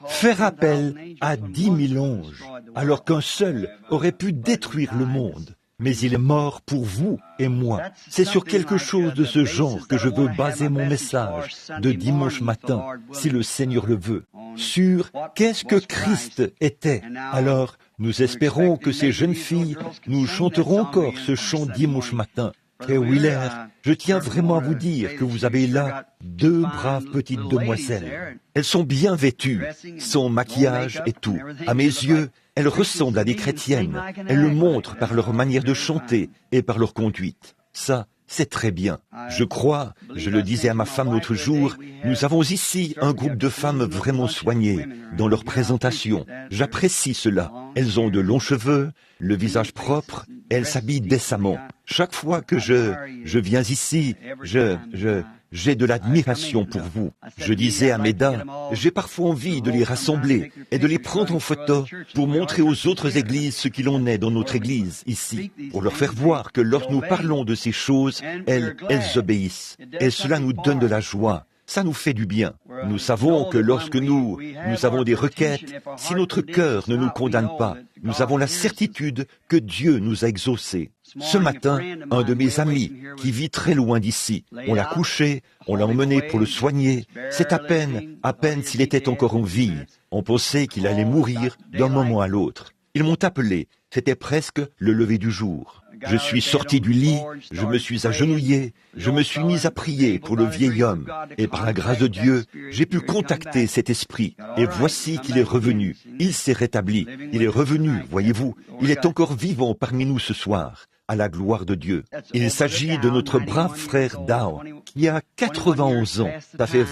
faire appel à 10 000 anges, alors qu'un seul aurait pu détruire le monde. Mais il est mort pour vous et moi. C'est sur quelque chose de ce genre que je veux baser mon message de dimanche matin, si le Seigneur le veut. Sur qu'est-ce que Christ était. Alors, nous espérons que ces jeunes filles nous chanteront encore ce chant dimanche matin. Et Wheeler, je tiens vraiment à vous dire que vous avez là 2 braves petites demoiselles. Elles sont bien vêtues, son maquillage et tout. À mes yeux, elles ressemblent à des chrétiennes. Elles le montrent par leur manière de chanter et par leur conduite. Ça, c'est très bien. Je crois, je le disais à ma femme l'autre jour, nous avons ici un groupe de femmes vraiment soignées dans leur présentation. J'apprécie cela. Elles ont de longs cheveux, le visage propre, elles s'habillent décemment. Chaque fois que je viens ici, j'ai de l'admiration pour vous. Je disais à Meda, j'ai parfois envie de les rassembler et de les prendre en photo pour montrer aux autres églises ce qu'il en est dans notre église ici, pour leur faire voir que lorsque nous parlons de ces choses, elles obéissent. Et cela nous donne de la joie. Ça nous fait du bien. Nous savons que lorsque nous avons des requêtes, si notre cœur ne nous condamne pas, nous avons la certitude que Dieu nous a exaucés. Ce matin, un de mes amis, qui vit très loin d'ici, on l'a couché, on l'a emmené pour le soigner. C'est à peine s'il était encore en vie. On pensait qu'il allait mourir d'un moment à l'autre. Ils m'ont appelé, c'était presque le lever du jour. Je suis sorti du lit, je me suis agenouillé, je me suis mis à prier pour le vieil homme, et par la grâce de Dieu, j'ai pu contacter cet esprit, et voici qu'il est revenu, il s'est rétabli, il est revenu, voyez-vous, il est encore vivant parmi nous ce soir, à la gloire de Dieu. Il s'agit de notre brave frère Dow, qui a 91 ans, ça fait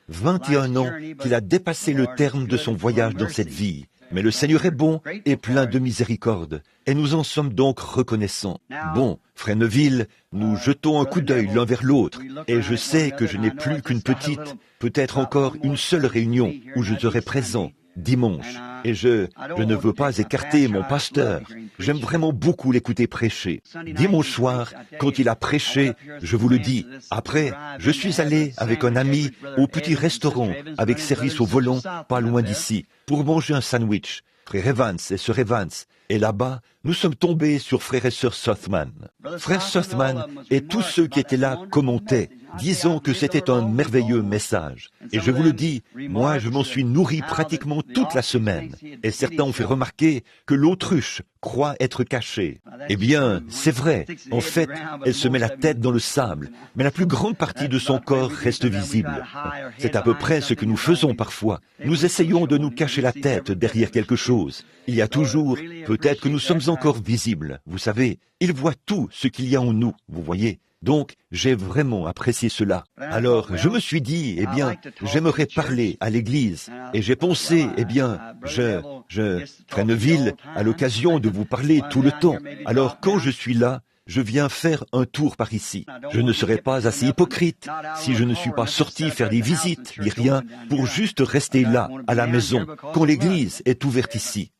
21 ans qu'il a dépassé le terme de son voyage dans cette vie. Mais le Seigneur est bon et plein de miséricorde, et nous en sommes donc reconnaissants. Bon, frère Neville, nous jetons un coup d'œil l'un vers l'autre, et je sais que je n'ai plus qu'une petite, peut-être encore une seule réunion où je serai présent, dimanche. Et je ne veux pas écarter mon pasteur. J'aime vraiment beaucoup l'écouter prêcher. Dimanche soir, quand il a prêché, je vous le dis, après, je suis allé avec un ami au petit restaurant avec service au volant, pas loin d'ici, pour manger un sandwich. Frère Evans et sœur Evans. Et là-bas, nous sommes tombés sur frère et sœur Sothman. Frère Sothman et tous ceux qui étaient là commentaient, disant que c'était un merveilleux message. Et je vous le dis, moi je m'en suis nourri pratiquement toute la semaine. Et certains ont fait remarquer que l'autruche croit être cachée. Eh bien, c'est vrai. En fait, elle se met la tête dans le sable, mais la plus grande partie de son corps reste visible. C'est à peu près ce que nous faisons parfois. Nous essayons de nous cacher la tête derrière quelque chose. Il y a toujours, peut-être que nous sommes encore visibles. Vous savez, il voit tout ce qu'il y a en nous, vous voyez. Donc, j'ai vraiment apprécié cela. Alors, je me suis dit, eh bien, j'aimerais parler à l'église. Et j'ai pensé, eh bien, frère Neville, à l'occasion de vous parler tout le temps. Alors, quand je suis là, je viens faire un tour par ici. Je ne serai pas assez hypocrite si je ne suis pas sorti faire des visites, ni rien, pour juste rester là, à la maison, quand l'église est ouverte ici.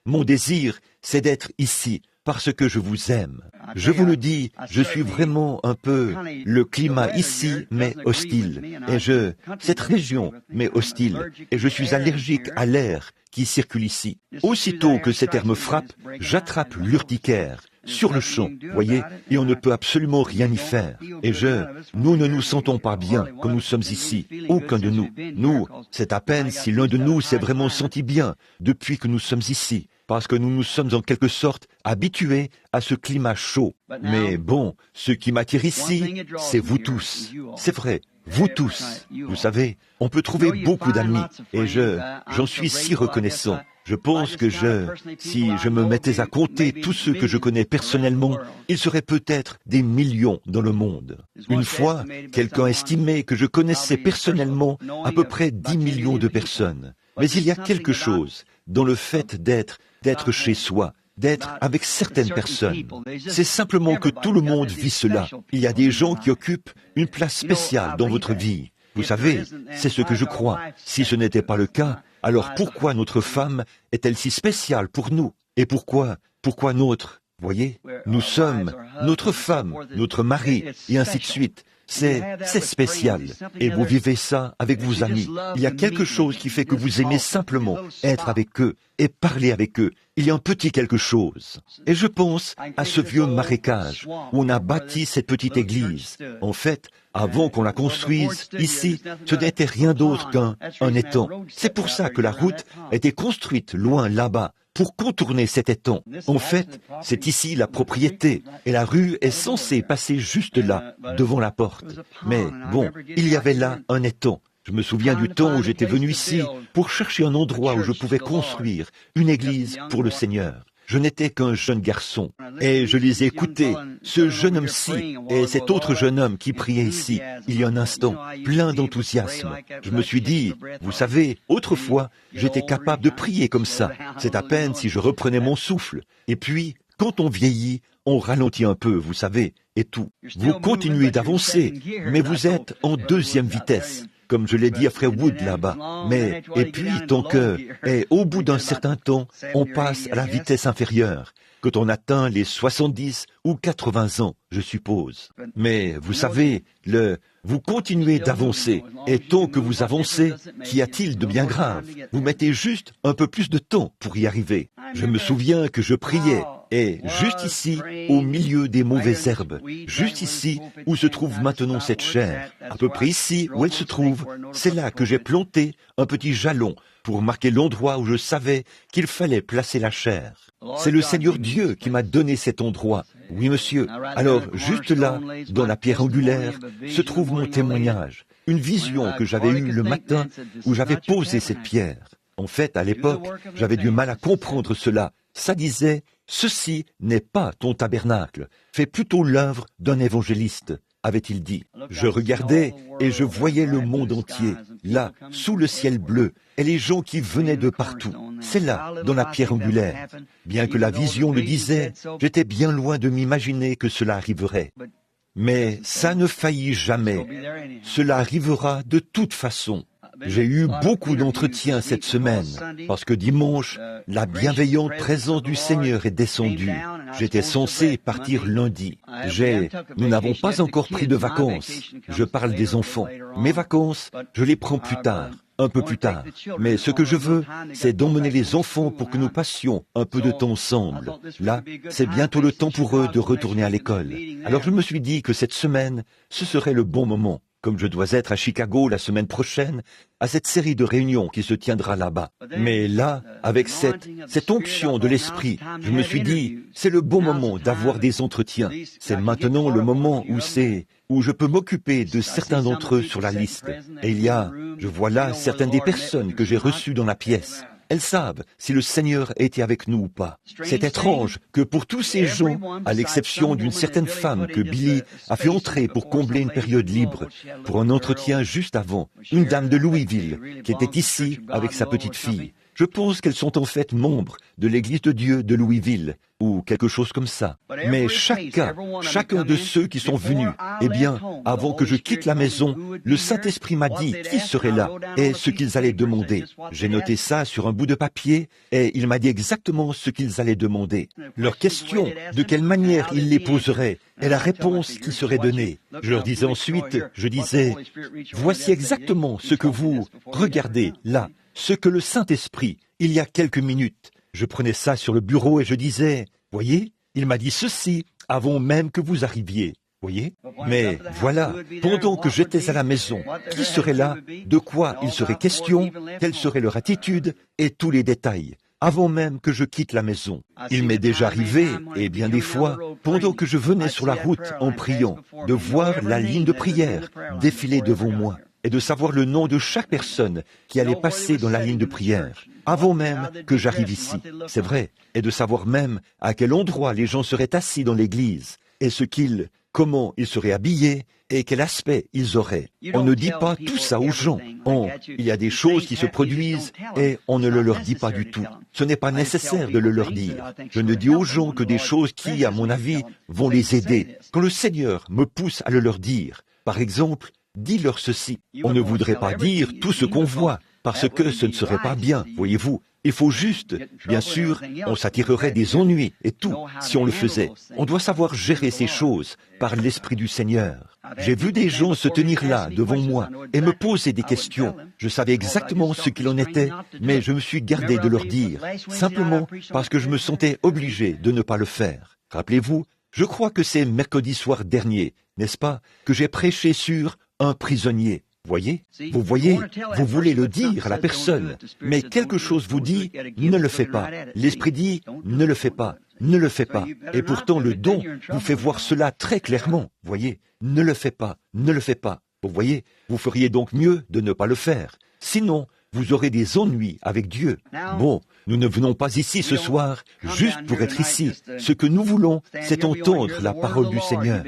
Mon désir, c'est d'être ici, parce que je vous aime. Je vous le dis, je suis vraiment un peu, le climat ici m'est hostile. Et cette région m'est hostile. Et je suis allergique à l'air qui circule ici. Aussitôt que cet air me frappe, j'attrape l'urticaire. Sur le champ, voyez, et on ne peut absolument rien y faire. Et nous ne nous sentons pas bien quand nous sommes ici, aucun de nous. Nous, c'est à peine si l'un de nous s'est vraiment senti bien depuis que nous sommes ici, parce que nous nous sommes en quelque sorte habitués à ce climat chaud. Mais bon, ce qui m'attire ici, c'est vous tous. C'est vrai. Vous tous, vous savez, on peut trouver beaucoup d'amis, et j'en suis si reconnaissant. Je pense que si je me mettais à compter tous ceux que je connais personnellement, il serait peut-être des millions dans le monde. Une fois, quelqu'un estimait que je connaissais personnellement à peu près 10 millions de personnes. Mais il y a quelque chose dans le fait d'être chez soi, d'être avec certaines personnes. C'est simplement que tout le monde vit cela. Il y a des gens qui occupent une place spéciale dans votre vie. Vous savez, c'est ce que je crois. Si ce n'était pas le cas, alors pourquoi notre femme est-elle si spéciale pour nous? Et pourquoi voyez, nous sommes notre femme, notre mari, et ainsi de suite. C'est spécial. Et vous vivez ça avec vos amis. Il y a quelque chose qui fait que vous aimez simplement être avec eux et parler avec eux. Il y a un petit quelque chose. Et je pense à ce vieux marécage où on a bâti cette petite église. En fait, avant qu'on la construise, ici, ce n'était rien d'autre qu'un étang. C'est pour ça que la route a été construite loin là-bas, pour contourner cet étang. En fait, c'est ici la propriété, et la rue est censée passer juste là, devant la porte. Mais bon, il y avait là un étang. Je me souviens du temps où j'étais venu ici pour chercher un endroit où je pouvais construire une église pour le Seigneur. Je n'étais qu'un jeune garçon, et je les ai écoutés, ce jeune homme-ci et cet autre jeune homme qui priait ici, il y a un instant, plein d'enthousiasme. Je me suis dit, vous savez, autrefois, j'étais capable de prier comme ça. C'est à peine si je reprenais mon souffle. Et puis, quand on vieillit, on ralentit un peu, vous savez, et tout. Vous continuez d'avancer, mais vous êtes en deuxième vitesse. Comme je l'ai dit à Frère Wood là-bas. Et puis, tant que, et au bout d'un certain temps, on passe à la vitesse inférieure, quand on atteint les 70 ou 80 ans, je suppose. Mais, vous savez, vous continuez d'avancer, et tant que vous avancez, qu'y a-t-il de bien grave? Vous mettez juste un peu plus de temps pour y arriver. Je me souviens que je priais, et juste ici, au milieu des mauvaises herbes, juste ici où se trouve maintenant cette chaire, à peu près ici où elle se trouve, c'est là que j'ai planté un petit jalon pour marquer l'endroit où je savais qu'il fallait placer la chaire. C'est le Seigneur Dieu qui m'a donné cet endroit. Oui, monsieur. Alors, juste là, dans la pierre angulaire, se trouve mon témoignage. Une vision que j'avais eue le matin où j'avais posé cette pierre. En fait, à l'époque, j'avais du mal à comprendre cela. Ça disait, ceci n'est pas ton tabernacle, fais plutôt l'œuvre d'un évangéliste, avait-il dit. Je regardais et je voyais le monde entier, là, sous le ciel bleu, et les gens qui venaient de partout. C'est là, dans la pierre angulaire. Bien que la vision le disait, j'étais bien loin de m'imaginer que cela arriverait. Mais ça ne faillit jamais. Cela arrivera de toute façon. J'ai eu beaucoup d'entretiens cette semaine, parce que dimanche, la bienveillante présence du Seigneur est descendue. J'étais censé partir lundi. Nous n'avons pas encore pris de vacances. Je parle des enfants. Mes vacances, je les prends plus tard, un peu plus tard. Mais ce que je veux, c'est d'emmener les enfants pour que nous passions un peu de temps ensemble. Là, c'est bientôt le temps pour eux de retourner à l'école. Alors je me suis dit que cette semaine, ce serait le bon moment. Comme je dois être à Chicago la semaine prochaine, à cette série de réunions qui se tiendra là-bas. Mais là, avec cette onction de l'esprit, je me suis dit, c'est le bon moment d'avoir des entretiens. C'est maintenant le moment où je peux m'occuper de certains d'entre eux sur la liste. Et je vois là certaines des personnes que j'ai reçues dans la pièce. Elles savent si le Seigneur était avec nous ou pas. C'est étrange que pour tous ces gens, à l'exception d'une certaine femme que Billy a fait entrer pour combler une période libre, pour un entretien juste avant, une dame de Louisville qui était ici avec sa petite fille. Je pense qu'elles sont en fait membres de l'Église de Dieu de Louisville, ou quelque chose comme ça. Mais chacun de ceux qui sont venus, avant que je quitte la maison, le Saint-Esprit m'a dit qui serait là et ce qu'ils allaient demander. J'ai noté ça sur un bout de papier et il m'a dit exactement ce qu'ils allaient demander. Leurs questions, de quelle manière ils les poseraient et la réponse qui serait donnée. Je leur disais ensuite, voici exactement ce que vous regardez là. Ce que le Saint-Esprit, il y a quelques minutes, je prenais ça sur le bureau et je disais, voyez, il m'a dit ceci avant même que vous arriviez, voyez. Mais voilà, pendant que j'étais à la maison, qui serait là, de quoi il serait question, quelle serait leur attitude et tous les détails, avant même que je quitte la maison. Il m'est déjà arrivé, et bien des fois, pendant que je venais sur la route en priant, de voir la ligne de prière défiler devant moi. Et de savoir le nom de chaque personne qui allait passer dans la ligne de prière, avant même que j'arrive ici, c'est vrai, et de savoir même à quel endroit les gens seraient assis dans l'église, et comment ils seraient habillés, et quel aspect ils auraient. On ne dit pas tout ça aux gens. Il y a des choses qui se produisent, et on ne le leur dit pas du tout. Ce n'est pas nécessaire de le leur dire. Je ne dis aux gens que des choses qui, à mon avis, vont les aider. Quand le Seigneur me pousse à le leur dire, par exemple, dis-leur ceci. On ne voudrait pas dire tout ce qu'on voit, parce que ce ne serait pas bien, voyez-vous. Il faut juste, bien sûr, on s'attirerait des ennuis et tout si on le faisait. On doit savoir gérer ces choses par l'Esprit du Seigneur. J'ai vu des gens se tenir là, devant moi, et me poser des questions. Je savais exactement ce qu'il en était, mais je me suis gardé de leur dire, simplement parce que je me sentais obligé de ne pas le faire. Rappelez-vous, je crois que c'est mercredi soir dernier, n'est-ce pas, que j'ai prêché sur un prisonnier. Vous voyez, vous voulez le dire à la personne, mais quelque chose vous dit, ne le fais pas. L'Esprit dit, ne le fais pas, ne le fais pas. Et pourtant le don vous fait voir cela très clairement, voyez, ne le fais pas, ne le fais pas. Vous voyez, vous feriez donc mieux de ne pas le faire. Sinon, vous aurez des ennuis avec Dieu. Bon, nous ne venons pas ici ce soir juste pour être ici. Ce que nous voulons, c'est entendre la parole du Seigneur.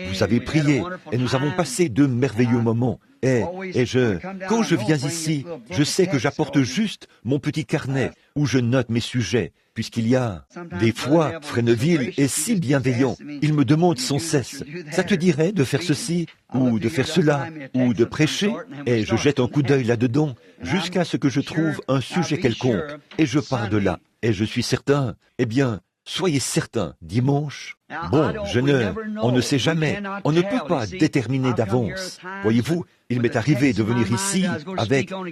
Vous avez prié et nous avons passé de merveilleux moments. Quand je viens ici, je sais que j'apporte juste mon petit carnet où je note mes sujets, puisqu'il y a des fois, Frère Neville est si bienveillant, il me demande sans cesse, ça te dirait de faire ceci, ou de faire cela, ou de prêcher, et je jette un coup d'œil là-dedans, jusqu'à ce que je trouve un sujet quelconque, et je pars de là, et je suis certain, soyez certains, dimanche, on ne sait jamais, on ne peut pas déterminer d'avance. Voyez-vous, il m'est arrivé de venir ici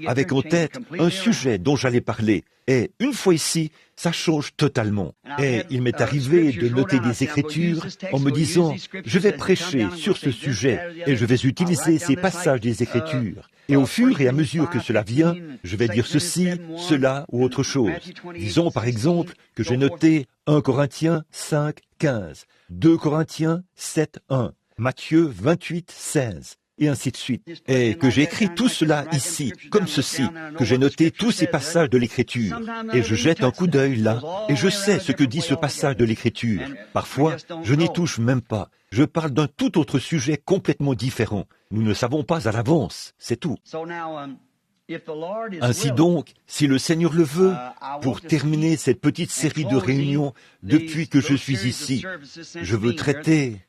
avec en tête un sujet dont j'allais parler. Et une fois ici, ça change totalement. Et il m'est arrivé de noter des écritures en me disant, je vais prêcher sur ce sujet et je vais utiliser ces passages des écritures. Et au fur et à mesure que cela vient, je vais dire ceci, cela ou autre chose. Disons par exemple que j'ai noté 1 Corinthiens 5, 15, 2 Corinthiens 7, 1, Matthieu 28, 16, et ainsi de suite. Et que j'ai écrit tout cela ici, comme ceci, que j'ai noté tous ces passages de l'Écriture. Et je jette un coup d'œil là, et je sais ce que dit ce passage de l'Écriture. Parfois, je n'y touche même pas. Je parle d'un tout autre sujet complètement différent. Nous ne savons pas à l'avance, c'est tout. Ainsi donc, si le Seigneur le veut, pour terminer cette petite série de réunions depuis que je suis ici, je veux traiter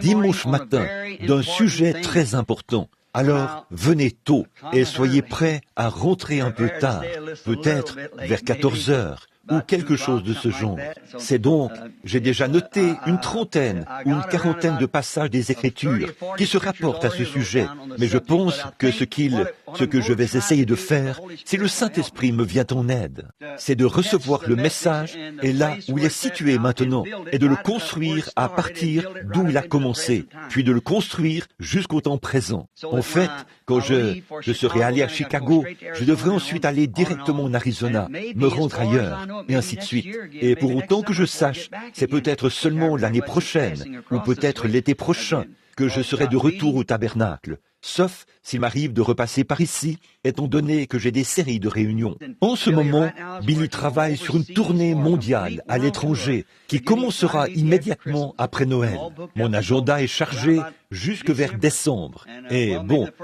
dimanche matin d'un sujet très important. Alors, venez tôt et soyez prêts à rentrer un peu tard, peut-être vers 14 heures, ou quelque chose de ce genre. C'est donc, j'ai déjà noté une trentaine ou une quarantaine de passages des Écritures qui se rapportent à ce sujet, mais je pense que ce que je vais essayer de faire, si le Saint-Esprit me vient en aide, c'est de recevoir le message et là où il est situé maintenant, et de le construire à partir d'où il a commencé, puis de le construire jusqu'au temps présent. En fait, quand je serai allé à Chicago, je devrais ensuite aller directement en Arizona, me rendre ailleurs, et ainsi de suite. Et pour autant que je sache, c'est peut-être seulement l'année prochaine, ou peut-être l'été prochain, que je serai de retour au tabernacle. Sauf s'il m'arrive de repasser par ici, étant donné que j'ai des séries de réunions. En ce moment, Billy travaille sur une tournée mondiale à l'étranger qui commencera immédiatement après Noël. Mon agenda est chargé jusque vers décembre. Et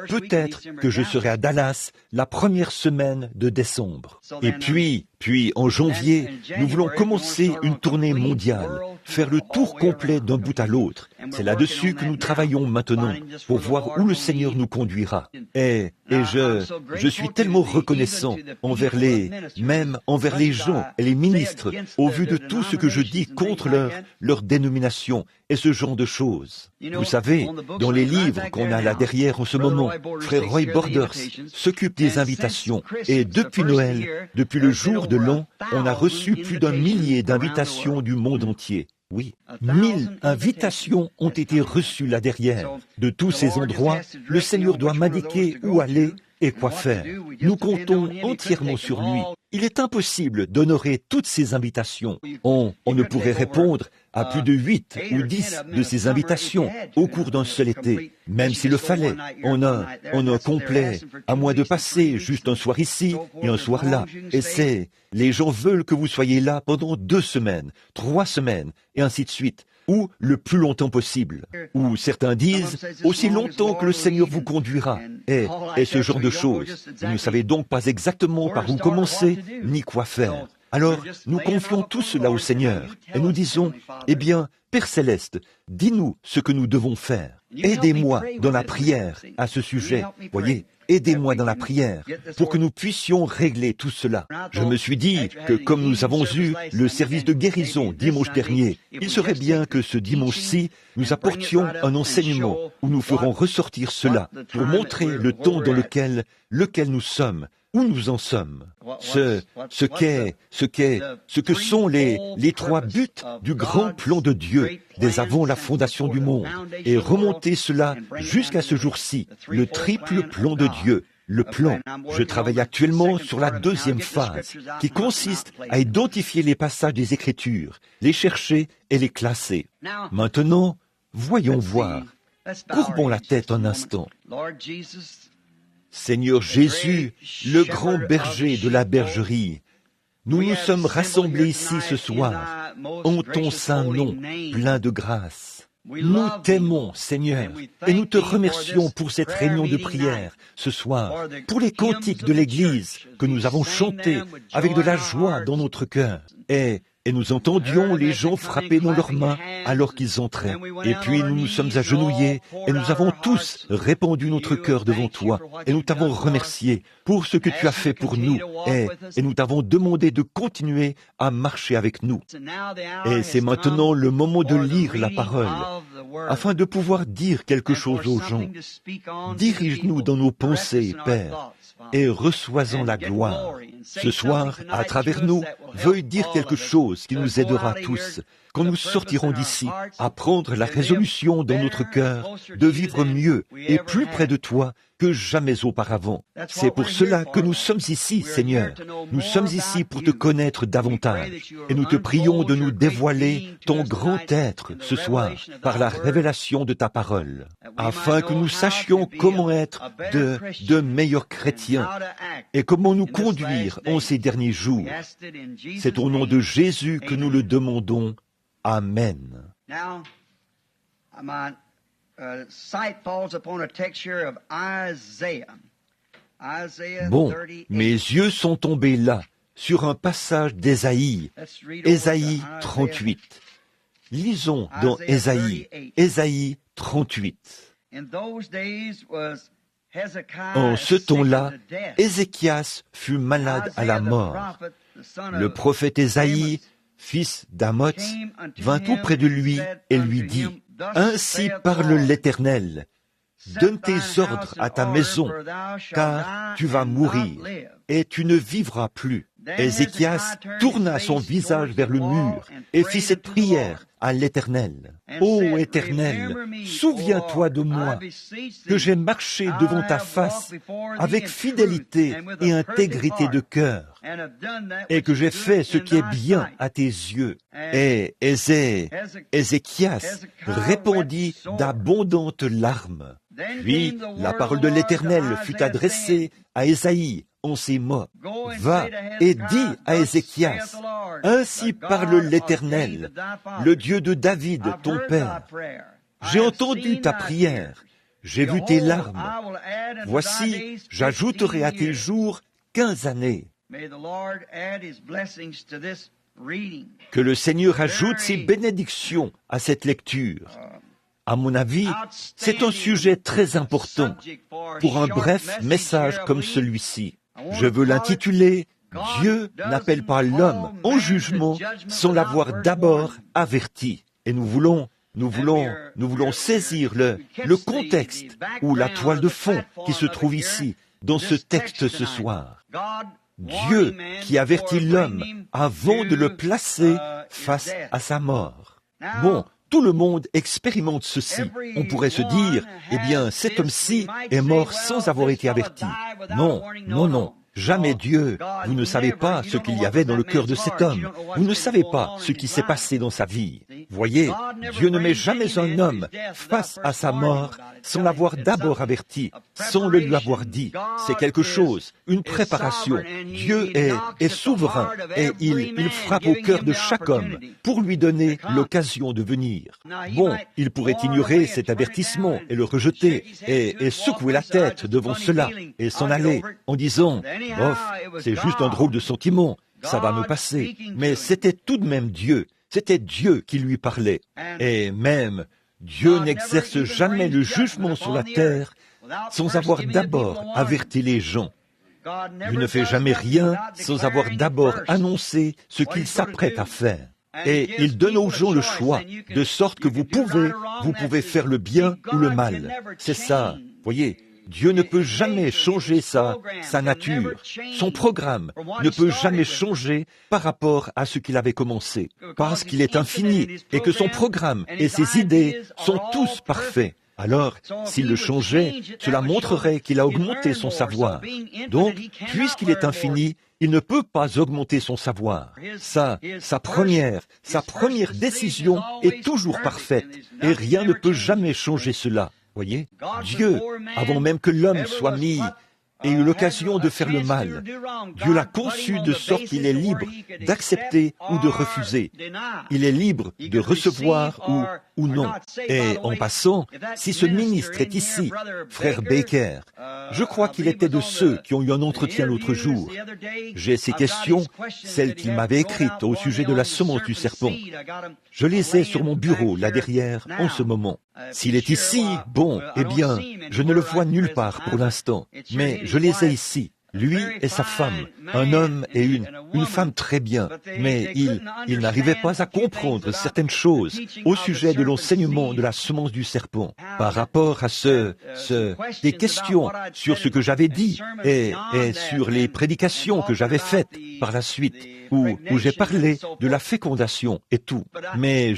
peut-être que je serai à Dallas la première semaine de décembre. Et puis en janvier, nous voulons commencer une tournée mondiale, faire le tour complet d'un bout à l'autre. C'est là-dessus que nous travaillons maintenant, pour voir où le Seigneur nous conduira. Et je suis tellement reconnaissant envers les gens et les ministres, au vu de tout ce que je dis contre leur dénomination et ce genre de choses. Vous savez, dans les livres qu'on a là derrière en ce moment, Frère Roy Borders s'occupe des invitations. Et depuis Noël, depuis le jour de l'an, on a reçu plus d'1 millier d'invitations du monde entier. Oui, 1000 invitations ont été reçues là derrière. De tous ces endroits, le Seigneur doit m'indiquer où aller et quoi faire. Nous comptons entièrement sur lui. Il est impossible d'honorer toutes ces invitations. On ne pourrait répondre à plus de 8 ou 10 de ces invitations au cours d'un seul été, même s'il le fallait, en un complet, à moins de passer juste un soir ici et un soir là. Et les gens veulent que vous soyez là pendant 2 semaines, 3 semaines, et ainsi de suite, ou le plus longtemps possible. Ou certains disent, aussi longtemps que le Seigneur vous conduira, et ce genre de choses. Vous ne savez donc pas exactement par où commencer, ni quoi faire. Alors, nous confions tout cela au Seigneur, et nous disons, Père Céleste, dis-nous ce que nous devons faire. Aidez-moi dans la prière à ce sujet. Voyez, aidez-moi dans la prière pour que nous puissions régler tout cela. Je me suis dit que comme nous avons eu le service de guérison dimanche dernier, il serait bien que ce dimanche-ci, nous apportions un enseignement où nous ferons ressortir cela pour montrer le temps dans lequel nous sommes, où nous en sommes, ce que sont les trois buts du grand plan de Dieu dès avant la fondation du monde, et remonter cela jusqu'à ce jour-ci, le triple plan de Dieu. Le plan. Je travaille actuellement sur la deuxième phase, qui consiste à identifier les passages des Écritures, les chercher et les classer. Maintenant, voyons voir. Courbons la tête un instant. Seigneur Jésus, le grand berger de la bergerie, nous nous sommes rassemblés ici ce soir en ton saint nom, plein de grâce. Nous t'aimons, Seigneur, et nous te remercions pour cette réunion de prière ce soir, pour les cantiques de l'Église que nous avons chantés avec de la joie dans notre cœur. Et nous entendions les gens frapper dans leurs mains alors qu'ils entraient. Et puis nous nous sommes agenouillés et nous avons tous répandu notre cœur devant toi. Et nous t'avons remercié pour ce que tu as fait pour nous. Et nous t'avons demandé de continuer à marcher avec nous. Et c'est maintenant le moment de lire la parole, afin de pouvoir dire quelque chose aux gens. Dirige-nous dans nos pensées, Père, et reçois-en la gloire. Ce soir, à travers nous, veuille dire quelque chose qui nous aidera tous, quand nous sortirons d'ici, à prendre la résolution dans notre cœur de vivre mieux et plus près de toi que jamais auparavant. C'est pour cela que nous sommes ici, Seigneur. Nous sommes ici pour te connaître davantage. Et nous te prions de nous dévoiler ton grand être ce soir par la révélation de ta parole, afin que nous sachions comment être de meilleurs chrétiens et comment nous conduire en ces derniers jours. C'est au nom de Jésus que nous le demandons. Amen. Bon, mes yeux sont tombés là, sur un passage d'Ésaïe, Ésaïe 38. Lisons dans Ésaïe 38. En ce temps-là, Ézéchias fut malade à la mort. Le prophète Ésaïe, fils d'Amoz, vint auprès de lui et lui dit, « Ainsi parle l'Éternel, donne tes ordres à ta maison, car tu vas mourir, et tu ne vivras plus. » Ézéchias tourna son visage vers le mur et fit cette prière à l'Éternel. « Ô Éternel, souviens-toi de moi, que j'ai marché devant ta face avec fidélité et intégrité de cœur, et que j'ai fait ce qui est bien à tes yeux. » Et Ézéchias répandit d'abondantes larmes. Puis la parole de l'Éternel fut adressée à Ésaïe en ces mots. « Va et dis à Ézéchias, ainsi parle l'Éternel, le Dieu de David, ton père. J'ai entendu ta prière, j'ai vu tes larmes. Voici, j'ajouterai à tes jours 15 années. » Que le Seigneur ajoute ses bénédictions à cette lecture. À mon avis, c'est un sujet très important pour un bref message comme celui-ci. Je veux l'intituler « Dieu n'appelle pas l'homme en jugement sans l'avoir d'abord averti ». Et nous voulons saisir le contexte ou la toile de fond qui se trouve ici, dans ce texte ce soir. Dieu qui avertit l'homme avant de le placer face à sa mort. Bon, tout le monde expérimente ceci. On pourrait se dire, eh bien, cet homme-ci est mort sans avoir été averti. Non, non, non. Jamais Dieu, vous ne savez pas ce qu'il y avait dans le cœur de cet homme. Vous ne savez pas ce qui s'est passé dans sa vie. Voyez, Dieu ne met jamais un homme face à sa mort sans l'avoir d'abord averti, sans le lui avoir dit. C'est quelque chose, une préparation. Dieu est souverain et il frappe au cœur de chaque homme pour lui donner l'occasion de venir. Bon, il pourrait ignorer cet avertissement et le rejeter et secouer la tête devant cela et s'en aller en disant « Bof, c'est juste un drôle de sentiment, ça va me passer. » Mais c'était tout de même Dieu, c'était Dieu qui lui parlait. Et même, Dieu n'exerce jamais le jugement sur la terre sans avoir d'abord averti les gens. Dieu ne fait jamais rien sans avoir d'abord annoncé ce qu'il s'apprête à faire. Et il donne aux gens le choix, de sorte que vous pouvez faire le bien ou le mal. C'est ça, voyez. Dieu ne peut jamais changer sa nature. Son programme ne peut jamais changer par rapport à ce qu'il avait commencé, parce qu'il est infini et que son programme et ses idées sont tous parfaits. Alors, s'il le changeait, cela montrerait qu'il a augmenté son savoir. Donc, puisqu'il est infini, il ne peut pas augmenter son savoir. Sa première décision est toujours parfaite, et rien ne peut jamais changer cela. Voyez, Dieu, avant même que l'homme soit mis et eu l'occasion de faire le mal, Dieu l'a conçu de sorte qu'il est libre d'accepter ou de refuser. Il est libre de recevoir ou non. Et en passant, si ce ministre est ici, frère Baker, je crois qu'il était de ceux qui ont eu un entretien l'autre jour. J'ai ces questions, celles qu'il m'avait écrites au sujet de la semence du serpent. Je les ai sur mon bureau, là derrière, en ce moment. S'il est ici, bon, eh bien, je ne le vois nulle part pour l'instant, mais je les ai ici. Lui et sa femme, un homme et une femme très bien, mais ils n'arrivaient pas à comprendre certaines choses au sujet de l'enseignement de la semence du serpent par rapport à des questions sur ce que j'avais dit et sur les prédications que j'avais faites par la suite, où j'ai parlé de la fécondation et tout. Mais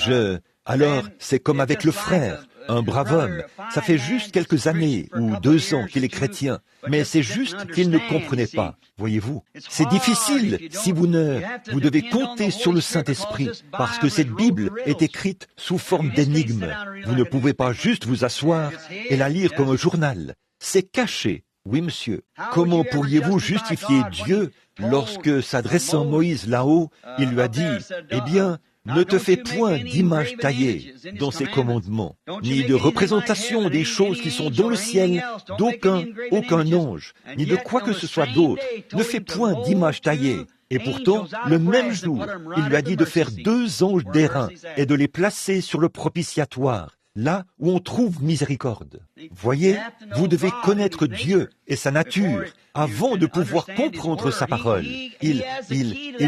alors, c'est comme avec le frère, un brave homme. Ça fait juste quelques années ou 2 ans qu'il est chrétien, mais c'est juste qu'il ne comprenait pas. Voyez-vous, c'est difficile si vous devez compter sur le Saint-Esprit, parce que cette Bible est écrite sous forme d'énigmes. Vous ne pouvez pas juste vous asseoir et la lire comme un journal. C'est caché. Oui, monsieur. Comment pourriez-vous justifier Dieu lorsque, s'adressant à Moïse là-haut, il lui a dit, « Eh bien, ne te fais point d'image taillée dans ses commandements, ni de représentation des choses qui sont dans le ciel, d'aucun ange, ni de quoi que ce soit d'autre. Ne fais point d'image taillée. » Et pourtant, le même jour, il lui a dit de faire 2 anges d'airain et de les placer sur le propitiatoire, là où on trouve miséricorde. Voyez, vous devez connaître Dieu et sa nature avant de pouvoir comprendre sa parole. Il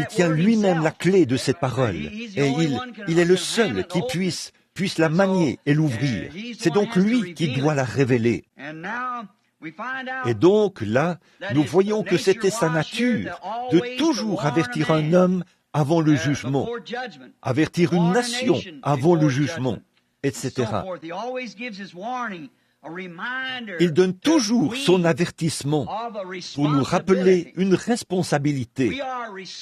tient lui-même la clé de cette parole, et il est le seul qui puisse la manier et l'ouvrir. C'est donc lui qui doit la révéler. Et donc là, nous voyons que c'était sa nature de toujours avertir un homme avant le jugement, avertir une nation avant le jugement, etc. Il donne toujours son avertissement pour nous rappeler une responsabilité.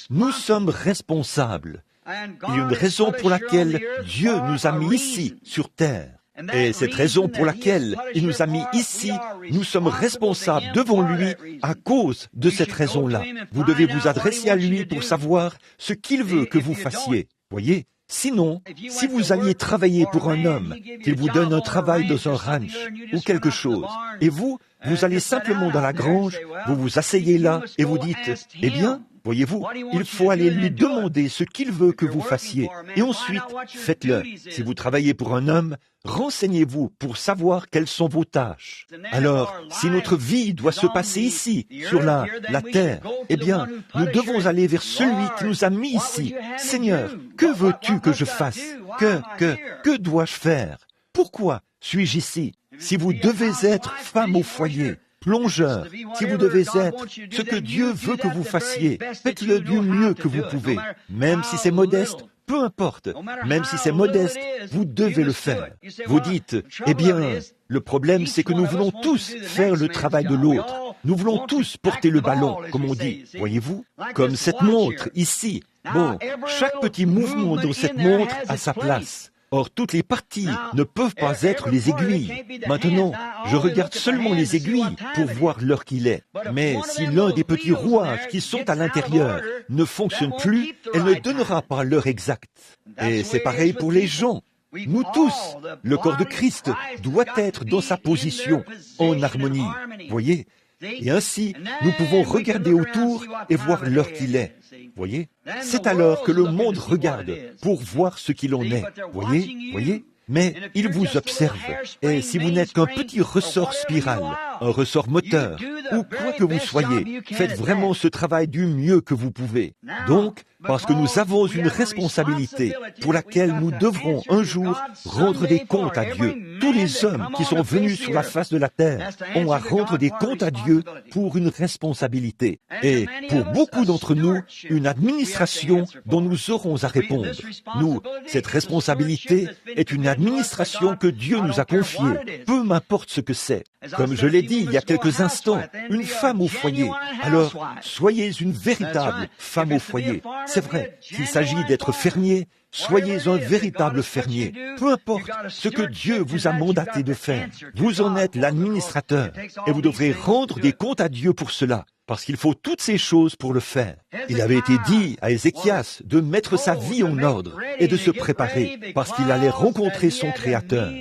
Nous sommes responsables. Il y a une raison pour laquelle Dieu nous a mis ici, sur terre. Et cette raison pour laquelle il nous a mis ici, nous sommes responsables devant lui à cause de cette raison-là. Vous devez vous adresser à lui pour savoir ce qu'il veut que vous fassiez. Voyez ? Sinon, si vous alliez travailler pour un homme, qu'il vous donne un travail dans un ranch ou quelque chose, et vous allez simplement dans la grange, vous vous asseyez là et vous dites, eh bien, voyez-vous, il faut aller lui demander ce qu'il veut que vous fassiez, et ensuite, faites-le. Si vous travaillez pour un homme, renseignez-vous pour savoir quelles sont vos tâches. Alors, si notre vie doit se passer ici, sur la terre, eh bien, nous devons aller vers celui qui nous a mis ici. Seigneur, que veux-tu que je fasse? Que dois-je faire? Pourquoi suis-je ici? Si vous devez être femme au foyer, plongeur, si vous devez être ce que Dieu veut que vous fassiez, faites-le du mieux que vous pouvez, même si c'est modeste. Peu importe, même si c'est modeste, vous devez le faire. Vous dites, eh bien, le problème c'est que nous voulons tous faire le travail de l'autre. Nous voulons tous porter le ballon, comme on dit, voyez-vous, comme cette montre ici. Bon, chaque petit mouvement dans cette montre a sa place. Or, toutes les parties ne peuvent pas être les aiguilles. Maintenant, je regarde seulement les aiguilles pour voir l'heure qu'il est. Mais si l'un des petits rouages qui sont à l'intérieur ne fonctionne plus, elle ne donnera pas l'heure exacte. Et c'est pareil pour les gens. Nous tous, le corps de Christ doit être dans sa position, en harmonie. Voyez ? Et ainsi, nous pouvons regarder autour et voir l'heure qu'il est. Voyez ? C'est alors que le monde regarde pour voir ce qu'il en est. Voyez ? Mais il vous observe. Et si vous n'êtes qu'un petit ressort spiral, un ressort moteur, ou quoi que vous soyez, faites vraiment ce travail du mieux que vous pouvez. Donc, parce que nous avons une responsabilité pour laquelle nous devrons un jour rendre des comptes à Dieu. Tous les hommes qui sont venus sur la face de la terre ont à rendre des comptes à Dieu pour une responsabilité. Et pour beaucoup d'entre nous, une administration dont nous aurons à répondre. Nous, cette responsabilité est une administration que Dieu nous a confiée, peu m'importe ce que c'est. Comme je l'ai dit il y a quelques instants, une femme au foyer. Alors, soyez une véritable femme au foyer. C'est vrai, s'il s'agit d'être fermier, soyez un véritable fermier. Peu importe ce que Dieu vous a mandaté de faire, vous en êtes l'administrateur et vous devrez rendre des comptes à Dieu pour cela. Parce qu'il faut toutes ces choses pour le faire. Il avait été dit à Ézéchias de mettre sa vie en ordre et de se préparer, parce qu'il allait rencontrer son Créateur.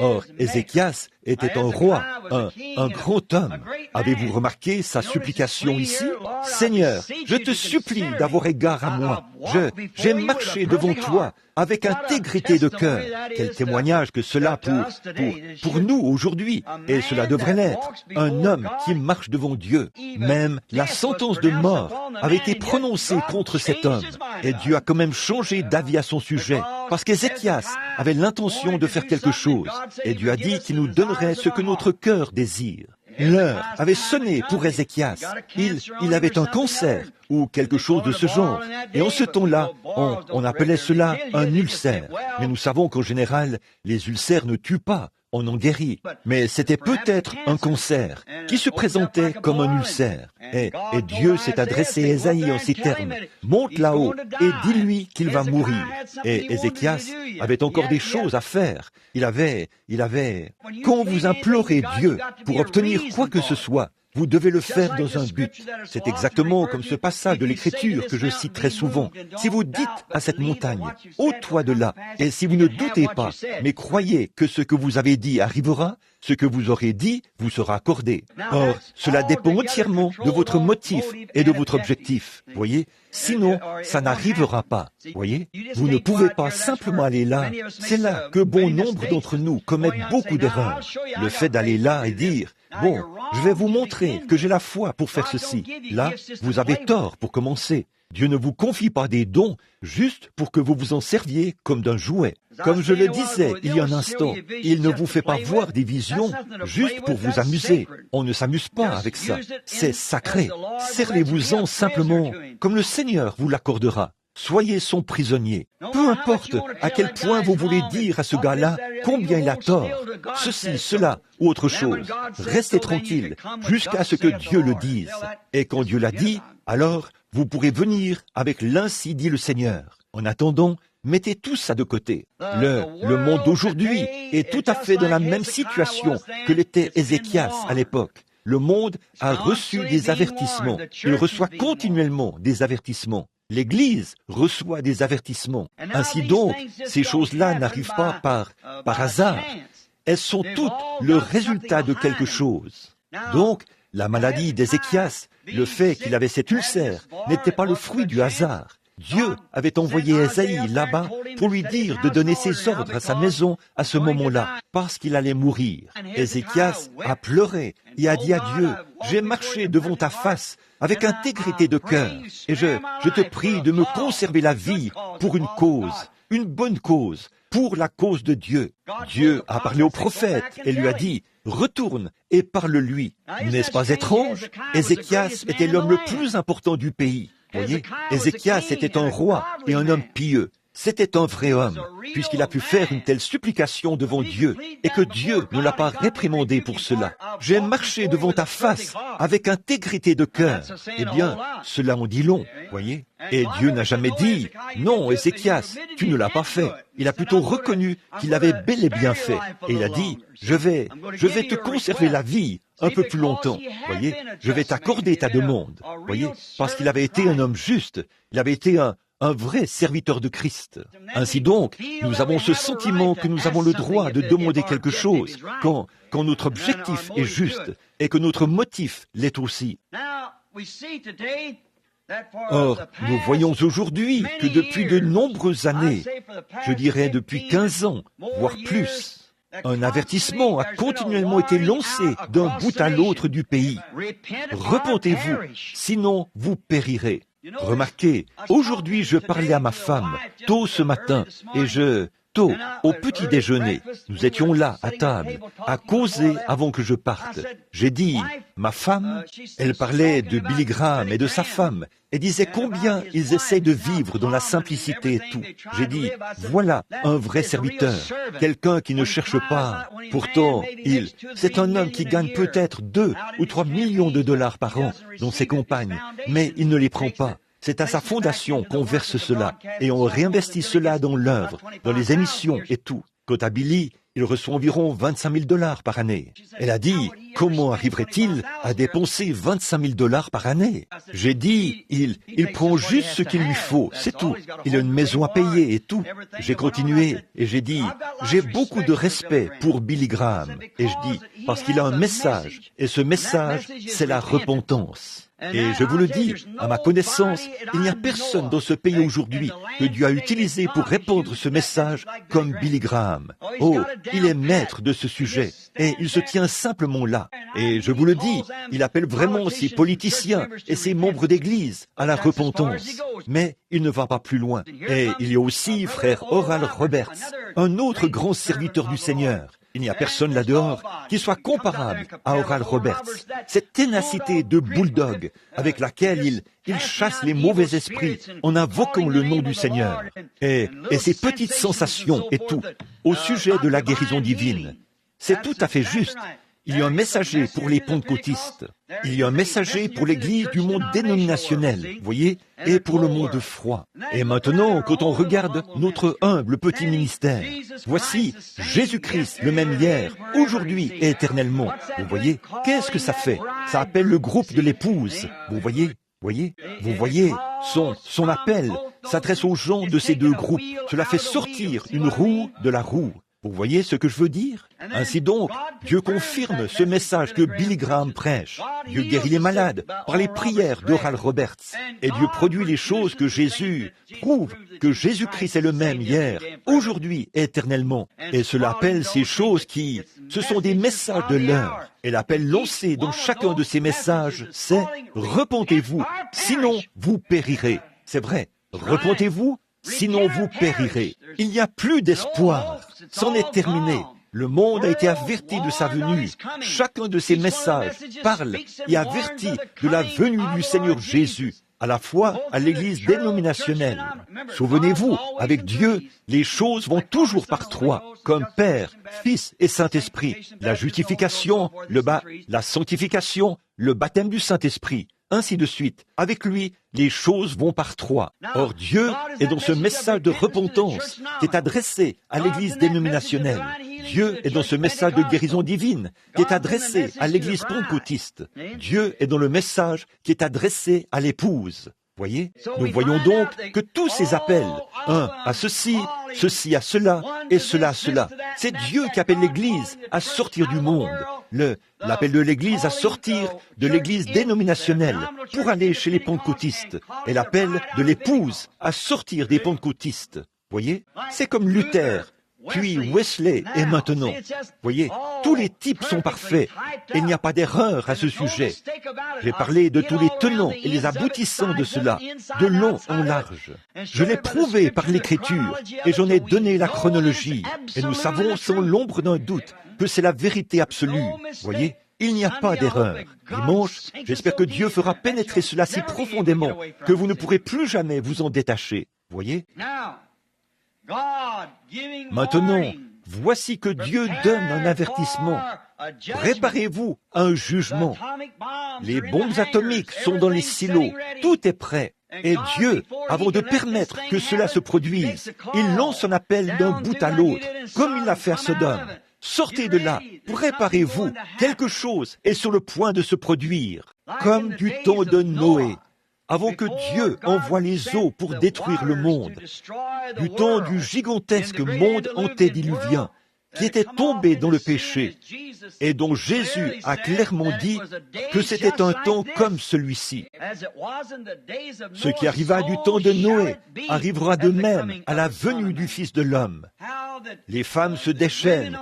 Or, Ézéchias était un roi, un grand homme. Avez-vous remarqué sa supplication ici? « Seigneur, je te supplie d'avoir égard à moi. J'ai marché devant toi avec intégrité de cœur. » Quel témoignage que cela pour nous aujourd'hui. Et cela devrait l'être. Un homme qui marche devant Dieu. Même la sentence de mort avait été prononcée contre cet homme. Et Dieu a quand même changé d'avis à son sujet. Parce qu'Ézéchias avait l'intention de faire quelque chose. Et Dieu a dit qu'il nous donnerait ce que notre cœur désire. L'heure avait sonné pour Ézéchias. Il avait un cancer ou quelque chose de ce genre. Et en ce temps-là, on appelait cela un ulcère. Mais nous savons qu'en général, les ulcères ne tuent pas. On en guérit. Mais c'était peut-être un cancer qui se présentait comme un ulcère. Et Dieu s'est adressé à Ésaïe en ces termes. « Monte là-haut et dis-lui qu'il va mourir. » Et Ézéchias avait encore des choses à faire. Il avait... Quand vous implorez Dieu pour obtenir quoi que ce soit, vous devez le faire dans un but. C'est exactement comme ce passage de l'Écriture que je cite très souvent. Si vous dites à cette montagne, « ôte-toi de là », et si vous ne doutez pas, mais croyez que ce que vous avez dit arrivera, ce que vous aurez dit vous sera accordé. Or, cela dépend entièrement de votre motif et de votre objectif. Voyez? Sinon, ça n'arrivera pas. Voyez? Vous ne pouvez pas simplement aller là. C'est là que bon nombre d'entre nous commettent beaucoup d'erreurs. Le fait d'aller là et dire, « Bon, je vais vous montrer que j'ai la foi pour faire ceci. » Là, vous avez tort pour commencer. Dieu ne vous confie pas des dons juste pour que vous vous en serviez comme d'un jouet. Comme je le disais il y a un instant, il ne vous fait pas voir des visions juste pour vous amuser. On ne s'amuse pas avec ça. C'est sacré. Servez-vous-en simplement comme le Seigneur vous l'accordera. Soyez son prisonnier. Peu importe à quel point vous voulez dire à ce gars-là combien il a tort, ceci, cela ou autre chose. Restez tranquille jusqu'à ce que Dieu le dise. Et quand Dieu l'a dit, alors vous pourrez venir avec l'ainsi dit le Seigneur. En attendant, mettez tout ça de côté. Le monde d'aujourd'hui est tout à fait dans la même situation que l'était Ézéchias à l'époque. Le monde a reçu des avertissements. Il reçoit continuellement des avertissements. L'Église reçoit des avertissements. Ainsi donc, ces choses-là n'arrivent pas par hasard. Elles sont toutes le résultat de quelque chose. Donc, la maladie d'Ézéchias, le fait qu'il avait cet ulcère, n'était pas le fruit du hasard. Dieu avait envoyé Ésaïe là-bas pour lui dire de donner ses ordres à sa maison à ce moment-là, parce qu'il allait mourir. Ézéchias a pleuré et a dit à Dieu, « J'ai marché devant ta face avec intégrité de cœur, et je te prie de me conserver la vie pour une cause, une bonne cause, pour la cause de Dieu. » Dieu a parlé au prophète et lui a dit, « Retourne et parle-lui. » N'est-ce pas étrange? Ézéchias était l'homme le plus important du pays. Voyez, Ézéchias était un roi et un homme pieux. C'était un vrai homme, puisqu'il a pu faire une telle supplication devant Dieu, et que Dieu ne l'a pas réprimandé pour cela. « J'ai marché devant ta face avec intégrité de cœur. » Eh bien, cela en dit long, voyez. Et Dieu n'a jamais dit, « Non, Ézéchias, tu ne l'as pas fait. » Il a plutôt reconnu qu'il l'avait bel et bien fait. Et il a dit, « Je vais te conserver la vie un peu plus longtemps. » Voyez, je vais t'accorder ta demande. Voyez, parce qu'il avait été un homme juste. Il avait été un vrai serviteur de Christ. Ainsi donc, nous avons ce sentiment que nous avons le droit de demander quelque chose quand notre objectif est juste et que notre motif l'est aussi. Or, nous voyons aujourd'hui que depuis de nombreuses années, je dirais depuis 15 ans, voire plus, Un avertissement a continuellement été lancé d'un bout à l'autre du pays. Repentez-vous, sinon vous périrez. Remarquez, aujourd'hui je parlais à ma femme, tôt ce matin, et tôt, au petit déjeuner, nous étions là, à table, à causer avant que je parte. J'ai dit, ma femme, elle parlait de Billy Graham et de sa femme, et disait combien ils essayent de vivre dans la simplicité et tout. J'ai dit, voilà un vrai serviteur, quelqu'un qui ne cherche pas. Pourtant, c'est un homme qui gagne peut-être 2 ou 3 millions de dollars par an dans ses campagnes, mais il ne les prend pas. C'est à sa fondation qu'on verse cela, et on réinvestit cela dans l'œuvre, dans les émissions et tout. Quant à Billy, il reçoit environ 25 000 dollars par année. Elle a dit, comment arriverait-il à dépenser 25 000 dollars par année? J'ai dit, il prend juste ce qu'il lui faut, c'est tout. Il a une maison à payer et tout. J'ai continué et j'ai dit, j'ai beaucoup de respect pour Billy Graham. Et je dis, parce qu'il a un message, et ce message, c'est la repentance. Et je vous le dis, à ma connaissance, il n'y a personne dans ce pays aujourd'hui que Dieu a utilisé pour répandre ce message comme Billy Graham. Oh, il est maître de ce sujet et il se tient simplement là. Et je vous le dis, il appelle vraiment ses politiciens et ses membres d'église à la repentance. Mais il ne va pas plus loin. Et il y a aussi frère Oral Roberts, un autre grand serviteur du Seigneur. Il n'y a personne là-dehors qui soit comparable à Oral Roberts. Cette ténacité de bulldog avec laquelle il chasse les mauvais esprits en invoquant le nom du Seigneur. Et ces petites sensations et tout, au sujet de la guérison divine. C'est tout à fait juste. Il y a un messager pour les pentecôtistes. Il y a un messager pour l'Église du monde dénominationnel, voyez, et pour le monde froid. Et maintenant, quand on regarde notre humble petit ministère, voici Jésus-Christ, le même hier, aujourd'hui et éternellement. Vous voyez, qu'est-ce que ça fait? Ça appelle le groupe de l'épouse. Vous voyez, son appel s'adresse aux gens de ces deux groupes. Cela fait sortir une roue de la roue. Vous voyez ce que je veux dire? Ainsi donc, Dieu confirme ce message que Billy Graham prêche. Dieu guérit les malades par les prières d'Oral Roberts. Et Dieu produit les choses que Jésus prouve que Jésus-Christ est le même hier, aujourd'hui et éternellement. Et cela appelle ces choses ce sont des messages de l'heure. Et l'appel lancé dans chacun de ces messages, c'est « Repentez-vous, sinon vous périrez ». C'est vrai, repentez-vous, sinon vous périrez. Il n'y a plus d'espoir. C'en est terminé. Le monde a été averti de sa venue. Chacun de ces messages parle et avertit de la venue du Seigneur Jésus, à la fois à l'Église dénominationnelle. Souvenez-vous, avec Dieu, les choses vont toujours par trois, comme Père, Fils et Saint-Esprit. La justification, la sanctification, le baptême du Saint-Esprit. Ainsi de suite. Avec lui, les choses vont par trois. Or, Dieu est dans ce message de repentance qui est adressé à l'Église dénominationnelle. Dieu est dans ce message de guérison divine qui est adressé à l'Église pentecôtiste. Dieu est dans le message qui est adressé à l'épouse. Voyez, nous voyons donc que tous ces appels, un à ceci, ceci à cela, et cela à cela, c'est Dieu qui appelle l'Église à sortir du monde. L'appel de l'Église à sortir de l'Église dénominationnelle pour aller chez les pentecôtistes, et l'appel de l'épouse à sortir des pentecôtistes. Voyez, c'est comme Luther, puis Wesley, et maintenant. Voyez, tous les types sont parfaits, et il n'y a pas d'erreur à ce sujet. J'ai parlé de tous les tenants et les aboutissants de cela, de long en large. Je l'ai prouvé par l'Écriture, et j'en ai donné la chronologie, et nous savons sans l'ombre d'un doute que c'est la vérité absolue. Voyez, il n'y a pas d'erreur. Dimanche, j'espère que Dieu fera pénétrer cela si profondément que vous ne pourrez plus jamais vous en détacher. Voyez? Maintenant, voici que Dieu donne un avertissement. Préparez-vous à un jugement. Les bombes atomiques sont dans les silos. Tout est prêt. Et Dieu, avant de permettre que cela se produise, il lance un appel d'un bout à l'autre, comme il l'a fait à Sodome. Sortez de là, préparez-vous, quelque chose est sur le point de se produire, comme du temps de Noé. Avant que Dieu envoie les eaux pour détruire le monde, du temps du gigantesque monde antédiluvien qui était tombé dans le péché et dont Jésus a clairement dit que c'était un temps comme celui-ci. Ce qui arriva du temps de Noé arrivera de même à la venue du Fils de l'homme. Les femmes se déchaînent,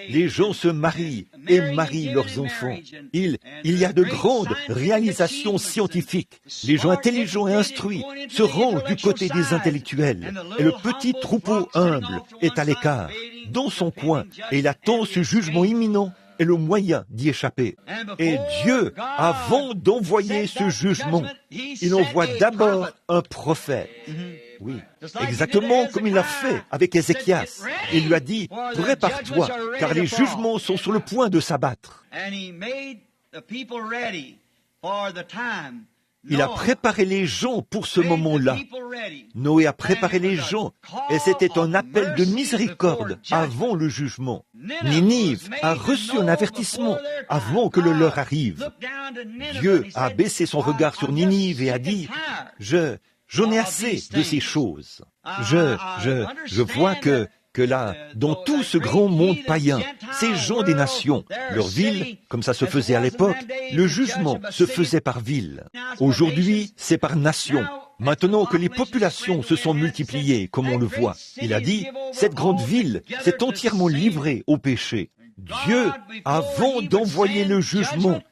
les gens se marient et marient leurs enfants. Il y a de grandes réalisations scientifiques. Les gens intelligents et instruits se rangent du côté des intellectuels. Et le petit troupeau humble est à l'écart, dans son coin, et il attend ce jugement imminent et le moyen d'y échapper. Et Dieu, avant d'envoyer ce jugement, il envoie d'abord un prophète. Oui, exactement comme il l'a fait avec Ézéchias. Il lui a dit, prépare-toi, car les jugements sont sur le point de s'abattre. Il a préparé les gens pour ce moment-là. Noé a préparé les gens, et c'était un appel de miséricorde avant le jugement. Ninive a reçu un avertissement avant que le leur arrive. Dieu a baissé son regard sur Ninive et a dit, j'en ai assez de ces choses. Je vois que là, dans tout ce grand monde païen, ces gens des nations, leur ville, comme ça se faisait à l'époque, le jugement se faisait par ville. Aujourd'hui, c'est par nation. Maintenant que les populations se sont multipliées, comme on le voit, il a dit, cette grande ville s'est entièrement livrée au péché. Dieu, avant d'envoyer le jugement,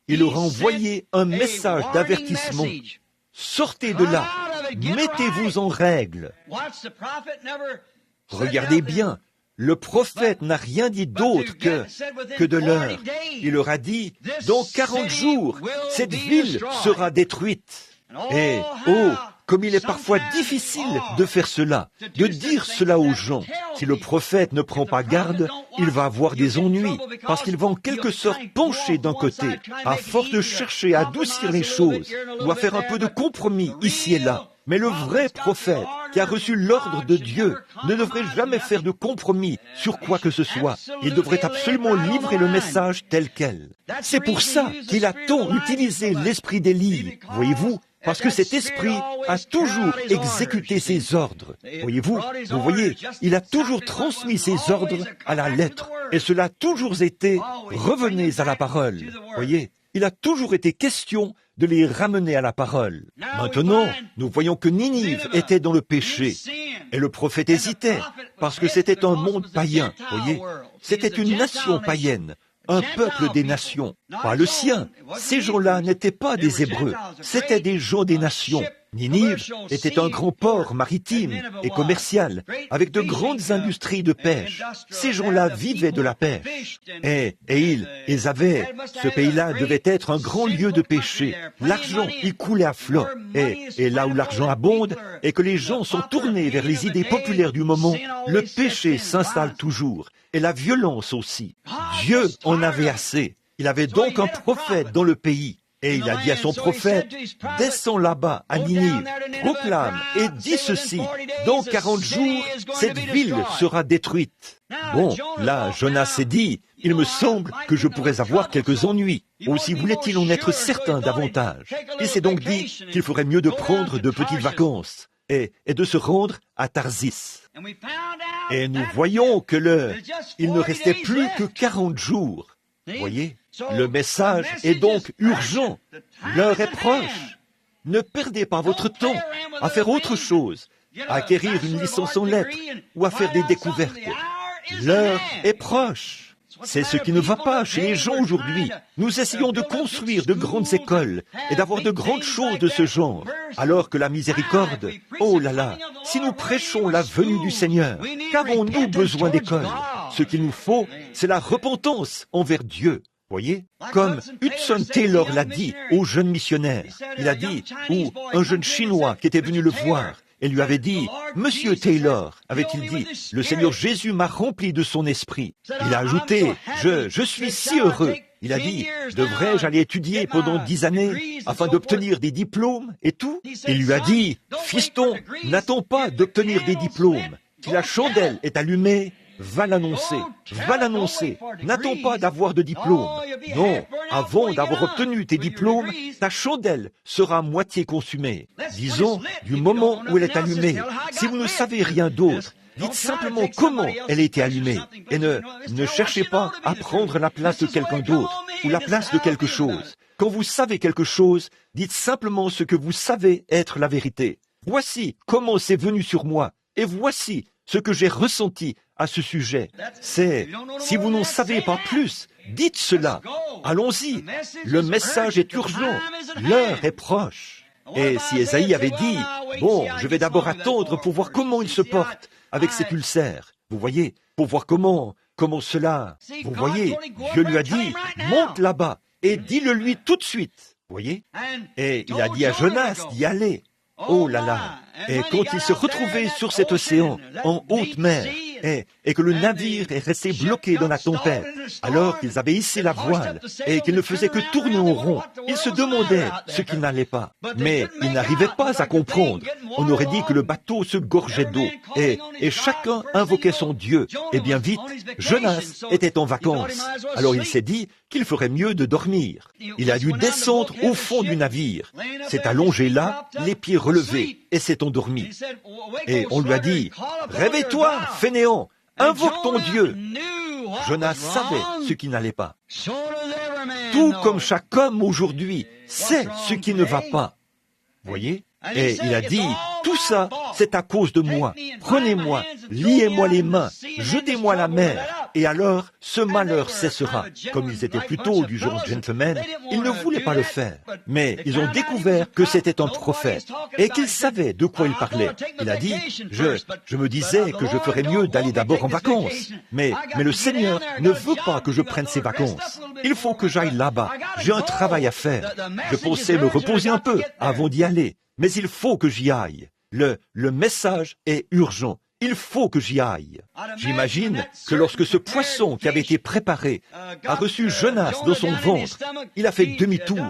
il aura envoyé un message d'avertissement. Sortez de là, mettez-vous en règle. Regardez bien, le prophète n'a rien dit d'autre que de l'heure. Il leur a dit, dans 40 jours, cette ville sera détruite. Et, comme il est parfois difficile de faire cela, de dire cela aux gens. Si le prophète ne prend pas garde, il va avoir des ennuis, parce qu'il va en quelque sorte pencher d'un côté, à force de chercher à adoucir les choses, ou à faire un peu de compromis ici et là. Mais le vrai prophète, qui a reçu l'ordre de Dieu, ne devrait jamais faire de compromis sur quoi que ce soit. Il devrait absolument livrer le message tel quel. C'est pour ça qu'il a tant utilisé l'esprit d'Élie, voyez-vous, parce que cet esprit a toujours exécuté ses ordres. Voyez-vous, vous voyez, il a toujours transmis ses ordres à la lettre. Et cela a toujours été « revenez à la parole ». Voyez, il a toujours été question de les ramener à la parole. Maintenant, nous voyons que Ninive était dans le péché. Et le prophète hésitait, parce que c'était un monde païen, voyez. C'était une nation païenne, un peuple des nations, pas le sien. Ces gens-là n'étaient pas des Hébreux, c'étaient des gens des nations. Ninive était un grand port maritime et commercial, avec de grandes industries de pêche. Ces gens-là vivaient de la pêche. Et ce pays-là devait être un grand lieu de péché. L'argent y coulait à flot. Et là où l'argent abonde, et que les gens sont tournés vers les idées populaires du moment, le péché s'installe toujours, et la violence aussi. Dieu en avait assez. Il avait donc un prophète dans le pays. Et il a dit à son prophète, « Descends là-bas à Ninive, proclame et dis ceci, dans 40 jours, cette ville sera détruite. » Bon, là, Jonas s'est dit, « Il me semble que je pourrais avoir quelques ennuis. » Aussi voulait-il en être certain davantage. Il s'est donc dit qu'il ferait mieux de prendre de petites vacances et de se rendre à Tarsis. Et nous voyons que il ne restait plus que 40 jours. Voyez, le message est donc urgent. L'heure est proche. Ne perdez pas votre temps à faire autre chose, à acquérir une licence en lettres ou à faire des découvertes. L'heure est proche. C'est ce qui ne va pas chez les gens aujourd'hui. Nous essayons de construire de grandes écoles et d'avoir de grandes choses de ce genre, alors que la miséricorde, oh là là, si nous prêchons la venue du Seigneur, qu'avons-nous besoin d'écoles? Ce qu'il nous faut, c'est la repentance envers Dieu. Voyez, comme Hudson Taylor l'a dit aux jeunes missionnaires, il a dit, ou un jeune Chinois qui était venu le voir, et lui avait dit, « Monsieur Taylor, avait-il dit, le Seigneur Jésus m'a rempli de son esprit. » Il a ajouté, « Je suis si heureux. » Il a dit, « Devrais-je aller étudier pendant 10 années afin d'obtenir des diplômes et tout ?» Il lui a dit, « Fiston, n'attends pas d'obtenir des diplômes. Si la chandelle est allumée, va l'annoncer, n'attends pas d'avoir de diplôme. Non, avant d'avoir obtenu tes diplômes, ta chandelle sera à moitié consumée. Disons, du moment où elle est allumée, si vous ne savez rien d'autre, dites simplement comment elle a été allumée et ne cherchez pas à prendre la place de quelqu'un d'autre ou la place de quelque chose. Quand vous savez quelque chose, dites simplement ce que vous savez être la vérité. Voici comment c'est venu sur moi et voici ce que j'ai ressenti à ce sujet. C'est, si vous n'en savez pas plus, dites cela. Allons-y, le message est urgent, l'heure est proche. Et si Ésaïe avait dit, bon, je vais d'abord attendre pour voir comment il se porte avec ses pulsaires, vous voyez, pour voir comment cela, vous voyez, Dieu lui a dit, monte là-bas et dis-le lui tout de suite, vous voyez. Et il a dit à Jonas d'y aller. Oh là là! Et quand il se retrouvait sur cet océan, en haute mer, et que le navire est resté bloqué dans la tempête, alors qu'ils avaient hissé la voile, et qu'ils ne faisaient que tourner en rond, ils se demandaient ce qui n'allait pas. Mais ils n'arrivaient pas à comprendre. On aurait dit que le bateau se gorgeait d'eau, et chacun invoquait son Dieu. Et bien vite, Jonas était en vacances. Alors il s'est dit qu'il ferait mieux de dormir. Il a dû descendre au fond du navire, s'est allongé là, les pieds relevés, et s'est endormi. Et on lui a dit, « Réveille-toi, fainéant, invoque ton Dieu !» Jonas savait ce qui n'allait pas. Tout comme chaque homme aujourd'hui sait ce qui ne va pas. Voyez? Et il a dit, tout ça, c'est à cause de moi. Prenez-moi, liez-moi les mains, jetez-moi à la mer, et alors ce malheur cessera. Comme ils étaient plutôt du genre gentleman, ils ne voulaient pas le faire. Mais ils ont découvert que c'était un prophète, et qu'il savait de quoi il parlait. Il a dit, je me disais que je ferais mieux d'aller d'abord en vacances. Mais le Seigneur ne veut pas que je prenne ces vacances. Il faut que j'aille là-bas. J'ai un travail à faire. Je pensais me reposer un peu avant d'y aller. Mais il faut que j'y aille. Le message est urgent. Il faut que j'y aille. J'imagine que lorsque ce poisson qui avait été préparé a reçu Jonas dans son ventre, il a fait demi-tour,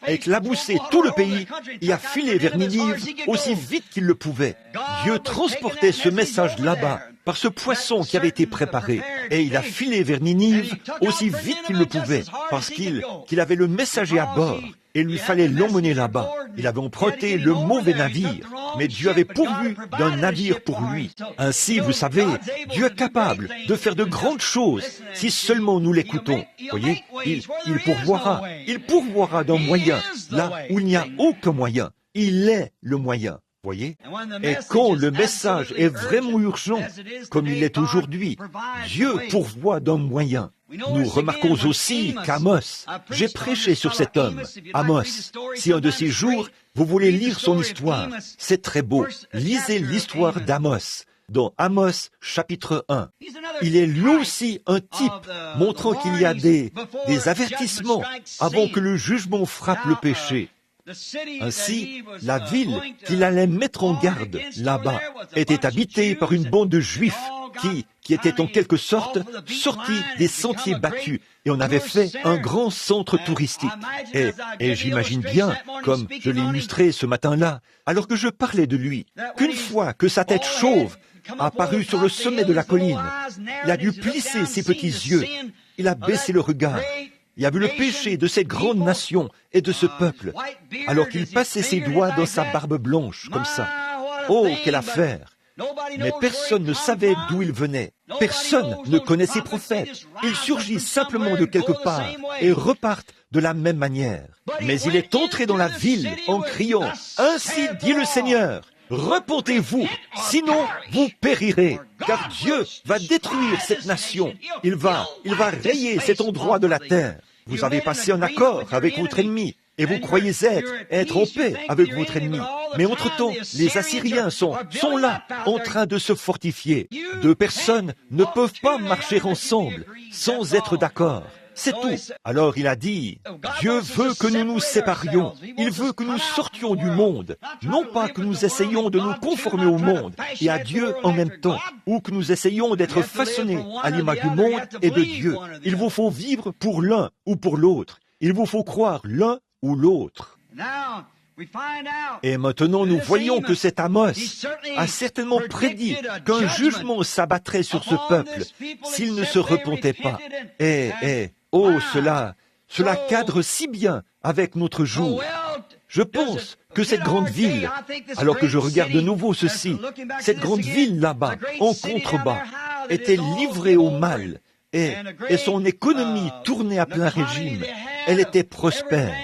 a éclaboussé tout le pays et a filé vers Ninive aussi vite qu'il le pouvait. Dieu transportait ce message là-bas par ce poisson qui avait été préparé, et il a filé vers Ninive aussi vite qu'il le pouvait, parce qu'il avait le messager à bord. Et il lui fallait l'emmener là-bas. Il avait emprunté le mauvais navire, mais Dieu avait pourvu d'un navire pour lui. Ainsi, vous savez, Dieu est capable de faire de grandes choses si seulement nous l'écoutons. Voyez, il pourvoira d'un moyen là où il n'y a aucun moyen. Il est le moyen. Voyez? Et quand le message est vraiment urgent, comme il est aujourd'hui, Dieu pourvoit d'un moyen. Nous remarquons aussi qu'Amos, j'ai prêché sur cet homme, Amos. Si un de ces jours, vous voulez lire son histoire, c'est très beau. Lisez l'histoire d'Amos, dans Amos chapitre 1. Il est lui aussi un type montrant qu'il y a des avertissements avant que le jugement frappe le péché. Ainsi, la ville qu'il allait mettre en garde là-bas était habitée par une bande de Juifs qui étaient en quelque sorte sortis des sentiers battus, et on avait fait un grand centre touristique. Et j'imagine bien, comme je l'ai illustré ce matin-là, alors que je parlais de lui, qu'une fois que sa tête chauve apparut sur le sommet de la colline, il a dû plisser ses petits yeux, il a baissé le regard. Il a vu le péché de cette grande nation et de ce peuple, alors qu'il passait ses doigts dans sa barbe blanche, comme ça. Oh, quelle affaire! Mais personne ne savait d'où il venait. Personne ne connaissait ses prophètes. Ils surgissent simplement de quelque part et repartent de la même manière. Mais il est entré dans la ville en criant, « Ainsi dit le Seigneur, repentez-vous, sinon vous périrez, car Dieu va détruire cette nation. Il va rayer cet endroit de la terre. Vous avez passé un accord avec votre ennemi, et vous croyez être en paix avec votre ennemi. Mais entre-temps, les Assyriens sont là, en train de se fortifier. Deux personnes ne peuvent pas marcher ensemble sans être d'accord. C'est tout. Alors il a dit, Dieu veut que nous nous séparions. Il veut que nous sortions du monde. Non pas que nous essayions de nous conformer au monde et à Dieu en même temps, ou que nous essayions d'être façonnés à l'image du monde et de Dieu. Il vous faut vivre pour l'un ou pour l'autre. Il vous faut croire l'un ou l'autre. Et maintenant, nous voyons que cet Amos a certainement prédit qu'un jugement s'abattrait sur ce peuple s'il ne se repentait pas. Oh, cela cadre si bien avec notre jour. Je pense que cette grande ville, alors que je regarde de nouveau ceci, cette grande ville là-bas, en contrebas, était livrée au mal, et son économie tournait à plein régime. Elle était prospère.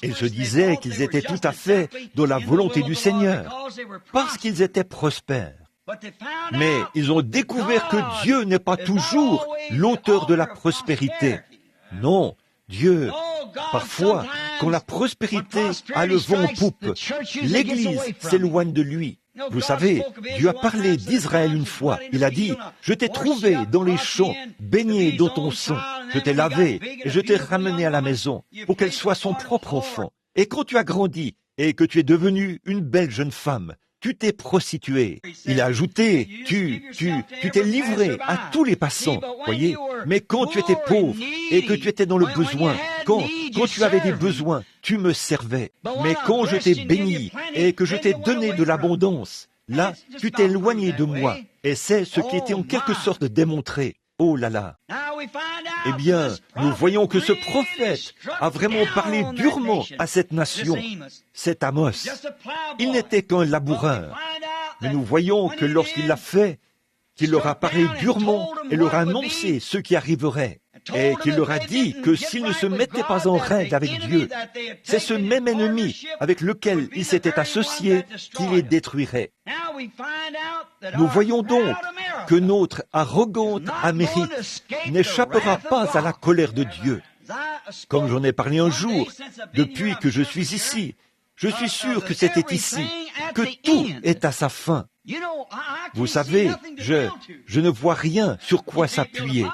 Ils se disaient qu'ils étaient tout à fait dans la volonté du Seigneur, parce qu'ils étaient prospères. Mais ils ont découvert que Dieu n'est pas toujours l'auteur de la prospérité. Non, Dieu, parfois, quand la prospérité a le vent en poupe, l'Église s'éloigne de lui. Vous savez, Dieu a parlé d'Israël une fois. Il a dit, « Je t'ai trouvé dans les champs, baigné dans ton sang. Je t'ai lavé et je t'ai ramené à la maison pour qu'elle soit son propre enfant. Et quand tu as grandi et que tu es devenue une belle jeune femme, tu t'es prostituée. » Il a ajouté, tu t'es livré à tous les passants, voyez. Mais quand tu étais pauvre et que tu étais dans le besoin, quand tu avais des besoins, tu me servais. Mais quand je t'ai béni et que je t'ai donné de l'abondance, là, tu t'es éloigné de moi. Et c'est ce qui était en quelque sorte démontré. Oh là là! Eh bien, nous voyons que ce prophète a vraiment parlé durement à cette nation. C'est Amos. Il n'était qu'un laboureur. Mais nous voyons que lorsqu'il l'a fait, qu'il leur a parlé durement et leur a annoncé ce qui arriverait. Et qu'il leur a dit que s'ils ne se mettaient pas en règle avec Dieu, c'est ce même ennemi avec lequel ils s'étaient associés qui les détruirait. Nous voyons donc que notre arrogante Amérique n'échappera pas à la colère de Dieu. Comme j'en ai parlé un jour, depuis que je suis ici, je suis sûr que c'était ici, que tout est à sa fin. Vous savez, je ne vois rien sur quoi s'appuyer.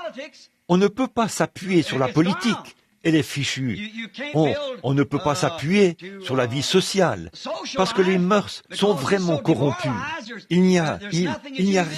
On ne peut pas s'appuyer sur la politique. Elle est fichue. On ne peut pas s'appuyer sur la vie sociale, parce que les mœurs sont vraiment corrompues. Il n'y a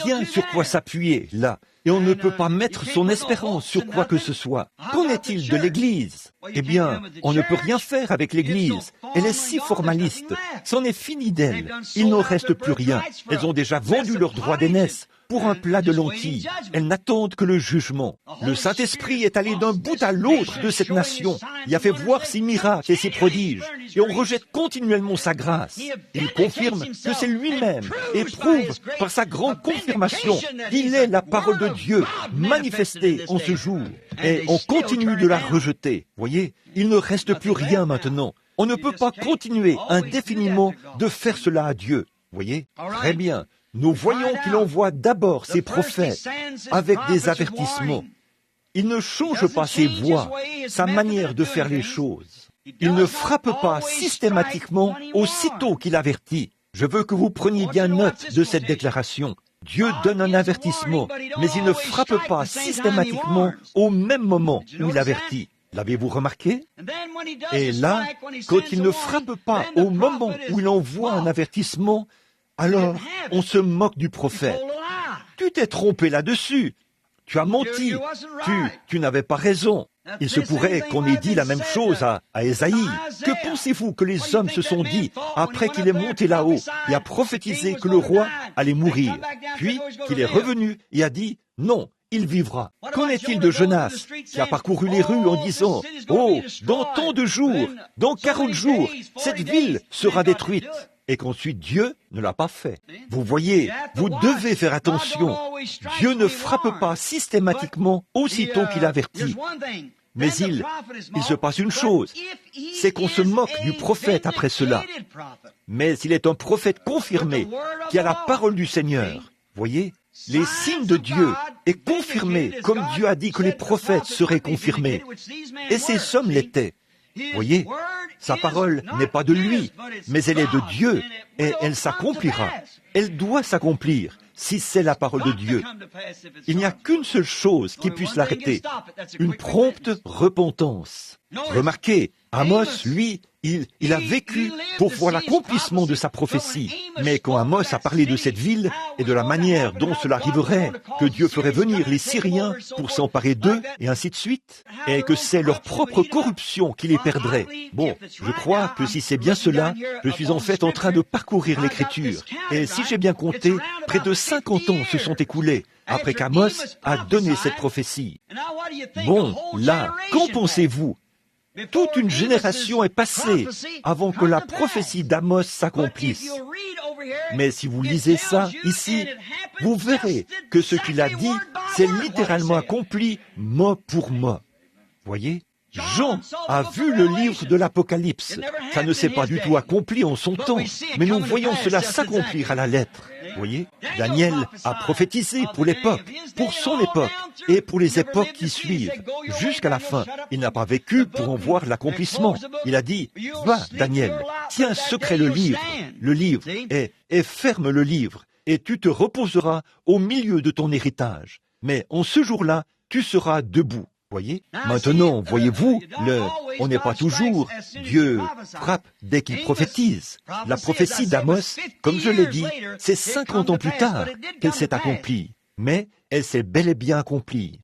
rien sur quoi s'appuyer, là. Et on ne peut pas mettre son espérance sur quoi que ce soit. Qu'en est-il de l'Église? Eh bien, on ne peut rien faire avec l'Église. Elle est si formaliste. C'en est fini d'elle. Il n'en reste plus rien. Elles ont déjà vendu leurs droits d'aînesse pour un plat de lentilles. Elles n'attendent que le jugement. Le Saint-Esprit est allé d'un bout à l'autre de cette nation. Il a fait voir ses miracles et ses prodiges. Et on rejette continuellement sa grâce. Il confirme que c'est lui-même et prouve par sa grande confirmation qu'il est la parole de Dieu manifestée en ce jour. Et on continue de la rejeter. Voyez, il ne reste plus rien maintenant. On ne peut pas continuer indéfiniment de faire cela à Dieu. Voyez, très bien. Nous voyons qu'il envoie d'abord ses prophètes avec des avertissements. Il ne change pas ses voies, sa manière de faire les choses. Il ne frappe pas systématiquement aussitôt qu'il avertit. Je veux que vous preniez bien note de cette déclaration. Dieu donne un avertissement, mais il ne frappe pas systématiquement au même moment où il avertit. L'avez-vous remarqué? Et là, quand il ne frappe pas au moment où il envoie un avertissement, alors on se moque du prophète. Tu t'es trompé là-dessus. Tu as menti. Tu n'avais pas raison. Il se pourrait qu'on ait dit la même chose à Ésaïe. Que pensez-vous que les hommes se sont dit après qu'il est monté là-haut et a prophétisé que le roi allait mourir, puis qu'il est revenu et a dit « Non, il vivra ». Qu'en est-il de Jonas qui a parcouru les rues en disant « Oh, dans tant de jours, dans 40 jours, cette ville sera détruite ». Et qu'ensuite Dieu ne l'a pas fait. Vous voyez, vous devez faire attention. Dieu ne frappe pas systématiquement aussitôt qu'il avertit. Mais il se passe une chose, c'est qu'on se moque du prophète après cela. Mais il est un prophète confirmé qui a la parole du Seigneur. Voyez, les signes de Dieu est confirmé comme Dieu a dit que les prophètes seraient confirmés. Et ces hommes l'étaient. Voyez, sa parole n'est pas de lui, mais elle est de Dieu, et elle s'accomplira. Elle doit s'accomplir, si c'est la parole de Dieu. Il n'y a qu'une seule chose qui puisse l'arrêter, une prompte repentance. Remarquez, Amos, lui, il a vécu pour voir l'accomplissement de sa prophétie. Mais quand Amos a parlé de cette ville et de la manière dont cela arriverait, que Dieu ferait venir les Syriens pour s'emparer d'eux, et ainsi de suite, et que c'est leur propre corruption qui les perdrait. Bon, je crois que si c'est bien cela, je suis en fait en train de parcourir l'Écriture. Et si j'ai bien compté, près de 50 ans se sont écoulés après qu'Amos a donné cette prophétie. Bon, là, qu'en pensez-vous ? Toute une génération est passée avant que la prophétie d'Amos s'accomplisse. Mais si vous lisez ça ici, vous verrez que ce qu'il a dit, c'est littéralement accompli mot pour mot. Voyez, Jean a vu le livre de l'Apocalypse. Ça ne s'est pas du tout accompli en son temps, mais nous voyons cela s'accomplir à la lettre. voyez, Daniel a prophétisé pour l'époque, pour son époque, et pour les époques qui suivent, jusqu'à la fin. Il n'a pas vécu pour en voir l'accomplissement. Il a dit, va, Daniel, tiens secret le livre, et ferme le livre, et tu te reposeras au milieu de ton héritage. Mais en ce jour-là, tu seras debout. Voyez? Maintenant, voyez-vous, on n'est pas toujours, Dieu frappe dès qu'il prophétise. La prophétie d'Amos, comme je l'ai dit, c'est 50 ans plus tard qu'elle s'est accomplie. Mais elle s'est bel et bien accomplie.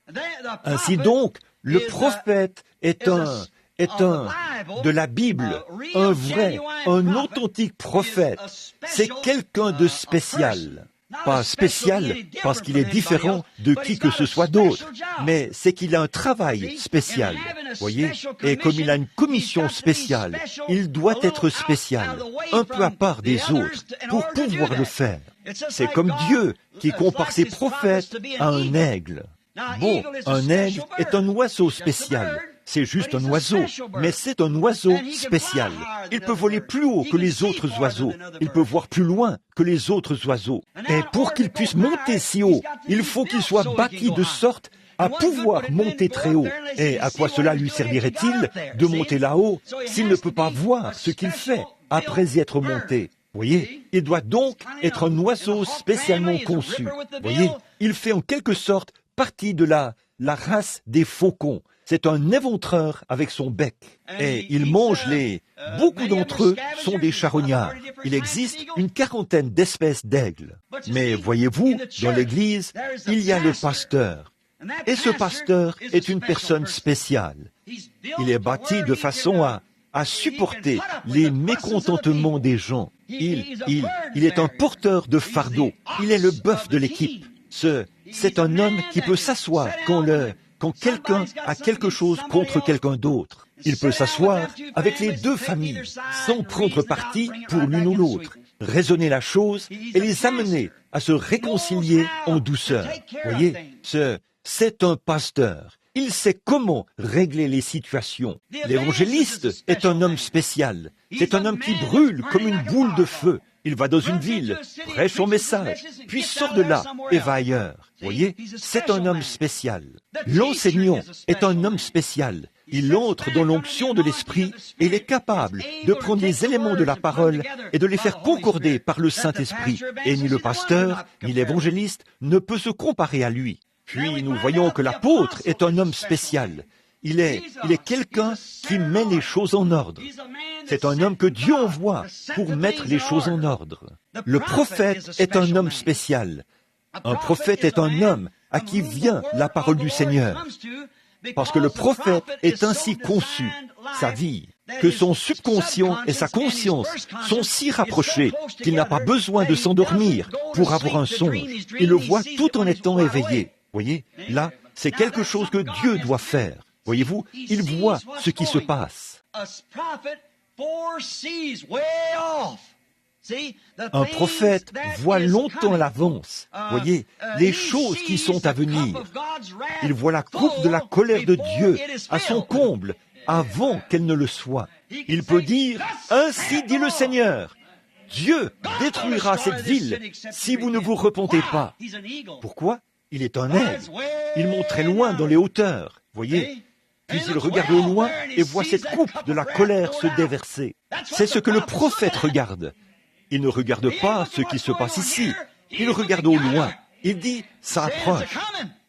Ainsi donc, le prophète est de la Bible, un vrai, un authentique prophète. C'est quelqu'un de spécial. Pas spécial parce qu'il est différent de qui que ce soit d'autre, mais c'est qu'il a un travail spécial, voyez, et comme il a une commission spéciale, il doit être spécial, un peu à part des autres, pour pouvoir le faire. C'est comme Dieu qui compare ses prophètes à un aigle. Bon, un aigle est un oiseau spécial. C'est juste un oiseau, mais c'est un oiseau spécial. Il peut voler plus haut que les autres oiseaux. Il peut voir plus loin que les autres oiseaux. Et pour qu'il puisse monter si haut, il faut qu'il soit bâti de sorte à pouvoir monter très haut. Et à quoi cela lui servirait-il de monter là-haut s'il ne peut pas voir ce qu'il fait après y être monté? Voyez, il doit donc être un oiseau spécialement conçu. Voyez, il fait en quelque sorte partie de la race des faucons. C'est un éventreur avec son bec. Et il mange beaucoup d'entre eux sont des charognards. Il existe une 40aine d'espèces d'aigles. Mais voyez-vous, dans l'Église, il y a le pasteur. Et ce pasteur est une personne spéciale. Il est bâti de façon à supporter les mécontentements des gens. Il est un porteur de fardeau. Il est le bœuf de l'équipe. C'est un homme qui peut s'asseoir quand quelqu'un a quelque chose contre quelqu'un d'autre. Il peut s'asseoir avec les deux familles, sans prendre parti pour l'une ou l'autre, raisonner la chose et les amener à se réconcilier en douceur. Voyez, c'est un pasteur. Il sait comment régler les situations. L'évangéliste est un homme spécial. C'est un homme qui brûle comme une boule de feu. Il va dans une ville, prêche son message, puis sort de là et va ailleurs. Voyez, c'est un homme spécial. L'enseignant est un homme spécial. Il entre dans l'onction de l'Esprit et il est capable de prendre les éléments de la parole et de les faire concorder par le Saint-Esprit. Et ni le pasteur, ni l'évangéliste ne peut se comparer à lui. Puis nous voyons que l'apôtre est un homme spécial. Il est quelqu'un qui met les choses en ordre. C'est un homme que Dieu envoie pour mettre les choses en ordre. Le prophète est un homme spécial. Un prophète est un homme à qui vient la parole du Seigneur. Parce que le prophète est ainsi conçu, sa vie, que son subconscient et sa conscience sont si rapprochés qu'il n'a pas besoin de s'endormir pour avoir un songe. Il le voit tout en étant éveillé. Voyez, là, c'est quelque chose que Dieu doit faire. Voyez-vous, il voit ce qui se passe. Un prophète voit longtemps à l'avance, voyez, les choses qui sont à venir. Il voit la coupe de la colère de Dieu à son comble avant qu'elle ne le soit. Il peut dire, « Ainsi dit le Seigneur, Dieu détruira cette ville si vous ne vous repentez pas. » Pourquoi? Il est un aigle. Il monte très loin dans les hauteurs, voyez. Puis il regarde au loin et voit cette coupe de la colère se déverser. C'est ce que le prophète regarde. Il ne regarde pas ce qui se passe ici. Il regarde au loin. Il dit, ça approche.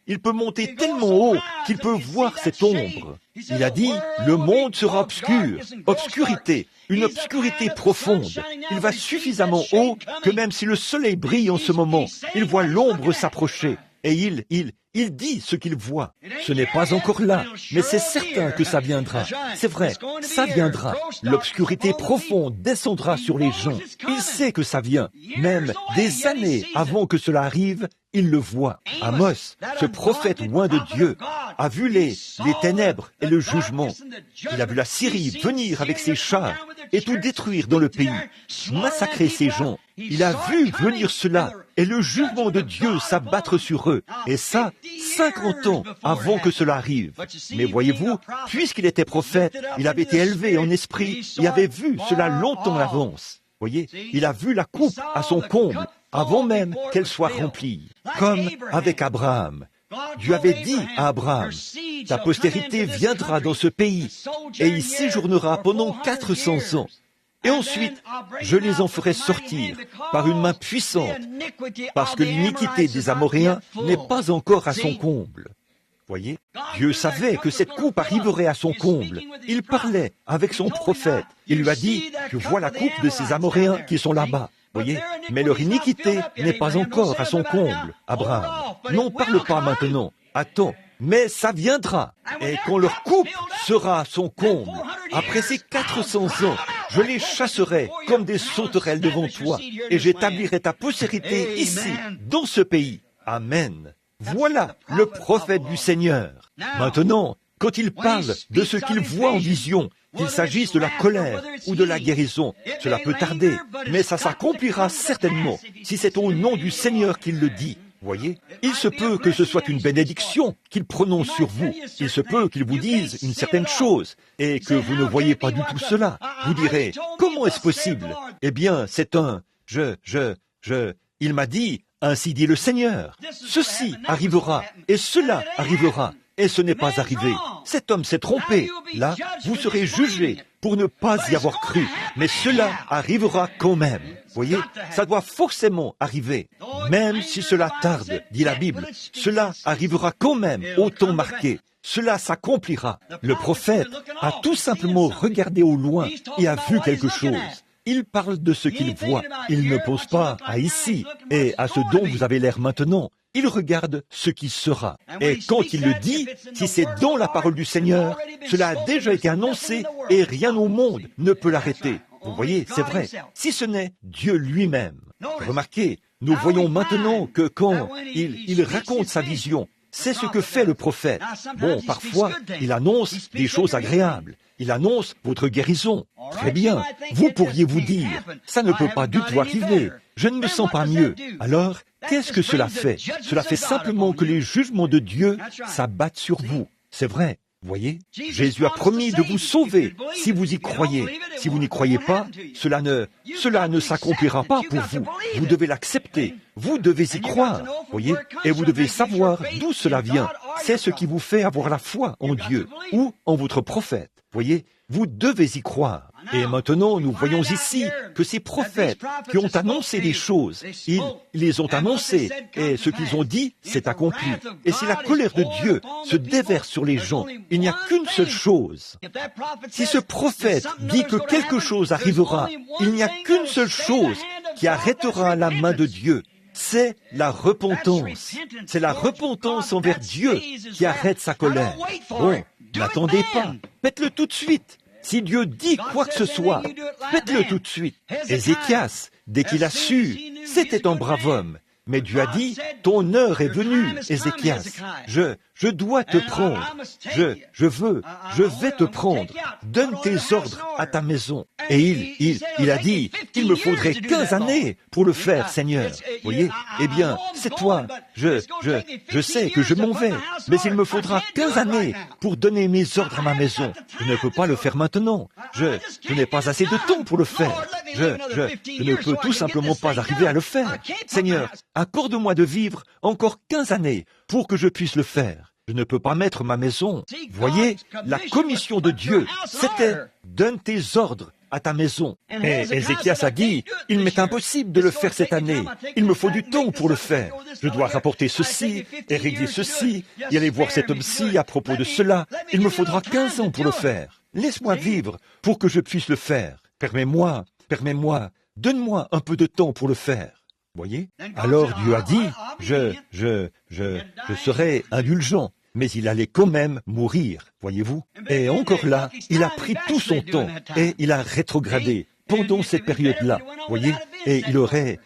Il peut monter tellement haut qu'il peut voir cette ombre. Il a dit, le monde sera obscur, obscurité, une obscurité profonde. Il va suffisamment haut que même si le soleil brille en ce moment, il voit l'ombre s'approcher. Et il dit ce qu'il voit. Ce n'est pas encore là, mais c'est certain que ça viendra. C'est vrai, ça viendra. L'obscurité profonde descendra sur les gens. Il sait que ça vient. Même des années avant que cela arrive, il le voit. Amos, ce prophète loin de Dieu, a vu les ténèbres et le jugement. Il a vu la Syrie venir avec ses chars et tout détruire dans le pays, massacrer ses gens. Il a vu venir cela et le jugement de Dieu s'abattre sur eux. Et ça, 50 ans avant que cela arrive. Mais voyez-vous, puisqu'il était prophète, il avait été élevé en esprit et avait vu cela longtemps à l'avance. Voyez, il a vu la coupe à son comble avant même qu'elle soit remplie. Comme avec Abraham. Dieu avait dit à Abraham, « Ta postérité viendra dans ce pays et y séjournera pendant 400 ans. Et ensuite, je les en ferai sortir par une main puissante, parce que l'iniquité des Amoréens n'est pas encore à son comble. » Voyez, Dieu savait que cette coupe arriverait à son comble. Il parlait avec son prophète. Il lui a dit, « Tu vois la coupe de ces Amoréens qui sont là-bas. » Voyez, mais leur iniquité n'est pas encore à son comble, Abraham. N'en parle pas maintenant. Attends, mais ça viendra. Et quand leur coupe sera à son comble, après ces 400 ans, je les chasserai comme des sauterelles devant toi, et j'établirai ta postérité ici, dans ce pays. Amen. Voilà le prophète du Seigneur. Maintenant, quand il parle de ce qu'il voit en vision, qu'il s'agisse de la colère ou de la guérison, cela peut tarder, mais ça s'accomplira certainement si c'est au nom du Seigneur qu'il le dit. Voyez, il se peut que ce soit une bénédiction qu'il prononce sur vous. Il se peut qu'il vous dise une certaine chose et que vous ne voyez pas du tout cela. Vous direz, comment est-ce possible? Eh bien, c'est il m'a dit, ainsi dit le Seigneur. Ceci arrivera et cela arrivera. Et ce n'est pas arrivé. Cet homme s'est trompé. Là, vous serez jugés pour ne pas y avoir cru. Mais cela arrivera quand même. Voyez, ça doit forcément arriver. Même si cela tarde, dit la Bible, cela arrivera quand même au temps marqué. Cela s'accomplira. Le prophète a tout simplement regardé au loin et a vu quelque chose. Il parle de ce qu'il voit. Il ne pense pas à ici et à ce dont vous avez l'air maintenant. Il regarde ce qui sera. Et quand il le dit, si c'est dans la parole du Seigneur, cela a déjà été annoncé et rien au monde ne peut l'arrêter. Vous voyez, c'est vrai. Si ce n'est Dieu lui-même. Remarquez, nous voyons maintenant que quand il raconte sa vision, c'est ce que fait le prophète. Bon, parfois, il annonce des choses agréables. Il annonce votre guérison. Très bien. Vous pourriez vous dire, ça ne peut pas du tout arriver. Je ne me sens pas mieux. Alors, qu'est-ce que cela fait? Cela fait simplement que les jugements de Dieu s'abattent sur vous. C'est vrai. Voyez, Jésus a promis de vous sauver si vous y croyez. Si vous n'y croyez pas, cela ne s'accomplira pas pour vous. Vous devez l'accepter. Vous devez y croire. Voyez, et vous devez savoir d'où cela vient. C'est ce qui vous fait avoir la foi en Dieu ou en votre prophète. Voyez, vous devez y croire. Et maintenant, nous voyons ici que ces prophètes qui ont annoncé des choses, ils les ont annoncées, et ce qu'ils ont dit s'est accompli. Et si la colère de Dieu se déverse sur les gens, il n'y a qu'une seule chose. Si ce prophète dit que quelque chose arrivera, il n'y a qu'une seule chose qui arrêtera la main de Dieu. C'est la repentance. C'est la repentance envers Dieu qui arrête sa colère. Bon, n'attendez pas. Faites-le tout de suite. Si Dieu dit quoi que ce soit, faites-le tout de suite. Ézéchias, dès qu'il a su, c'était un brave homme. Mais Dieu a dit, ton heure est venue, Ézéchias. Je dois te prendre. Je vais te prendre. Donne tes ordres à ta maison. Et il a dit, il me faudrait 15 années pour le faire, Seigneur. Voyez? Eh bien, c'est toi. Je sais que je m'en vais, mais il me faudra 15 années pour donner mes ordres à ma maison. Je ne peux pas le faire maintenant. Je n'ai pas assez de temps pour le faire. Je ne peux tout simplement pas arriver à le faire. Seigneur, accorde-moi de vivre encore 15 années pour que je puisse le faire. Je ne peux pas mettre ma maison. Voyez, la commission de Dieu, c'était « donne tes ordres à ta maison ». Et Ézéchias a dit « il m'est impossible de le faire cette année. Il me faut du temps pour le faire. Je dois rapporter ceci et régler ceci et aller voir cet homme-ci à propos de cela. Il me faudra 15 ans pour le faire. Laisse-moi vivre pour que je puisse le faire. Permets-moi, donne-moi un peu de temps pour le faire. » Voyez? Alors Dieu a dit, je serai indulgent, mais il allait quand même mourir, voyez-vous? Et encore là, il a pris tout son temps et il a rétrogradé pendant cette période-là, voyez? Et il aurait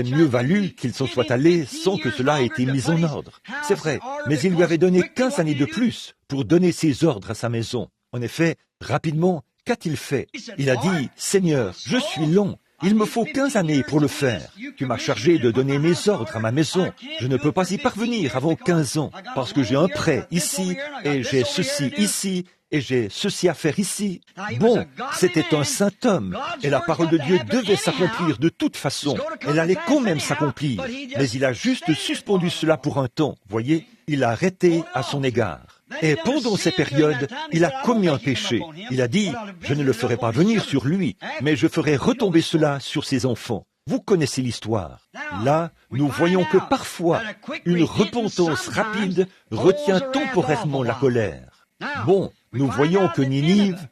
mieux valu qu'il s'en soit allé sans que cela ait été mis en ordre. C'est vrai, mais il lui avait donné 15 années de plus pour donner ses ordres à sa maison. En effet, rapidement, qu'a-t-il fait? Il a dit, Seigneur, je suis long. Il me faut 15 années pour le faire. Tu m'as chargé de donner mes ordres à ma maison. Je ne peux pas y parvenir avant 15 ans, parce que j'ai un prêt ici, et j'ai ceci ici, et j'ai ceci à faire ici. Bon, c'était un saint homme, et la parole de Dieu devait s'accomplir de toute façon. Elle allait quand même s'accomplir. Mais il a juste suspendu cela pour un temps, voyez. Il a arrêté à son égard. Et pendant ces périodes, il a commis un péché. Il a dit, je ne le ferai pas venir sur lui, mais je ferai retomber cela sur ses enfants. Vous connaissez l'histoire. Là, nous voyons que parfois, une repentance rapide retient temporairement la colère. Bon, nous voyons que Ninive,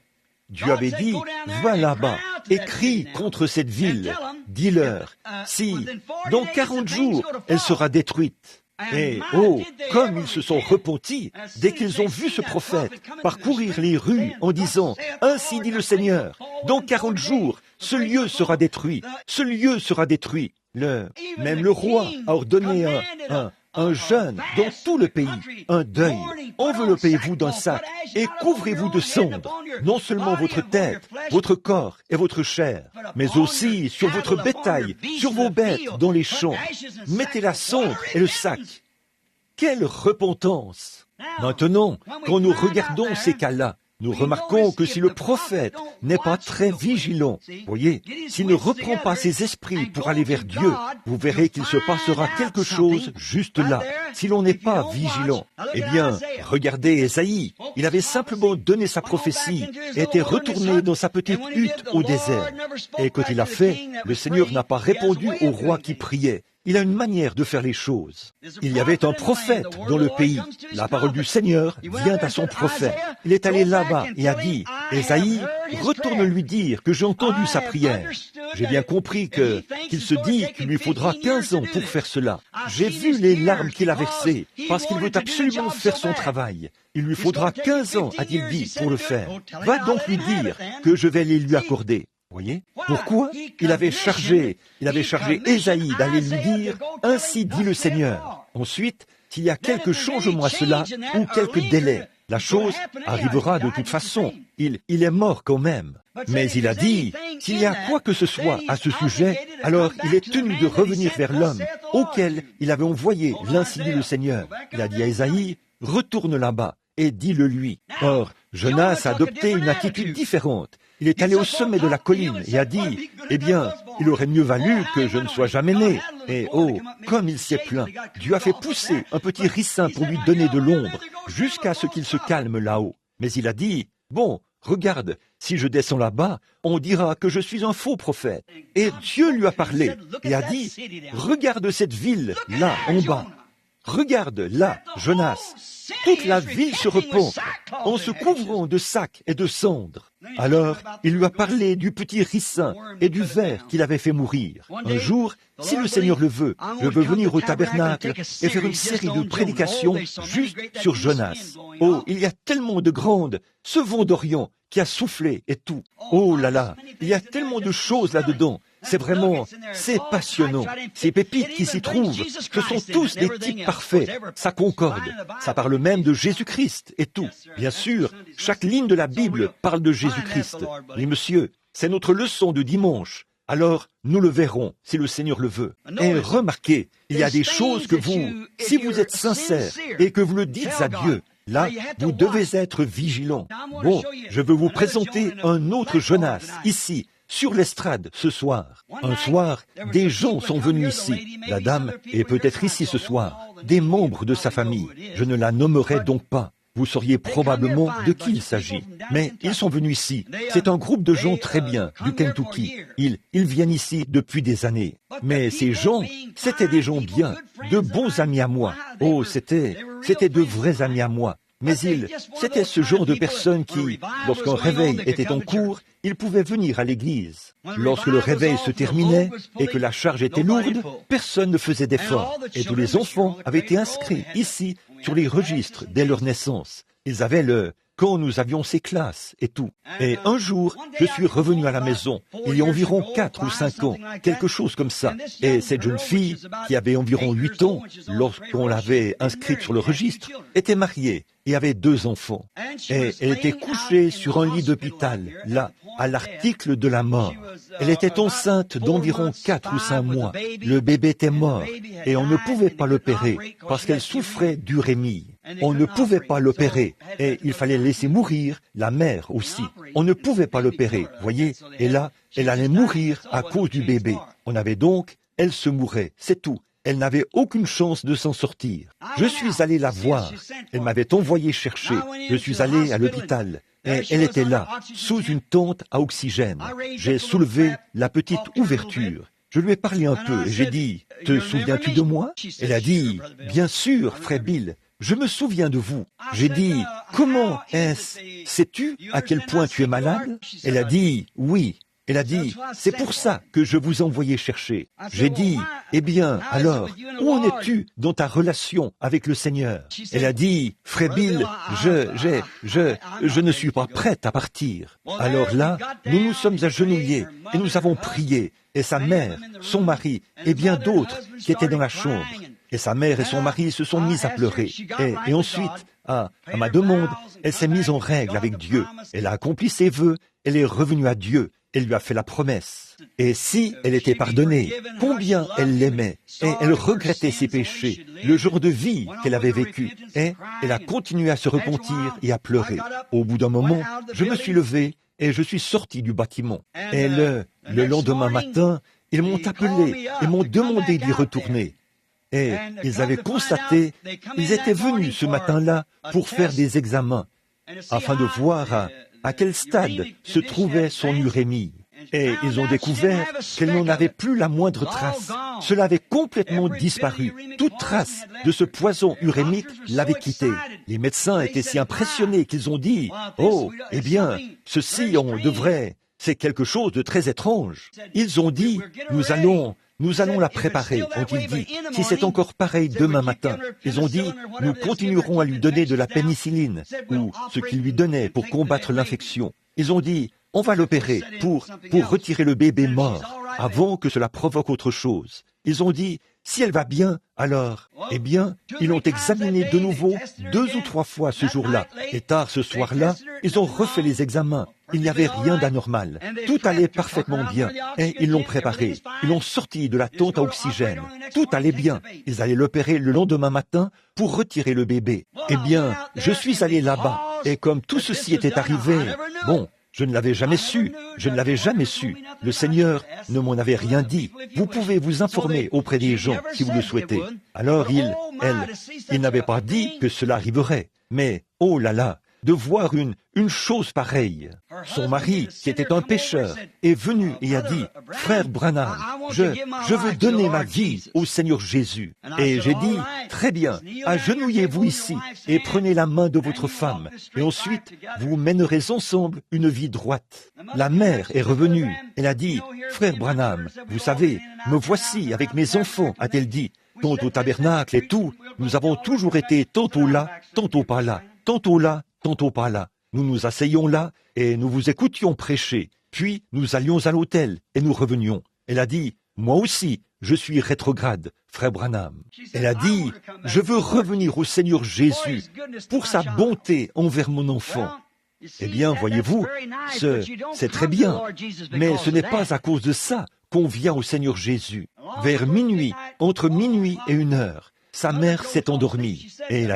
Dieu avait dit, va là-bas et crie contre cette ville. Dis-leur, si, dans 40 jours, elle sera détruite. Et, oh, comme ils se sont repentis dès qu'ils ont vu ce prophète parcourir les rues en disant « Ainsi dit le Seigneur, dans 40 jours, ce lieu sera détruit, ce lieu sera détruit. » Même le roi a ordonné un jeûne dans tout le pays, un deuil. Enveloppez-vous d'un sac et couvrez-vous de cendres, non seulement votre tête, votre corps et votre chair, mais aussi sur votre bétail, sur vos bêtes dans les champs. Mettez la cendre et le sac. Quelle repentance! Maintenant, quand nous regardons ces cas-là, nous remarquons que si le prophète n'est pas très vigilant, voyez, s'il ne reprend pas ses esprits pour aller vers Dieu, vous verrez qu'il se passera quelque chose juste là. Si l'on n'est pas vigilant, eh bien, regardez Ésaïe, il avait simplement donné sa prophétie et était retourné dans sa petite hutte au désert. Et quand il a fait, le Seigneur n'a pas répondu au roi qui priait. Il a une manière de faire les choses. Il y avait un prophète dans le pays. La parole du Seigneur vient à son prophète. Il est allé là-bas et a dit, « Ésaïe, retourne lui dire que j'ai entendu sa prière. J'ai bien compris qu'il se dit qu'il lui faudra 15 ans pour faire cela. J'ai vu les larmes qu'il a versées parce qu'il veut absolument faire son travail. Il lui faudra 15 ans, a-t-il dit, pour le faire. Va donc lui dire que je vais les lui accorder. » Voyez? Pourquoi? Il avait chargé Ésaïe d'aller lui dire « Ainsi dit le Seigneur ». Ensuite, s'il y a quelque changement à cela ou quelque délai, la chose arrivera de toute façon. Il est mort quand même. Mais il a dit, s'il y a quoi que ce soit à ce sujet, alors il est tenu de revenir vers l'homme auquel il avait envoyé l'ainsi dit le Seigneur. Il a dit à Ésaïe, retourne là-bas et dis-le lui. Or, Jonas a adopté une attitude différente. Il est allé au sommet de la colline et a dit, eh bien, il aurait mieux valu que je ne sois jamais né. Et oh, comme il s'est plaint, Dieu a fait pousser un petit ricin pour lui donner de l'ombre, jusqu'à ce qu'il se calme là-haut. Mais il a dit, bon, regarde, si je descends là-bas, on dira que je suis un faux prophète. Et Dieu lui a parlé et a dit, regarde cette ville, là, en bas. Regarde, là, Jonas, toute la ville se repent en se couvrant de sacs et de cendres. Alors, il lui a parlé du petit ricin et du ver qu'il avait fait mourir. Un jour, si le Seigneur le veut, je veux venir au tabernacle et faire une série de prédications juste sur Jonas. Oh, il y a tellement de grandes, ce vent d'Orient qui a soufflé et tout. Oh là là, il y a tellement de choses là-dedans. C'est passionnant. Ces pépites qui s'y trouvent, ce sont tous des types parfaits. Ça concorde. Ça parle même de Jésus-Christ et tout. Bien sûr, chaque ligne de la Bible parle de Jésus-Christ. Oui, monsieur, c'est notre leçon de dimanche. Alors, nous le verrons, si le Seigneur le veut. Et remarquez, il y a des choses que si vous êtes sincère et que vous le dites à Dieu, là, vous devez être vigilant. Bon, je veux vous présenter un autre Jonas, ici, sur l'estrade ce soir. Un soir, des gens sont venus ici. La dame est peut-être ici ce soir, des membres de sa famille. Je ne la nommerai donc pas. Vous sauriez probablement de qui il s'agit. Mais ils sont venus ici. C'est un groupe de gens très bien, du Kentucky. Ils viennent ici depuis des années. Mais ces gens, c'étaient des gens bien, de bons amis à moi. Oh, c'était de vrais amis à moi. Mais c'était ce genre de personnes qui, lorsqu'un réveil était en cours, ils pouvaient venir à l'église. Lorsque le réveil se terminait et que la charge était lourde, personne ne faisait d'effort. Et tous les enfants avaient été inscrits ici sur les registres dès leur naissance. Ils avaient quand nous avions ces classes et tout. Et un jour, je suis revenu à la maison, il y a environ 4 ou 5 ans, quelque chose comme ça. Et cette jeune fille, qui avait environ 8 ans, lorsqu'on l'avait inscrite sur le registre, était mariée. et avait 2 enfants. Et elle était couchée sur un lit d'hôpital, là, à l'article de la mort. Elle était enceinte d'environ 4 ou 5 mois. Le bébé était mort et on ne pouvait pas l'opérer parce qu'elle souffrait d'urémie. On ne pouvait pas l'opérer et il fallait laisser mourir la mère aussi. On ne pouvait pas l'opérer, voyez, et là, elle allait mourir à cause du bébé. On avait donc, elle se mourait, c'est tout. Elle n'avait aucune chance de s'en sortir. Je suis allé la voir. Elle m'avait envoyé chercher. Je suis allé à l'hôpital. Et elle était là, sous une tente à oxygène. J'ai soulevé la petite ouverture. Je lui ai parlé un peu et j'ai dit, « Te souviens-tu de moi ?» Elle a dit, « Bien sûr, frère Bill, je me souviens de vous. » J'ai dit, « Comment est-ce? Sais-tu à quel point tu es malade ?» Elle a dit, « Oui. » Elle a dit, « C'est pour ça que je vous envoyais chercher. » J'ai dit, « Eh bien, alors, où en es-tu dans ta relation avec le Seigneur ?» Elle a dit, « Frère Bill, je ne suis pas prête à partir. » Alors là, nous nous sommes agenouillés et nous avons prié. Et sa mère, son mari et bien d'autres qui étaient dans la chambre. Et sa mère et son mari se sont mis à pleurer. Et ensuite, à ma demande, elle s'est mise en règle avec Dieu. Elle a accompli ses vœux, elle est revenue à Dieu. Elle lui a fait la promesse. Et si elle était pardonnée, combien elle l'aimait, et elle regrettait ses péchés, le jour de vie qu'elle avait vécu, et elle a continué à se repentir et à pleurer. Au bout d'un moment, je me suis levé et je suis sorti du bâtiment. Et le lendemain matin, ils m'ont appelé et m'ont demandé d'y retourner. Et ils avaient constaté, ils étaient venus ce matin-là pour faire des examens, afin de voir à quel stade se trouvait son urémie. Et ils ont découvert qu'elle n'en avait plus la moindre trace. Cela avait complètement disparu. Toute trace de ce poison urémique l'avait quitté. Les médecins étaient si impressionnés qu'ils ont dit « Oh, eh bien, ceci, on devrait... C'est quelque chose de très étrange. » Ils ont dit « Nous allons la préparer. » Ont-ils dit, si c'est encore pareil demain matin, ils ont dit, nous continuerons à lui donner de la pénicilline, ou ce qu'ils lui donnaient pour combattre l'infection. Ils ont dit, on va l'opérer pour retirer le bébé mort, avant que cela provoque autre chose. Ils ont dit, si elle va bien, alors, eh bien, ils l'ont examinée de nouveau 2 ou 3 fois ce jour-là. Et tard ce soir-là, ils ont refait les examens. Il n'y avait rien d'anormal. Tout allait parfaitement bien. Et ils l'ont préparé. Ils l'ont sorti de la tente à oxygène. Tout allait bien. Ils allaient l'opérer le lendemain matin pour retirer le bébé. Eh bien, je suis allé là-bas. Et comme tout ceci était arrivé, bon, je ne l'avais jamais su. Je ne l'avais jamais su. Le Seigneur ne m'en avait rien dit. Vous pouvez vous informer auprès des gens si vous le souhaitez. Alors il n'avait pas dit que cela arriverait. Mais, oh là là, de voir une chose pareille. Son mari, qui était un pécheur, est venu et a dit, « Frère Branham, je veux donner ma vie au Seigneur Jésus. » Et j'ai dit, « Très bien, agenouillez-vous ici et prenez la main de votre femme. Et ensuite, vous mènerez ensemble une vie droite. » La mère est revenue. Elle a dit, « Frère Branham, vous savez, me voici avec mes enfants, a-t-elle dit. Quant au tabernacle et tout, nous avons toujours été tantôt là, tantôt pas là, tantôt là, tantôt pas là. Nous nous asseyons là et nous vous écoutions prêcher. Puis nous allions à l'hôtel et nous revenions. Elle a dit, moi aussi, je suis rétrograde, frère Branham. Elle a dit, je veux revenir au Seigneur Jésus pour sa bonté envers mon enfant. Eh bien, voyez-vous, c'est très bien, mais ce n'est pas à cause de ça qu'on vient au Seigneur Jésus. Vers minuit, entre minuit et 1h, sa mère s'est endormie et elle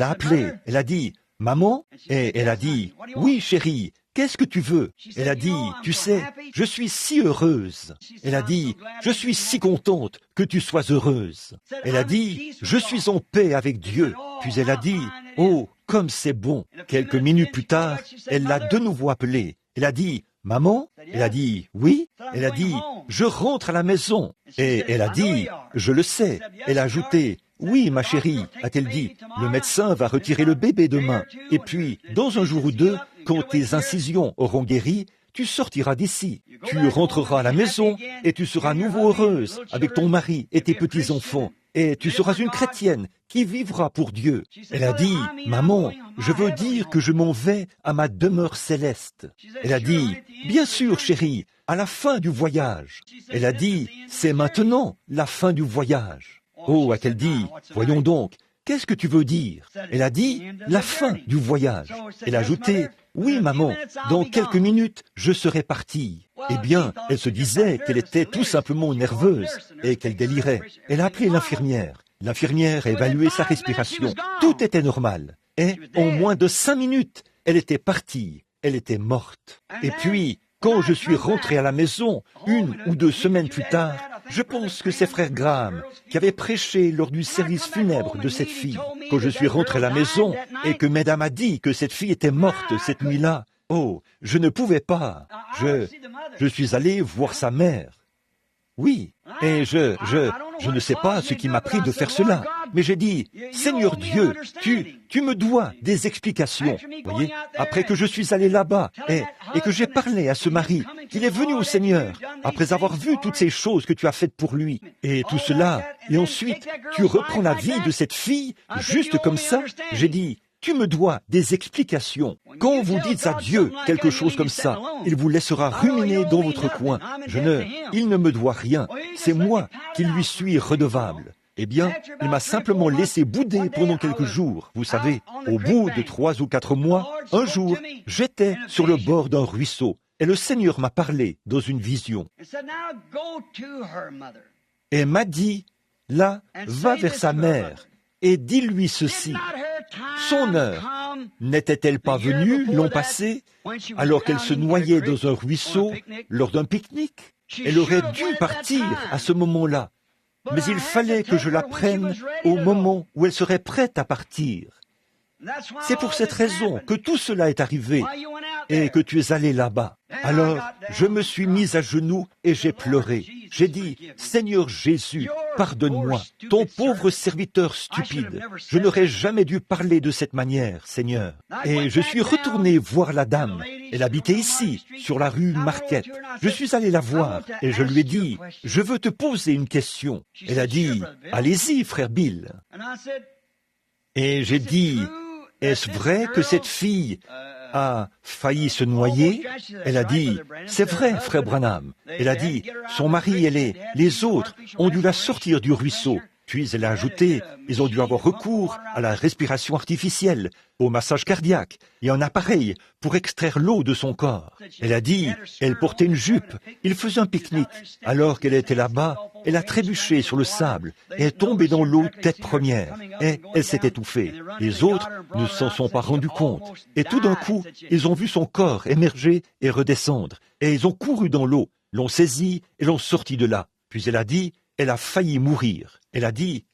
a appelé, elle a dit, maman, et elle a dit, oui chérie, qu'est-ce que tu veux? Elle a dit, tu sais, je suis si heureuse. Elle a dit, je suis si contente que tu sois heureuse. Elle a dit, je suis en paix avec Dieu. Puis elle a dit, oh, comme c'est bon. Quelques minutes plus tard, elle l'a de nouveau appelée. Elle a dit, maman? Elle a dit, oui. Elle a dit, je rentre à la maison. Et elle a dit, je le sais. Elle a ajouté, oui, ma chérie, a-t-elle dit, le médecin va retirer le bébé demain. Et puis, dans un jour ou 2, quand tes incisions auront guéri, tu sortiras d'ici. Tu rentreras à la maison et tu seras à nouveau heureuse avec ton mari et tes petits-enfants. Et tu seras une chrétienne qui vivra pour Dieu. Elle a dit, maman, je veux dire que je m'en vais à ma demeure céleste. Elle a dit, bien sûr, chérie, à la fin du voyage. Elle a dit, c'est maintenant la fin du voyage. Oh, a-t-elle dit, voyons donc, qu'est-ce que tu veux dire? Elle a dit, la fin du voyage. Elle a ajouté, oui, maman, dans quelques minutes, je serai partie. Eh bien, elle se disait qu'elle était tout simplement nerveuse et qu'elle délirait. Elle a appelé l'infirmière. L'infirmière a évalué sa respiration. Tout était normal. Et en moins de 5 minutes, elle était partie. Elle était morte. Et puis, quand je suis rentré à la maison, 1 ou 2 semaines plus tard, je pense que c'est frère Graham qui avait prêché lors du service funèbre de cette fille. Quand je suis rentré à la maison et que mesdames a dit que cette fille était morte cette nuit-là, oh, je ne pouvais pas. Je suis allé voir sa mère. Oui, et je ne sais pas ce qui m'a pris de faire cela, mais j'ai dit, Seigneur Dieu, tu me dois des explications. Voyez, après que je suis allé là-bas et que j'ai parlé à ce mari, qu'il est venu au Seigneur, après avoir vu toutes ces choses que tu as faites pour lui, et tout cela, et ensuite, tu reprends la vie de cette fille, juste comme ça, j'ai dit, tu me dois des explications. Quand vous dites à Dieu quelque chose comme ça, il vous laissera ruminer dans votre coin. Il ne me doit rien. C'est moi qui lui suis redevable. Eh bien, il m'a simplement laissé bouder pendant quelques jours. Vous savez, au bout de 3 ou 4 mois, un jour, j'étais sur le bord d'un ruisseau et le Seigneur m'a parlé dans une vision. Et m'a dit, là, va vers sa mère et dis-lui ceci. Son heure n'était-elle pas venue l'an passé, alors qu'elle se noyait dans un ruisseau lors d'un pique-nique? Elle aurait dû partir à ce moment-là, mais il fallait que je la prenne au moment où elle serait prête à partir. C'est pour cette raison que tout cela est arrivé et que tu es allé là-bas. Alors, je me suis mis à genoux et j'ai pleuré. J'ai dit, Seigneur Jésus, pardonne-moi, ton pauvre serviteur stupide. Je n'aurais jamais dû parler de cette manière, Seigneur. Et je suis retourné voir la dame. Elle habitait ici, sur la rue Marquette. Je suis allé la voir et je lui ai dit, je veux te poser une question. Elle a dit, allez-y, frère Bill. Et j'ai dit, est-ce vrai que cette fille a failli se noyer? Elle a dit, c'est vrai, frère Branham. Elle a dit, son mari et les autres ont dû la sortir du ruisseau. Puis elle a ajouté, ils ont dû avoir recours à la respiration artificielle, au massage cardiaque et un appareil pour extraire l'eau de son corps. Elle a dit, elle portait une jupe, il faisait un pique-nique. Alors qu'elle était là-bas, elle a trébuché sur le sable et est tombée dans l'eau tête première. Et elle s'est étouffée. Les autres ne s'en sont pas rendus compte. Et tout d'un coup, ils ont vu son corps émerger et redescendre. Et ils ont couru dans l'eau, l'ont saisi et l'ont sorti de là. Puis elle a dit, elle a failli mourir. Elle a dit,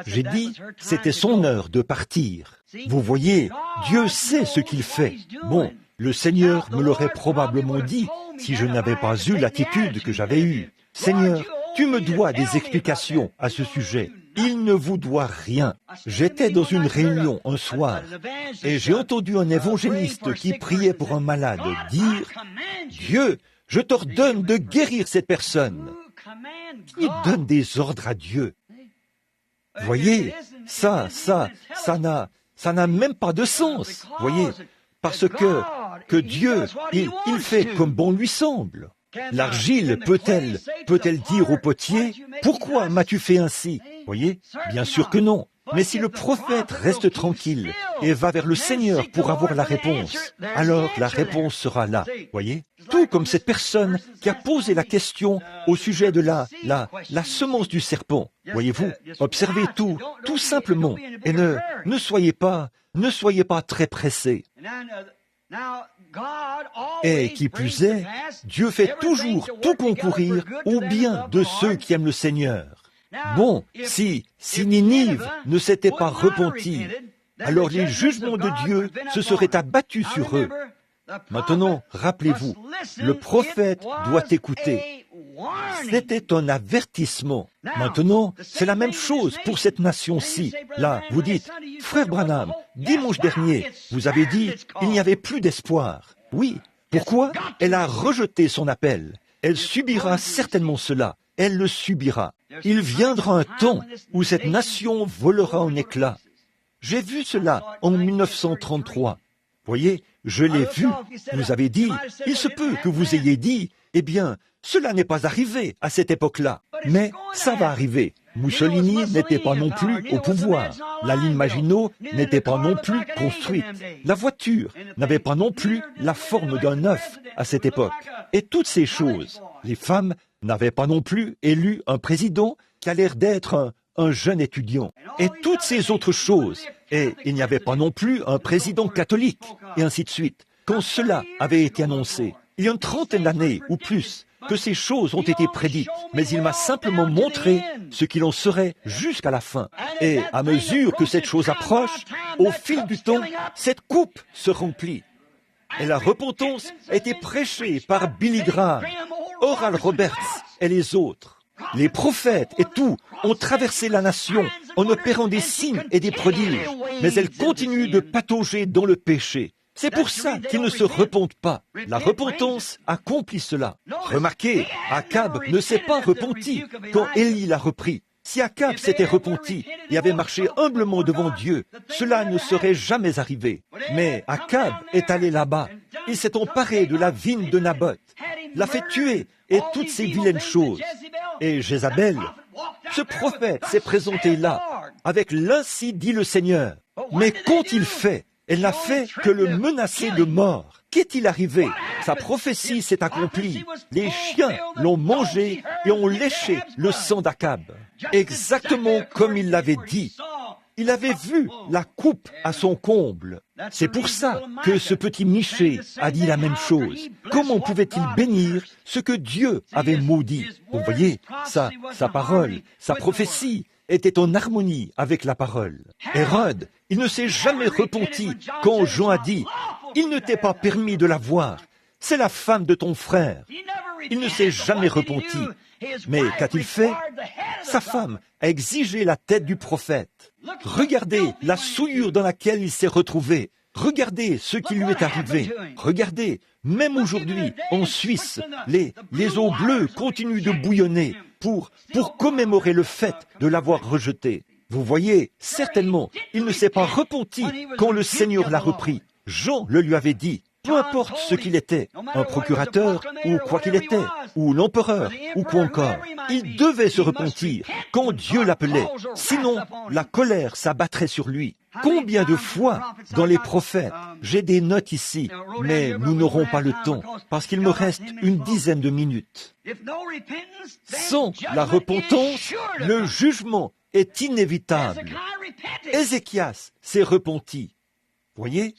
j'ai dit, c'était son heure de partir. Vous voyez, Dieu sait ce qu'il fait. Bon, le Seigneur me l'aurait probablement dit si je n'avais pas eu l'attitude que j'avais eue. Seigneur, tu me dois des explications à ce sujet. Il ne vous doit rien. J'étais dans une réunion un soir et j'ai entendu un évangéliste qui priait pour un malade dire, Dieu, je t'ordonne de guérir cette personne. Qui donne des ordres à Dieu? Voyez, ça n'a même pas de sens. Voyez, parce que Dieu, il fait comme bon lui semble. L'argile peut-elle dire au potier, pourquoi m'as-tu fait ainsi? Voyez, bien sûr que non. Mais si le prophète reste tranquille et va vers le Seigneur pour avoir la réponse, alors la réponse sera là. Voyez, tout comme cette personne qui a posé la question au sujet de la semence du serpent. Voyez-vous, observez tout simplement, et ne soyez pas très pressés. Et qui plus est, Dieu fait toujours tout concourir au bien de ceux qui aiment le Seigneur. Bon, si Ninive ne s'était pas repentie, alors les jugements de Dieu se seraient abattus sur eux. Maintenant, rappelez-vous, le prophète doit écouter. C'était un avertissement. Maintenant, c'est la même chose pour cette nation-ci. Là, vous dites, frère Branham, dimanche dernier, vous avez dit, il n'y avait plus d'espoir. Oui, pourquoi? Elle a rejeté son appel. Elle subira certainement cela. Elle le subira. Il viendra un temps où cette nation volera en éclats. J'ai vu cela en 1933. Voyez, je l'ai vu. Vous avez dit, il se peut que vous ayez dit, eh bien, cela n'est pas arrivé à cette époque-là. Mais ça va arriver. Mussolini n'était pas non plus au pouvoir. La ligne Maginot n'était pas non plus construite. La voiture n'avait pas non plus la forme d'un œuf à cette époque. Et toutes ces choses, les femmes n'avaient pas non plus élu un président qui a l'air d'être un jeune étudiant. Et toutes ces autres choses. Et il n'y avait pas non plus un président catholique, et ainsi de suite. Quand cela avait été annoncé, il y a une trentaine d'années ou plus, que ces choses ont été prédites, mais il m'a simplement montré ce qu'il en serait jusqu'à la fin. Et à mesure que cette chose approche, au fil du temps, cette coupe se remplit. Et la repentance a été prêchée par Billy Graham, Oral Roberts et les autres. Les prophètes et tout ont traversé la nation en opérant des signes et des prodiges, mais elles continuent de patauger dans le péché. C'est pour ça qu'ils ne se repentent pas. La repentance accomplit cela. Remarquez, Akab ne s'est pas repenti quand Élie l'a repris. Si Akab s'était repenti et avait marché humblement devant Dieu, cela ne serait jamais arrivé. Mais Akab est allé là-bas. Il s'est emparé de la vigne de Naboth, l'a fait tuer et toutes ces vilaines choses. Et Jézabel, ce prophète s'est présenté là, avec l'Ainsi dit le Seigneur. Mais qu'ont-ils fait? Elle n'a fait que le menacer de mort. Qu'est-il arrivé? Sa prophétie s'est accomplie. Les chiens l'ont mangé et ont léché le sang d'Akab. Exactement comme il l'avait dit. Il avait vu la coupe à son comble. C'est pour ça que ce petit Michée a dit la même chose. Comment pouvait-il bénir ce que Dieu avait maudit? Vous voyez, sa parole, sa prophétie était en harmonie avec la parole. Hérode, il ne s'est jamais repenti quand Jean a dit « Il ne t'est pas permis de la voir, c'est la femme de ton frère ». Il ne s'est jamais repenti. Mais qu'a-t-il fait? Sa femme a exigé la tête du prophète. Regardez la souillure dans laquelle il s'est retrouvé. Regardez ce qui lui est arrivé. Regardez, même aujourd'hui, en Suisse, les eaux bleues continuent de bouillonner pour commémorer le fait de l'avoir rejeté. Vous voyez, certainement, il ne s'est pas repenti quand le Seigneur l'a repris. Jean le lui avait dit, peu importe ce qu'il était, un procurateur ou quoi qu'il était, ou l'empereur, ou quoi encore, il devait se repentir quand Dieu l'appelait, sinon la colère s'abattrait sur lui. Combien de fois dans les prophètes, j'ai des notes ici, mais nous n'aurons pas le temps, parce qu'il me reste une dizaine de minutes. Sans la repentance, le jugement est inévitable. Ézéchias s'est repenti. Voyez?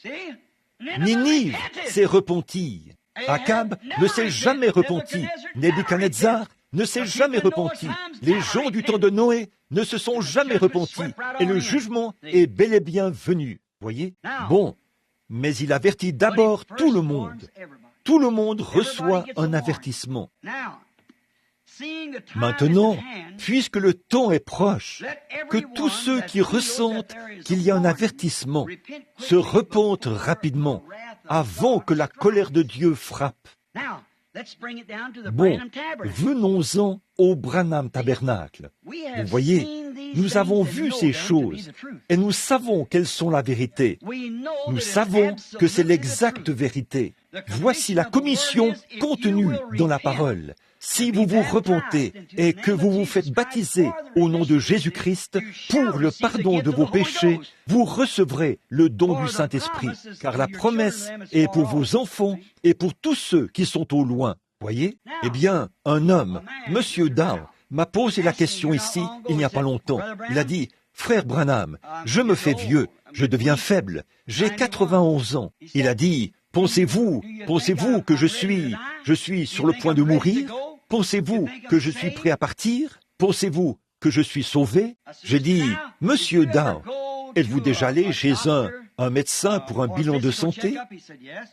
Ninive s'est repenti. Akab ne s'est jamais repenti. Nebuchadnezzar ne s'est jamais repenti. Les gens du temps de Noé ne se sont jamais repentis. Et le jugement est bel et bien venu. Voyez? Bon, mais il avertit d'abord tout le monde. Tout le monde reçoit un avertissement. Maintenant, puisque le temps est proche, que tous ceux qui ressentent qu'il y a un avertissement se repentent rapidement avant que la colère de Dieu frappe. Bon, venons-en au Branham Tabernacle. Vous voyez, nous avons vu ces choses et nous savons quelles sont la vérité. Nous savons que c'est l'exacte vérité. Voici la commission contenue dans la parole. Si vous vous repentez et que vous vous faites baptiser au nom de Jésus-Christ pour le pardon de vos péchés, vous recevrez le don du Saint-Esprit, car la promesse est pour vos enfants et pour tous ceux qui sont au loin. Voyez? Eh bien, un homme, M. Dow, m'a posé la question ici il n'y a pas longtemps. Il a dit, « Frère Branham, je me fais vieux, je deviens faible, j'ai 91 ans. » Il a dit, « Pensez-vous que je suis sur le point de mourir? Pensez-vous que je suis prêt à partir? Pensez-vous que je suis sauvé? » J'ai dit, « Monsieur Dow, êtes-vous déjà allé chez un médecin pour un bilan de santé? »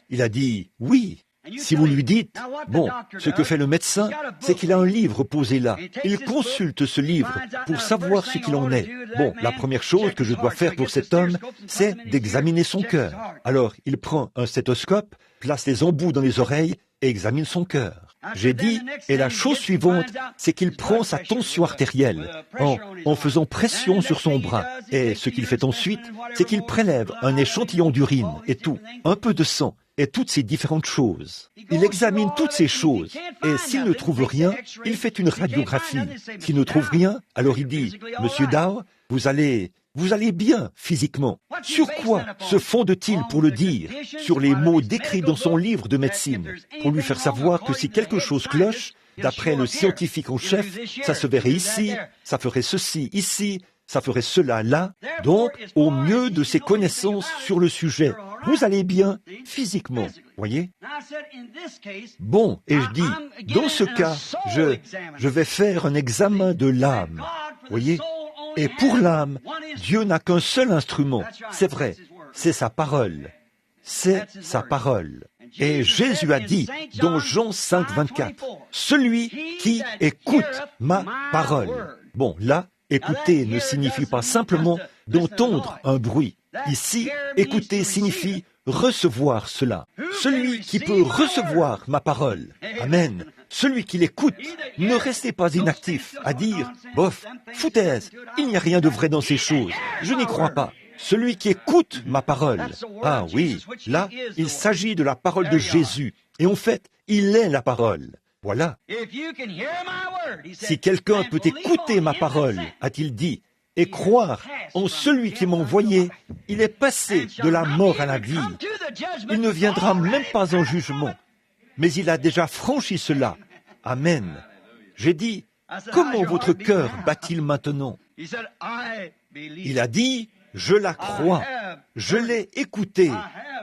Il a dit, « Oui. » Si vous lui dites, bon, ce que fait le médecin, c'est qu'il a un livre posé là. Il consulte ce livre pour savoir ce qu'il en est. Bon, la première chose que je dois faire pour cet homme, c'est d'examiner son cœur. Alors, il prend un stéthoscope, place les embouts dans les oreilles et examine son cœur. J'ai dit, et la chose suivante, c'est qu'il prend sa tension artérielle en faisant pression sur son bras. Et ce qu'il fait ensuite, c'est qu'il prélève un échantillon d'urine et tout, un peu de sang. et toutes ces différentes choses. Il examine toutes ces choses, et s'il ne trouve rien, il fait une radiographie. S'il ne trouve rien, alors il dit, « Monsieur Dow, vous allez bien physiquement. » Sur quoi se fonde-t-il pour le dire? Sur les mots décrits dans son livre de médecine, pour lui faire savoir que si quelque chose cloche, d'après le scientifique en chef, ça se verrait ici, ça ferait ceci ici, ça ferait cela là. Donc, au mieux de ses connaissances sur le sujet, vous allez bien physiquement, voyez? Bon, et je dis, dans ce cas, je vais faire un examen de l'âme, voyez? Et pour l'âme, Dieu n'a qu'un seul instrument, c'est vrai, c'est sa parole. C'est sa parole. Et Jésus a dit dans Jean 5, 24, « Celui qui écoute ma parole. » Bon, là, écouter ne signifie pas simplement d'entendre un bruit. Ici, écouter signifie recevoir cela. Celui qui peut recevoir ma parole. Amen. Celui qui l'écoute, ne restez pas inactif à dire, bof, foutaise, il n'y a rien de vrai dans ces choses, je n'y crois pas. Celui qui écoute ma parole. Ah oui, là, il s'agit de la parole de Jésus. Et en fait, il est la parole. Voilà. Si quelqu'un peut écouter ma parole, a-t-il dit, et croire en celui qui m'a envoyé, il est passé de la mort à la vie. Il ne viendra même pas en jugement, mais il a déjà franchi cela. Amen. J'ai dit, comment votre cœur bat-il maintenant? Il a dit, je la crois, je l'ai écoutée,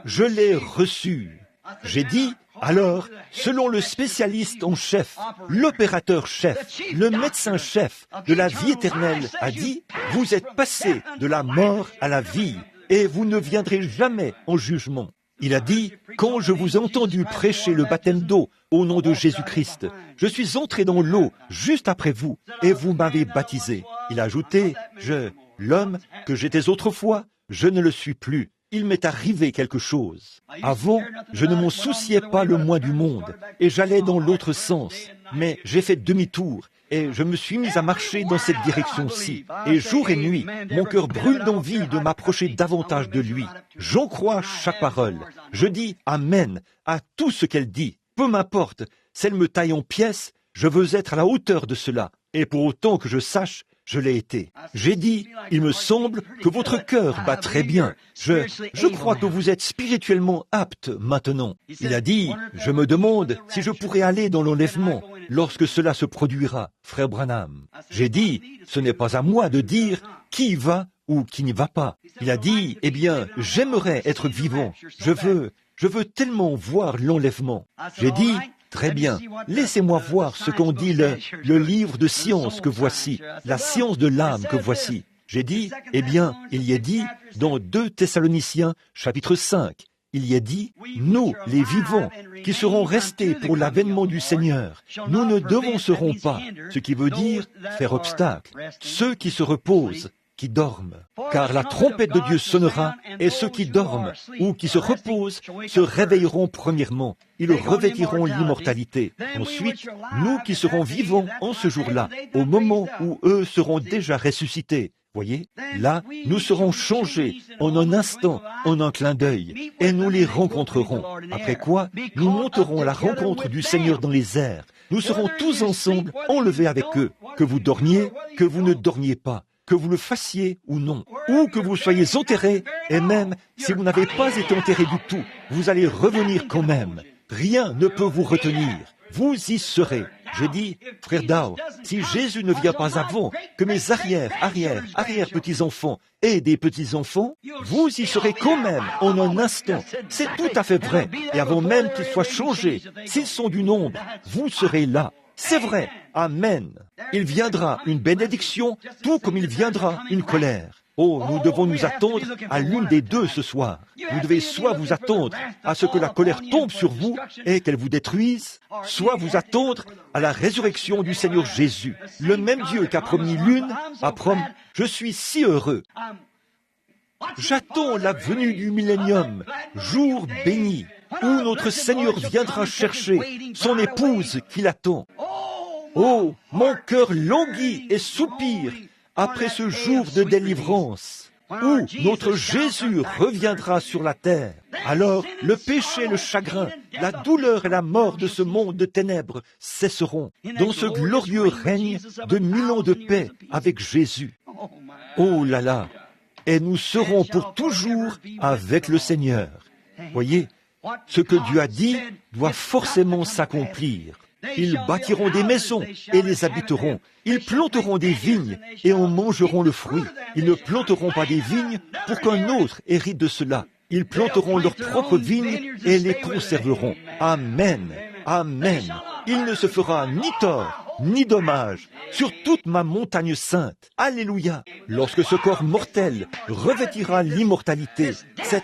je l'ai reçue. J'ai dit, alors, selon le spécialiste en chef, l'opérateur-chef, le médecin-chef de la vie éternelle a dit, vous êtes passé de la mort à la vie et vous ne viendrez jamais en jugement. Il a dit, quand je vous ai entendu prêcher le baptême d'eau au nom de Jésus-Christ, je suis entré dans l'eau juste après vous et vous m'avez baptisé. Il a ajouté, l'homme que j'étais autrefois, je ne le suis plus. Il m'est arrivé quelque chose. Avant, je ne m'en souciais pas le moins du monde et j'allais dans l'autre sens. Mais j'ai fait demi-tour et je me suis mis à marcher dans cette direction-ci. Et jour et nuit, mon cœur brûle d'envie de m'approcher davantage de lui. J'en crois chaque parole. Je dis Amen à tout ce qu'elle dit. Peu m'importe, si elle me taille en pièces, je veux être à la hauteur de cela. Et pour autant que je sache, je l'ai été. J'ai dit, il me semble que votre cœur bat très bien. Je crois que vous êtes spirituellement apte maintenant. Il a dit, je me demande si je pourrais aller dans l'enlèvement lorsque cela se produira, frère Branham. J'ai dit, ce n'est pas à moi de dire qui y va ou qui n'y va pas. Il a dit, eh bien, j'aimerais être vivant. Je veux tellement voir l'enlèvement. J'ai dit, très bien, laissez-moi voir ce qu'en dit le livre de science que voici, la science de l'âme que voici. J'ai dit, eh bien, il y est dit dans 2 Thessaloniciens, chapitre 5, il y est dit, nous, les vivants, qui serons restés pour l'avènement du Seigneur, nous ne devancerons pas, ce qui veut dire faire obstacle, ceux qui se reposent, qui dorment. Car la trompette de Dieu sonnera, et ceux qui dorment ou qui se reposent se réveilleront premièrement. Ils revêtiront l'immortalité. Ensuite, nous qui serons vivants en ce jour-là, au moment où eux seront déjà ressuscités. Voyez, là, nous serons changés en un instant, en un clin d'œil, et nous les rencontrerons. Après quoi, nous monterons à la rencontre du Seigneur dans les airs. Nous serons tous ensemble enlevés avec eux, que vous dormiez, que vous ne dormiez pas, que vous le fassiez ou non, ou que vous soyez enterrés, et même si vous n'avez pas été enterrés du tout, vous allez revenir quand même. Rien ne peut vous retenir. Vous y serez. J'ai dit, frère Dow, si Jésus ne vient pas avant que mes arrière-petits-enfants aient des petits-enfants, vous y serez quand même en un instant. C'est tout à fait vrai. Et avant même qu'ils soient changés, s'ils sont du nombre, vous serez là. C'est vrai. Amen. Il viendra une bénédiction, tout comme il viendra une colère. Oh, nous devons nous attendre à l'une des deux ce soir. Vous devez soit vous attendre à ce que la colère tombe sur vous et qu'elle vous détruise, soit vous attendre à la résurrection du Seigneur Jésus. Le même Dieu qui a promis l'une a promis. Je suis si heureux. J'attends la venue du millénium, jour béni, où notre Seigneur viendra chercher son épouse qui l'attend. Oh, mon cœur languit et soupire après ce jour de délivrance. où notre Jésus reviendra sur la terre. Alors le péché, le chagrin, la douleur et la mort de ce monde de ténèbres cesseront dans ce glorieux règne de 1000 ans de paix avec Jésus. Oh là là! Et nous serons pour toujours avec le Seigneur. Voyez, ce que Dieu a dit doit forcément s'accomplir. Ils bâtiront des maisons et les habiteront. Ils planteront des vignes et en mangeront le fruit. Ils ne planteront pas des vignes pour qu'un autre hérite de cela. Ils planteront leurs propres vignes et les conserveront. Amen. Amen. Il ne se fera ni tort ni dommage sur toute ma montagne sainte. Alléluia. Lorsque ce corps mortel revêtira l'immortalité,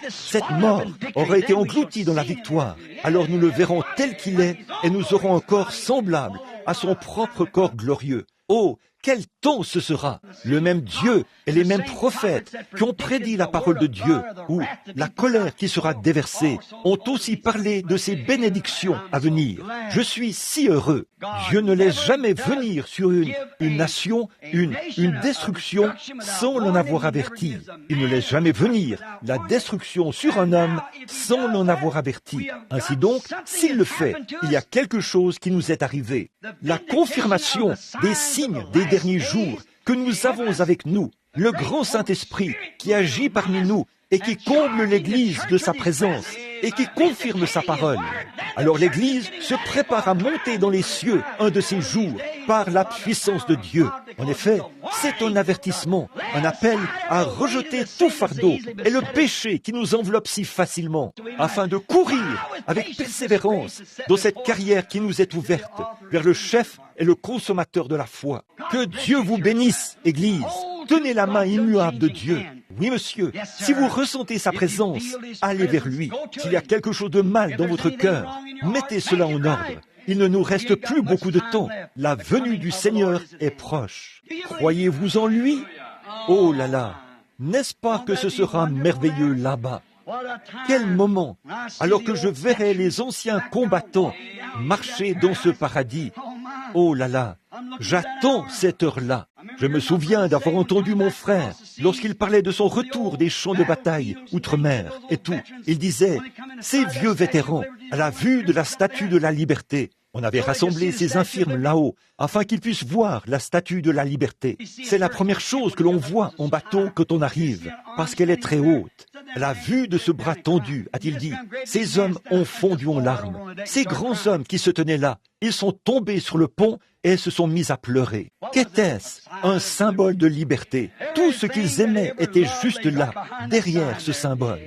cette mort aura été engloutie dans la victoire. Alors nous le verrons tel qu'il est et nous aurons un corps semblable à son propre corps glorieux. Oh, quel temps ce sera! Le même Dieu et les mêmes prophètes qui ont prédit la parole de Dieu ou la colère qui sera déversée ont aussi parlé de ces bénédictions à venir. Je suis si heureux. Dieu ne laisse jamais venir sur une nation, une destruction sans l'en avoir averti. Il ne laisse jamais venir la destruction sur un homme sans l'en avoir averti. Ainsi donc, s'il le fait, il y a quelque chose qui nous est arrivé. La confirmation des signes des derniers jours que nous avons avec nous, le grand Saint-Esprit qui agit parmi nous et qui comble l'Église de sa présence et qui confirme sa parole. Alors l'Église se prépare à monter dans les cieux un de ces jours par la puissance de Dieu. En effet, c'est un avertissement, un appel à rejeter tout fardeau et le péché qui nous enveloppe si facilement, afin de courir avec persévérance dans cette carrière qui nous est ouverte vers le chef et le consommateur de la foi. Que Dieu vous bénisse, Église. Tenez la main immuable de Dieu. Oui, monsieur, si vous ressentez sa présence, allez vers lui. S'il y a quelque chose de mal dans votre cœur, mettez cela en ordre. Il ne nous reste plus beaucoup de temps. La venue du Seigneur est proche. Croyez-vous en lui? Oh là là, n'est-ce pas que ce sera merveilleux là-bas? Quel moment, alors que je verrai les anciens combattants marcher dans ce paradis. Oh là là, j'attends cette heure-là. Je me souviens d'avoir entendu mon frère, lorsqu'il parlait de son retour des champs de bataille, outre-mer et tout. Il disait, ces vieux vétérans, à la vue de la statue de la liberté, on avait rassemblé ces infirmes là-haut, afin qu'ils puissent voir la statue de la liberté. C'est la première chose que l'on voit en bateau quand on arrive, parce qu'elle est très haute. À la vue de ce bras tendu, a-t-il dit, ces hommes ont fondu en larmes. Ces grands hommes qui se tenaient là, ils sont tombés sur le pont et se sont mis à pleurer. Qu'était-ce? Un symbole de liberté. Tout ce qu'ils aimaient était juste là, derrière ce symbole.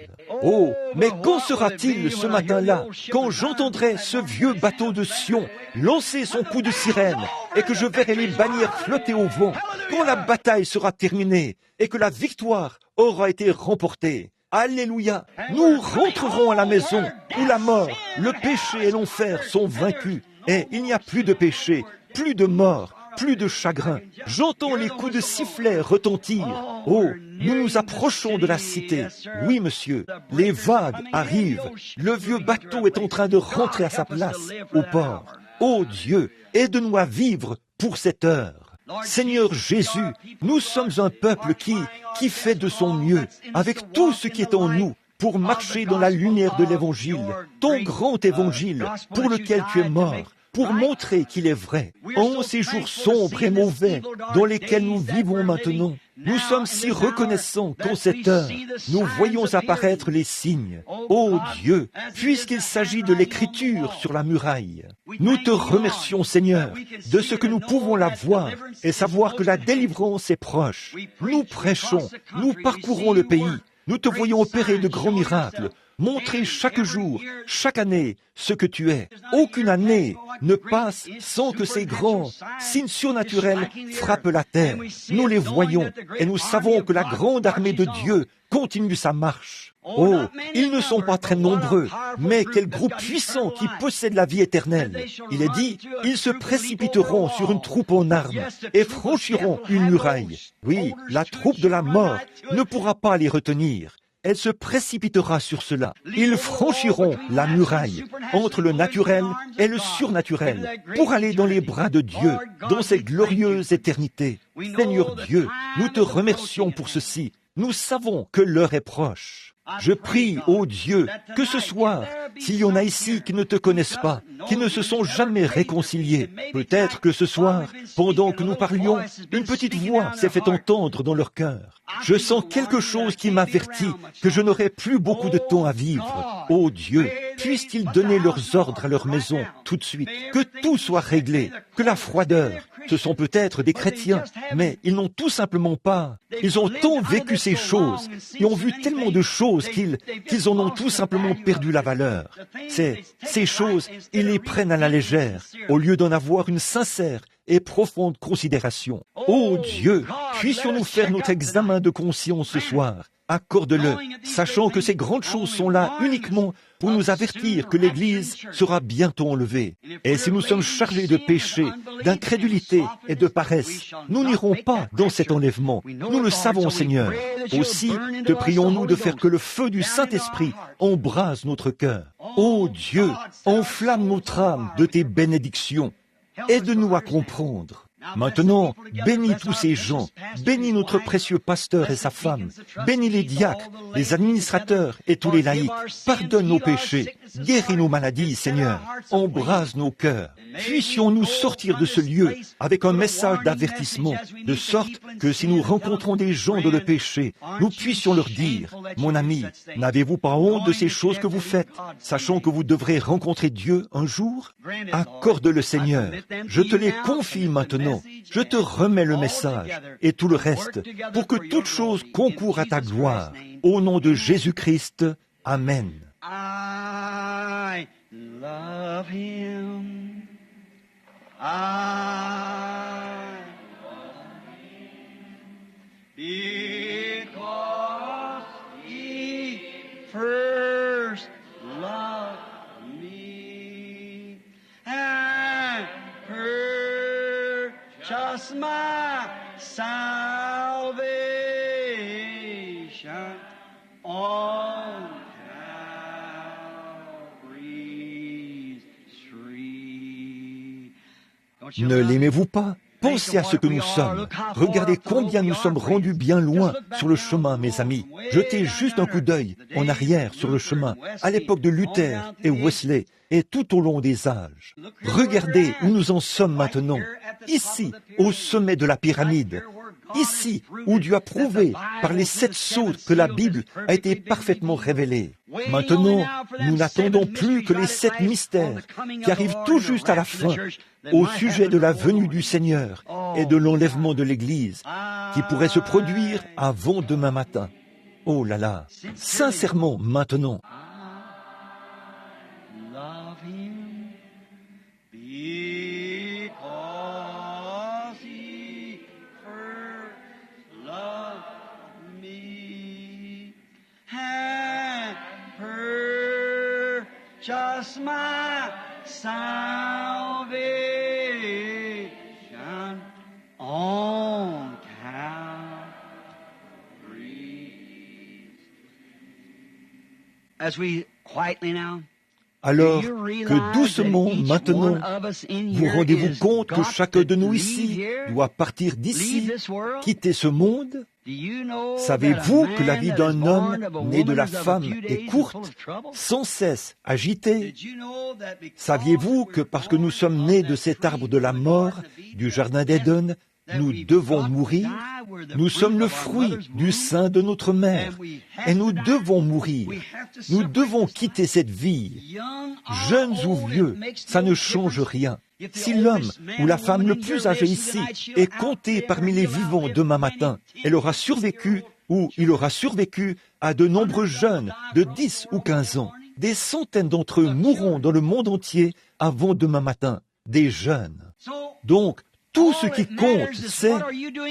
Oh, mais quand sera-t-il ce matin-là, quand j'entendrai ce vieux bateau de Sion lancer son coup de sirène et que je verrai les bannières flotter au vent, quand la bataille sera terminée et que la victoire aura été remportée? Alléluia! Nous rentrerons à la maison où la mort, le péché et l'enfer sont vaincus. Et il n'y a plus de péché, plus de mort, plus de chagrin. J'entends les coups de sifflet retentir. Oh, nous nous approchons de la cité. Oui, monsieur, les vagues arrivent. Le vieux bateau est en train de rentrer à sa place au port. Oh Dieu, aide-nous à vivre pour cette heure. Seigneur Jésus, nous sommes un peuple qui fait de son mieux, avec tout ce qui est en nous, pour marcher dans la lumière de l'Évangile, ton grand Évangile, pour lequel tu es mort, pour montrer qu'il est vrai. En ces jours sombres et mauvais dans lesquels nous vivons maintenant, nous sommes si reconnaissants qu'en cette heure, nous voyons apparaître les signes. Ô Dieu, puisqu'il s'agit de l'écriture sur la muraille, nous te remercions, Seigneur, de ce que nous pouvons la voir et savoir que la délivrance est proche. Nous prêchons, nous parcourons le pays, nous te voyons opérer de grands miracles, montrer chaque jour, chaque année, ce que tu es. Aucune année ne passe sans que ces grands signes surnaturels frappent la terre. Nous les voyons et nous savons que la grande armée de Dieu continue sa marche. Oh, ils ne sont pas très nombreux, mais quel groupe puissant qui possède la vie éternelle. Il est dit, ils se précipiteront sur une troupe en armes et franchiront une muraille. Oui, la troupe de la mort ne pourra pas les retenir. Elle se précipitera sur cela. Ils franchiront la muraille entre le naturel et le surnaturel pour aller dans les bras de Dieu, dans cette glorieuse éternité. Seigneur Dieu, nous te remercions pour ceci. nous savons que l'heure est proche. Je prie, ô Dieu, que ce soir, s'il y en a ici qui ne te connaissent pas, qui ne se sont jamais réconciliés, peut-être que ce soir, pendant que nous parlions, une petite voix s'est fait entendre dans leur cœur. Je sens quelque chose qui m'avertit que je n'aurai plus beaucoup de temps à vivre. Ô Dieu, puissent-ils donner leurs ordres à leur maison tout de suite, que tout soit réglé, que la froideur, ce sont peut-être des chrétiens, mais ils n'ont tout simplement pas. Ils ont tant vécu ces choses et ont vu tellement de choses qu'ils en ont tout simplement perdu la valeur. Ces choses, ils les prennent à la légère, au lieu d'en avoir une sincère et profonde considération. Ô Dieu, puissions-nous faire notre examen de conscience ce soir. Accorde-le, sachant que ces grandes choses sont là uniquement pour nous avertir que l'Église sera bientôt enlevée. Et si nous sommes chargés de péché, d'incrédulité et de paresse, nous n'irons pas dans cet enlèvement. Nous le savons, Seigneur. Aussi, te prions-nous de faire que le feu du Saint-Esprit embrase notre cœur. Ô Dieu, enflamme notre âme de tes bénédictions. Aide-nous à comprendre. Maintenant, bénis tous ces gens, bénis notre précieux pasteur et sa femme, bénis les diacres, les administrateurs et tous les laïcs, pardonne nos péchés, guéris nos maladies, Seigneur, embrase nos cœurs. Puissions-nous sortir de ce lieu avec un message d'avertissement, de sorte que si nous rencontrons des gens dans le péché, nous puissions leur dire, mon ami, n'avez-vous pas honte de ces choses que vous faites, sachant que vous devrez rencontrer Dieu un jour? Accorde-le, Seigneur, je te les confie maintenant. Je te remets le message et tout le reste pour que toute chose concourt à ta gloire. Au nom de Jésus-Christ, Amen. I love him. Because he first loved me and purchased my salvation on Calvary's tree. Ne l'aimez-vous pas? Pensez à ce que nous sommes. Regardez combien nous sommes rendus bien loin sur le chemin, mes amis. Jetez juste un coup d'œil en arrière sur le chemin, à l'époque de Luther et Wesley, et tout au long des âges. Regardez où nous en sommes maintenant, ici, au sommet de la pyramide, ici où Dieu a prouvé par les 7 sceaux que la Bible a été parfaitement révélée. Maintenant, nous n'attendons plus que les 7 mystères qui arrivent tout juste à la fin, au sujet de la venue du Seigneur et de l'enlèvement de l'Église, qui pourrait se produire avant demain matin. Oh là là, sincèrement maintenant. Just my salvation on Calvary. As we quietly now. Alors que doucement, maintenant, vous rendez-vous compte que chacun de nous ici doit partir d'ici, quitter ce monde? Savez-vous que la vie d'un homme né de la femme est courte, sans cesse agitée? Saviez-vous que parce que nous sommes nés de cet arbre de la mort, du jardin d'Éden, nous devons mourir? Nous sommes le fruit du sein de notre mère, et nous devons mourir. Nous devons quitter cette vie. Jeunes ou vieux, ça ne change rien. Si l'homme ou la femme le plus âgé ici est compté parmi les vivants demain matin, elle aura survécu ou il aura survécu à de nombreux jeunes de 10 ou 15 ans. Des centaines d'entre eux mourront dans le monde entier avant demain matin, des jeunes. Donc, tout ce qui compte, c'est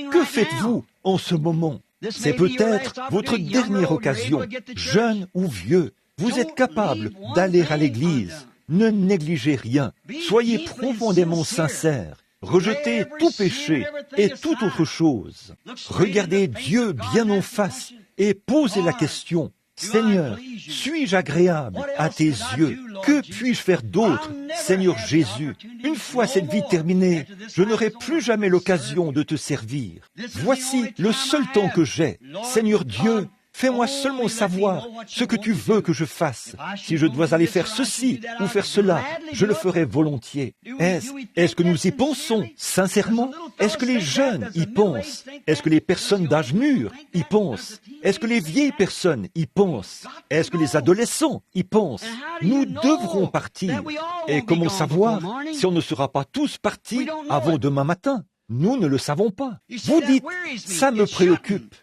que faites-vous en ce moment? C'est peut-être votre dernière occasion, jeune ou vieux. Vous êtes capable d'aller à l'église. Ne négligez rien. Soyez profondément sincères. Rejetez tout péché et toute autre chose. Regardez Dieu bien en face et posez la question. Seigneur, suis-je agréable à tes yeux? Que puis-je faire d'autre, Seigneur Jésus? Une fois cette vie terminée, je n'aurai plus jamais l'occasion de te servir. Voici le seul temps que j'ai. Seigneur Dieu, fais-moi seulement savoir ce que tu veux que je fasse. Si je dois aller faire ceci ou faire cela, je le ferai volontiers. Est-ce que nous y pensons sincèrement? Est-ce que les jeunes y pensent? Est-ce que les personnes d'âge mûr y pensent? Est-ce que les vieilles personnes y pensent? Est-ce que les adolescents y pensent? Nous devrons partir. Et comment savoir si on ne sera pas tous partis avant demain matin? Nous ne le savons pas. Vous dites, ça me préoccupe.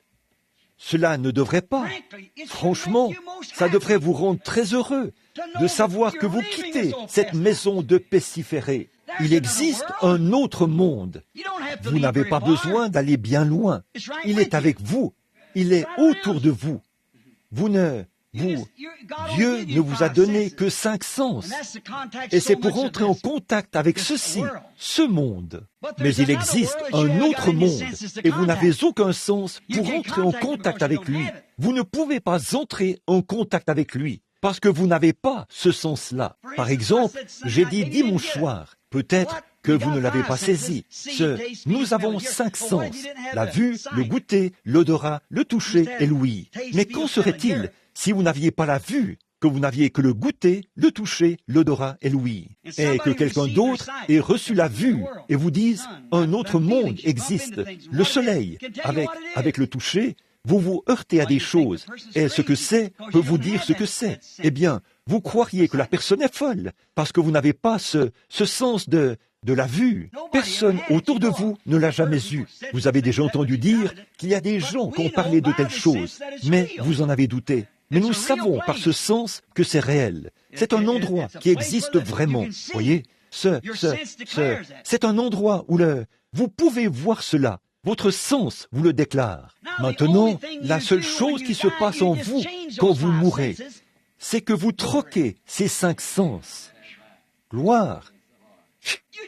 Cela ne devrait pas. Franchement, ça devrait vous rendre très heureux de savoir que vous quittez cette maison de pestiférés. Il existe un autre monde. Vous n'avez pas besoin d'aller bien loin. Il est avec vous. Il est autour de vous. Dieu ne vous a donné que 5 sens. Et c'est pour entrer en contact avec ceci, ce monde. Mais il existe un autre monde et vous n'avez aucun sens pour entrer en contact avec lui. Vous ne pouvez pas entrer en contact avec lui parce que vous n'avez pas ce sens-là. Par exemple, j'ai dit dimanche soir, peut-être que vous ne l'avez pas saisi. Nous avons 5 sens, la vue, le goûter, l'odorat, le toucher et l'ouïe. Mais qu'en serait-il si vous n'aviez pas la vue, que vous n'aviez que le goûter, le toucher, l'odorat et l'ouïe, et que quelqu'un d'autre ait reçu la vue et vous dise un autre monde existe, le soleil, avec le toucher, vous vous heurtez à des choses, et ce que c'est peut vous dire ce que c'est. Eh bien, vous croiriez que la personne est folle, parce que vous n'avez pas ce sens de la vue. Personne autour de vous ne l'a jamais eu. Vous avez déjà entendu dire qu'il y a des gens qui ont parlé de telles choses, mais vous en avez douté. Mais nous savons par ce sens que c'est réel. C'est un endroit qui existe vraiment. Voyez, c'est un endroit où vous pouvez voir cela. Votre sens vous le déclare. Maintenant, la seule chose qui se passe en vous quand vous mourrez, c'est que vous troquez ces 5 sens. Gloire.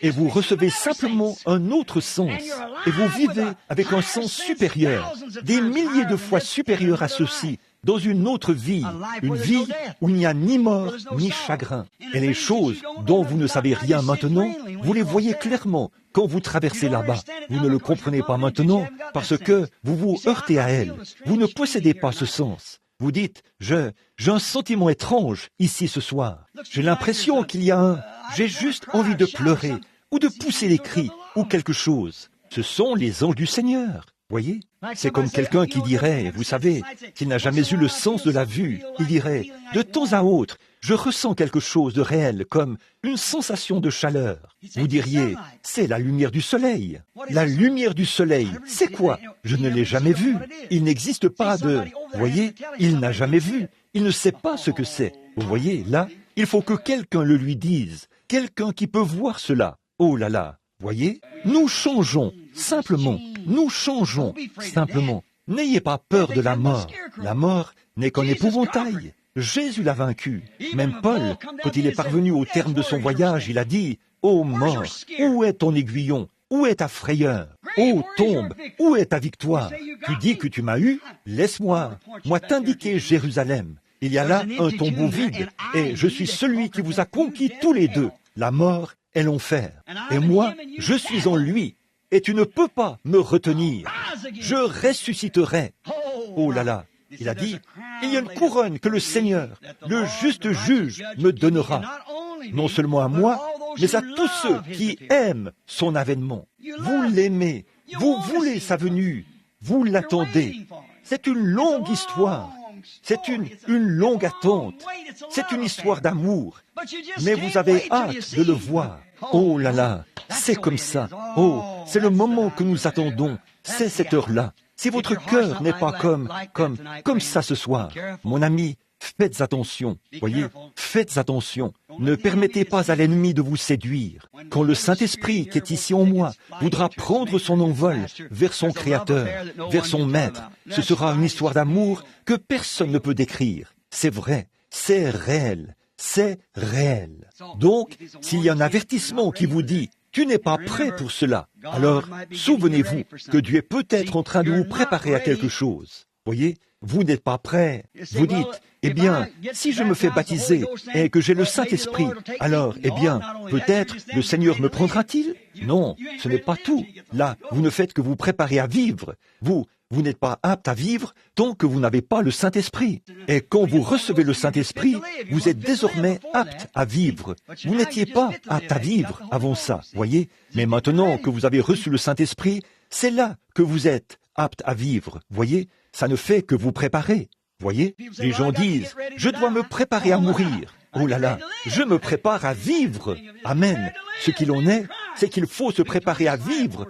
Et vous recevez simplement un autre sens. Et vous vivez avec un sens supérieur, des milliers de fois supérieur à ceci, dans une autre vie, une vie où il n'y a ni mort ni chagrin. Et les choses dont vous ne savez rien maintenant, vous les voyez clairement quand vous traversez là-bas. Vous ne le comprenez pas maintenant parce que vous vous heurtez à elles. Vous ne possédez pas ce sens. Vous dites, j'ai un sentiment étrange ici ce soir. J'ai l'impression qu'il y a j'ai juste envie de pleurer ou de pousser des cris ou quelque chose. Ce sont les anges du Seigneur. Voyez, c'est comme quelqu'un qui dirait, vous savez, qu'il n'a jamais eu le sens de la vue. Il dirait, de temps à autre, je ressens quelque chose de réel, comme une sensation de chaleur. Vous diriez, c'est la lumière du soleil. La lumière du soleil, c'est quoi? Je ne l'ai jamais vu. Il n'existe pas de... Vous voyez, il n'a jamais vu. Il ne sait pas ce que c'est. Vous voyez, là, il faut que quelqu'un le lui dise. Quelqu'un qui peut voir cela. Oh là là. Voyez, nous changeons, simplement, nous changeons, simplement. N'ayez pas peur de la mort. La mort n'est qu'un épouvantail. Jésus l'a vaincu. Même Paul, quand il est parvenu au terme de son voyage, il a dit, « Ô mort, où est ton aiguillon? Où est ta frayeur? Ô tombe, où est ta victoire? Tu dis que tu m'as eu? Laisse-moi, moi t'indiquer Jérusalem. Il y a là un tombeau vide, et je suis celui qui vous a conquis tous les deux, la mort et l'enfer. Et moi, je suis en lui, et tu ne peux pas me retenir. Je ressusciterai. » Oh là là, il a dit, il y a une couronne que le Seigneur, le juste juge, me donnera. Non seulement à moi, mais à tous ceux qui aiment son avènement. Vous l'aimez, vous voulez sa venue, vous l'attendez. C'est une longue histoire. C'est une longue attente. C'est une histoire d'amour. Mais vous avez hâte de le voir. Oh là là, c'est comme ça. Oh, c'est le moment que nous attendons. C'est cette heure-là. Si votre cœur n'est pas comme ça ce soir, mon ami, faites attention. Voyez, faites attention. Ne permettez pas à l'ennemi de vous séduire. Quand le Saint-Esprit qui est ici en moi voudra prendre son envol vers son Créateur, vers son Maître, ce sera une histoire d'amour que personne ne peut décrire. C'est vrai, c'est réel, c'est réel. Donc, s'il y a un avertissement qui vous dit « Tu n'es pas prêt pour cela », alors souvenez-vous que Dieu est peut-être en train de vous préparer à quelque chose. Voyez, vous n'êtes pas prêt. Vous dites, eh bien, si je me fais baptiser et que j'ai le Saint-Esprit, alors, eh bien, peut-être le Seigneur me prendra-t-il? Non, ce n'est pas tout. Là, vous ne faites que vous préparer à vivre. Vous n'êtes pas apte à vivre tant que vous n'avez pas le Saint-Esprit. Et quand vous recevez le Saint-Esprit, vous êtes désormais apte à vivre. Vous n'étiez pas apte à vivre avant ça, voyez? Mais maintenant que vous avez reçu le Saint-Esprit, c'est là que vous êtes apte à vivre, voyez? Ça ne fait que vous préparer, voyez? Les gens disent, je dois me préparer à mourir. Oh là là, je me prépare à vivre. Amen. Ce qu'il en est, c'est qu'il faut se préparer à vivre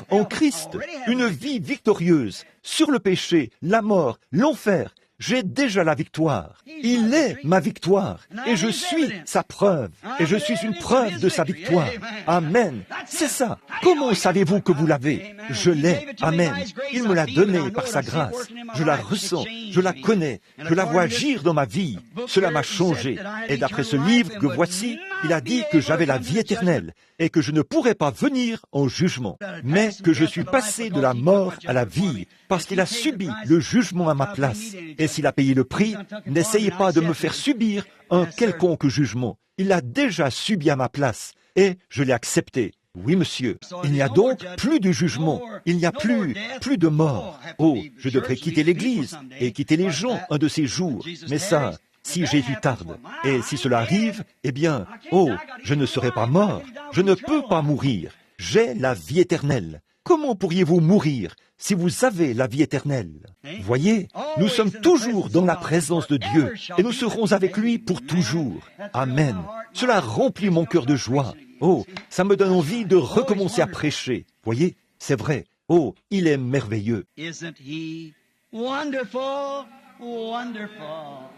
en Christ, une vie victorieuse sur le péché, la mort, l'enfer. J'ai déjà la victoire. Il est ma victoire. Et je suis sa preuve. Et je suis une preuve de sa victoire. Amen. C'est ça. Comment savez-vous que vous l'avez? Je l'ai. Amen. Il me l'a donnée par sa grâce. Je la ressens. Je la connais. Je la vois agir dans ma vie. Cela m'a changé. Et d'après ce livre que voici, il a dit que j'avais la vie éternelle et que je ne pourrais pas venir en jugement, mais que je suis passé de la mort à la vie parce qu'il a subi le jugement à ma place. Et s'il a payé le prix, n'essayez pas de me faire subir un quelconque jugement. Il l'a déjà subi à ma place et je l'ai accepté. Oui, monsieur. Il n'y a donc plus de jugement. Il n'y a plus de mort. Oh, je devrais quitter l'Église et quitter les gens un de ces jours. Mais ça, si Jésus tarde, et si cela arrive, eh bien, oh, je ne serai pas mort. Je ne peux pas mourir. J'ai la vie éternelle. Comment pourriez-vous mourir si vous avez la vie éternelle? Voyez, nous sommes toujours dans la présence de Dieu et nous serons avec lui pour toujours. Amen. Cela remplit mon cœur de joie. Oh, ça me donne envie de recommencer à prêcher. Voyez, c'est vrai. Oh, il est merveilleux. Isn't he wonderful, wonderful,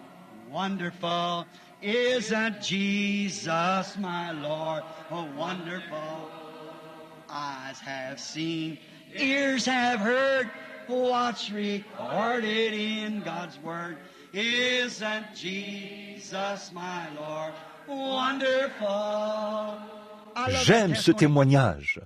wonderful? Isn't Jesus my Lord? Oh, wonderful. Eyes have seen, ears have heard, what's recorded in God's Word. Isn't Jesus my Lord? Wonderful. J'aime ce témoignage.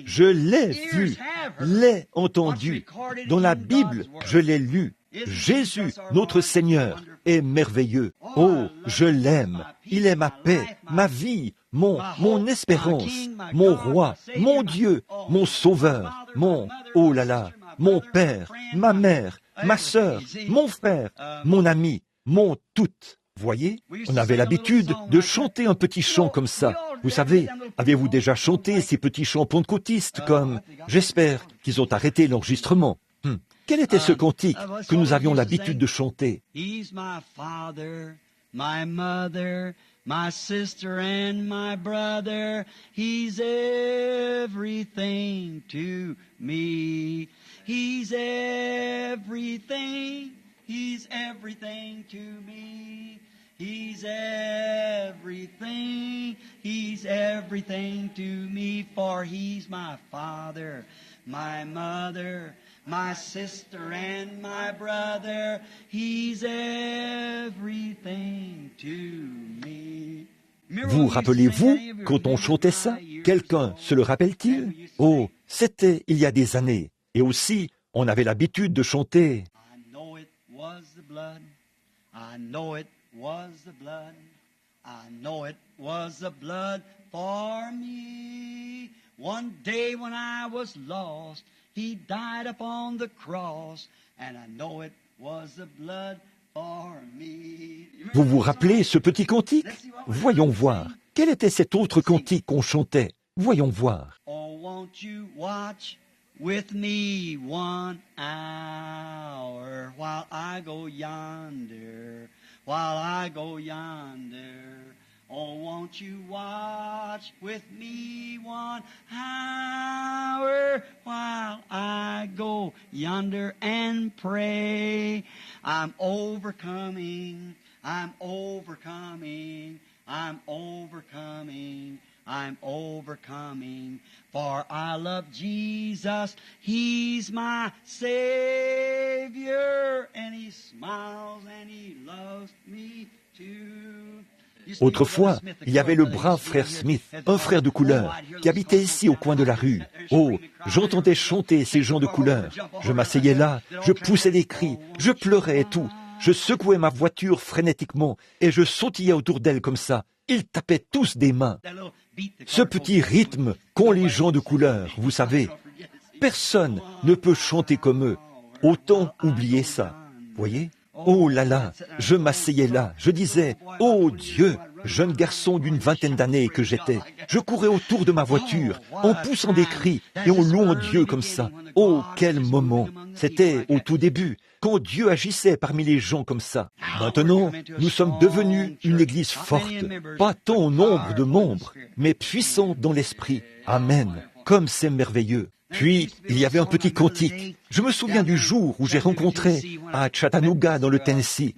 Je l'ai vu, l'ai entendu. Dans la Bible, je l'ai lu. Jésus, notre Seigneur, est merveilleux. Oh, je l'aime. Il est ma paix, ma vie, mon espérance, mon roi, mon Dieu, mon sauveur, oh là là, mon père, ma mère, ma sœur, mon frère, mon ami, mon tout. Voyez, on avait l'habitude de chanter un petit chant comme ça. Vous savez, avez-vous déjà chanté ces petits chants pentecôtistes comme « J'espère qu'ils ont arrêté l'enregistrement ». Quel était ce cantique que nous avions l'habitude de chanter? He's my father, my mother, my sister and my brother. He's everything to me. He's everything. He's everything to me. He's everything. He's everything to me. For he's my father, my mother, my sister and my brother. He's everything to me. Vous rappelez-vous quand on chantait ça? Quelqu'un se le rappelle-t-il? Oh, c'était il y a des années. Et aussi, on avait l'habitude de chanter. I know it was the blood. I know it was the blood. I know it was the blood for me. One day when I was lost, He died upon the cross, and I know it was the blood for me. Vous vous rappelez ce petit cantique? Voyons voir. Quel était cet autre cantique qu'on chantait? Voyons voir. Oh, won't you watch with me 1 hour while I go yonder, while I go yonder. Oh, won't you watch with me 1 hour while I go yonder and pray? I'm overcoming, I'm overcoming, I'm overcoming, I'm overcoming, for I love Jesus, He's my Savior, and He smiles and He loves me too. Autrefois, il y avait le brave frère Smith, un frère de couleur, qui habitait ici au coin de la rue. Oh, j'entendais chanter ces gens de couleur. Je m'asseyais là, je poussais des cris, je pleurais et tout. Je secouais ma voiture frénétiquement et je sautillais autour d'elle comme ça. Ils tapaient tous des mains. Ce petit rythme qu'ont les gens de couleur, vous savez, personne ne peut chanter comme eux. Autant oublier ça, voyez? Oh là là, je m'asseyais là, je disais, oh Dieu, jeune garçon d'une vingtaine d'années que j'étais, je courais autour de ma voiture, en poussant des cris et en louant Dieu comme ça. Oh, quel moment! C'était au tout début, quand Dieu agissait parmi les gens comme ça. Maintenant, nous sommes devenus une église forte, pas tant au nombre de membres, mais puissante dans l'esprit. Amen, comme c'est merveilleux. Puis, il y avait un petit cantique. Je me souviens du jour où j'ai rencontré à Chattanooga, dans le Tennessee.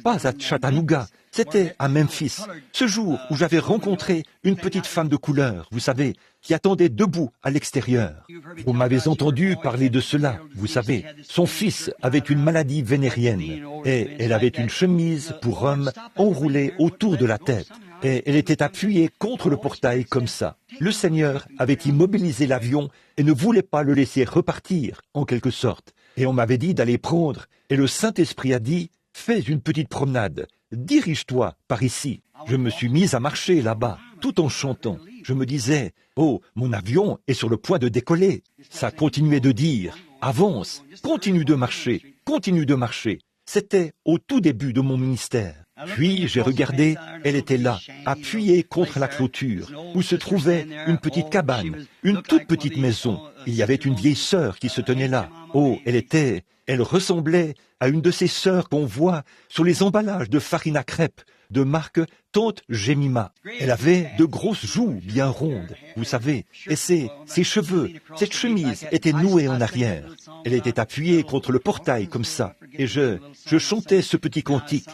Pas à Chattanooga, c'était à Memphis. Ce jour où j'avais rencontré une petite femme de couleur, vous savez, qui attendait debout à l'extérieur. Vous m'avez entendu parler de cela, vous savez. Son fils avait une maladie vénérienne et elle avait une chemise pour homme enroulée autour de la tête. Et elle était appuyée contre le portail comme ça. Le Seigneur avait immobilisé l'avion et ne voulait pas le laisser repartir, en quelque sorte. Et on m'avait dit d'aller prendre, et le Saint-Esprit a dit, « Fais une petite promenade, dirige-toi par ici. » Je me suis mis à marcher là-bas, tout en chantant. Je me disais, « Oh, mon avion est sur le point de décoller. » Ça continuait de dire, « Avance, continue de marcher, continue de marcher. » C'était au tout début de mon ministère. Puis j'ai regardé, elle était là, appuyée contre la clôture, où se trouvait une petite cabane, une toute petite maison. Il y avait une vieille sœur qui se tenait là. Oh, elle ressemblait à une de ces sœurs qu'on voit sur les emballages de farine à crêpes, de marque Tante Jemima. Elle avait de grosses joues bien rondes, vous savez, et ses cheveux, cette chemise était nouée en arrière. Elle était appuyée contre le portail comme ça, et je chantais ce petit cantique,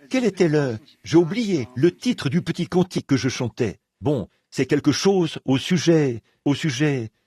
quel était j'ai oublié le titre du petit cantique que je chantais. Bon, c'est quelque chose au sujet,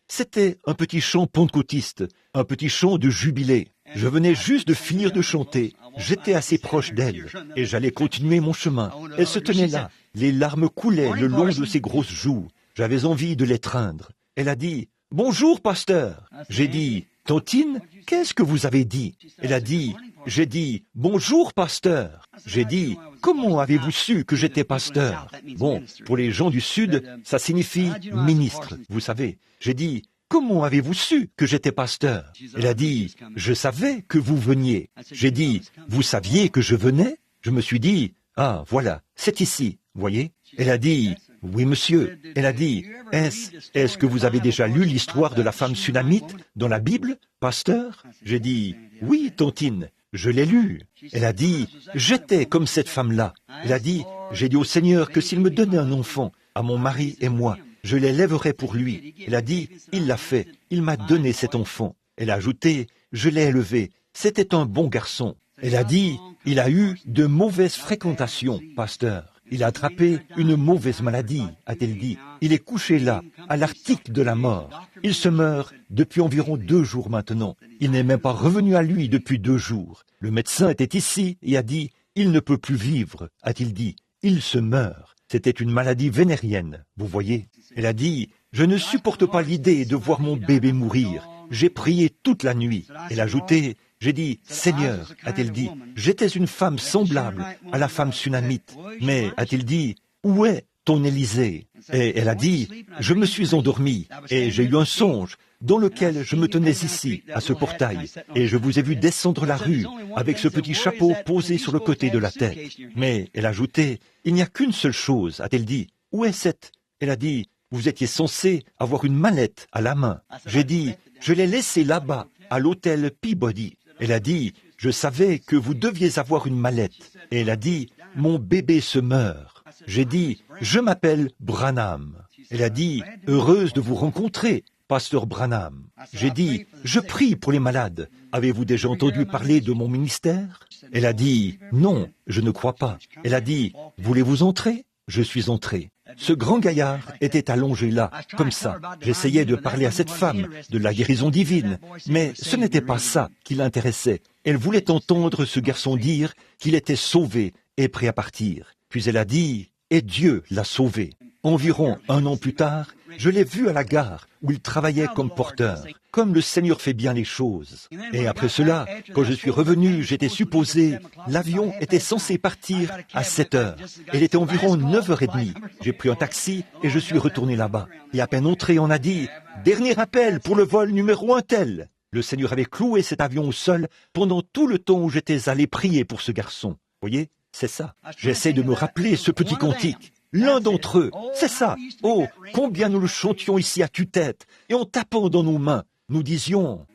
c'était un petit chant pentecôtiste, un petit chant de jubilé. Je venais juste de finir de chanter, j'étais assez proche d'elle, et j'allais continuer mon chemin. Elle se tenait là, les larmes coulaient le long de ses grosses joues. J'avais envie de l'étreindre. Elle a dit, « Bonjour, pasteur !» J'ai dit, « Tantine, qu'est-ce que vous avez dit ?» Elle a dit, « J'ai dit, bonjour, pasteur !» J'ai dit, « Comment avez-vous su que j'étais pasteur ?» Bon, pour les gens du Sud, ça signifie ministre, vous savez. J'ai dit, « Comment avez-vous su que j'étais pasteur ?» Elle a dit, « Je savais que vous veniez. » J'ai dit, « Vous saviez que je venais ?» Je me suis dit, « Ah, voilà, c'est ici, voyez ?» Elle a dit, « Oui, monsieur. » Elle a dit, « Est-ce que vous avez déjà lu l'histoire de la femme sunamite dans la Bible, pasteur ?» J'ai dit, « Oui, Tantine, je l'ai lu. » Elle a dit, « J'étais comme cette femme-là. » Elle a dit, « J'ai dit au Seigneur que s'il me donnait un enfant, à mon mari et moi, je l'élèverais pour lui. » Elle a dit, « Il l'a fait. Il m'a donné cet enfant. » Elle a ajouté, « Je l'ai élevé. C'était un bon garçon. » Elle a dit, « Il a eu de mauvaises fréquentations, pasteur. Il a attrapé une mauvaise maladie, a-t-elle dit. Il est couché là, à l'article de la mort. Il se meurt depuis environ 2 jours maintenant. Il n'est même pas revenu à lui depuis 2 jours. Le médecin était ici et a dit, « Il ne peut plus vivre, a-t-il dit. Il se meurt. » C'était une maladie vénérienne, vous voyez. Elle a dit, « Je ne supporte pas l'idée de voir mon bébé mourir. J'ai prié toute la nuit. » Elle a ajouté, « J'ai dit, Seigneur, a-t-elle dit, j'étais une femme semblable à la femme sunamite. Mais, a-t-il dit, où est ton Élisée ?» Et elle a dit, je me suis endormie et j'ai eu un songe dans lequel je me tenais ici, à ce portail, et je vous ai vu descendre la rue avec ce petit chapeau posé sur le côté de la tête. Mais elle a ajouté, il n'y a qu'une seule chose, a-t-elle dit, où est cette? Elle a dit, vous étiez censé avoir une mallette à la main. J'ai dit, je l'ai laissée là-bas, à l'hôtel Peabody. Elle a dit, je savais que vous deviez avoir une mallette. Et elle a dit, mon bébé se meurt. J'ai dit, je m'appelle Branham. Elle a dit, heureuse de vous rencontrer, pasteur Branham. J'ai dit, je prie pour les malades. Avez-vous déjà entendu parler de mon ministère? Elle a dit, non, je ne crois pas. Elle a dit, voulez-vous entrer? Je suis entré. Ce grand gaillard était allongé là, comme ça. J'essayais de parler à cette femme de la guérison divine, mais ce n'était pas ça qui l'intéressait. Elle voulait entendre ce garçon dire qu'il était sauvé et prêt à partir. Puis elle a dit, et Dieu l'a sauvé. Environ 1 an plus tard, je l'ai vu à la gare où il travaillait comme porteur, comme le Seigneur fait bien les choses. Et après cela, quand je suis revenu, j'étais supposé, l'avion était censé partir à 7 heures. Il était environ 9h30. J'ai pris un taxi et je suis retourné là-bas. Et à peine entré, on a dit, dernier appel pour le vol numéro 1 tel. Le Seigneur avait cloué cet avion au sol pendant tout le temps où j'étais allé prier pour ce garçon. Voyez, c'est ça. J'essaie de me rappeler ce petit cantique. L'un d'entre eux, c'est ça. Oh, combien nous le chantions ici à tue-tête, et en tapant dans nos mains, nous disions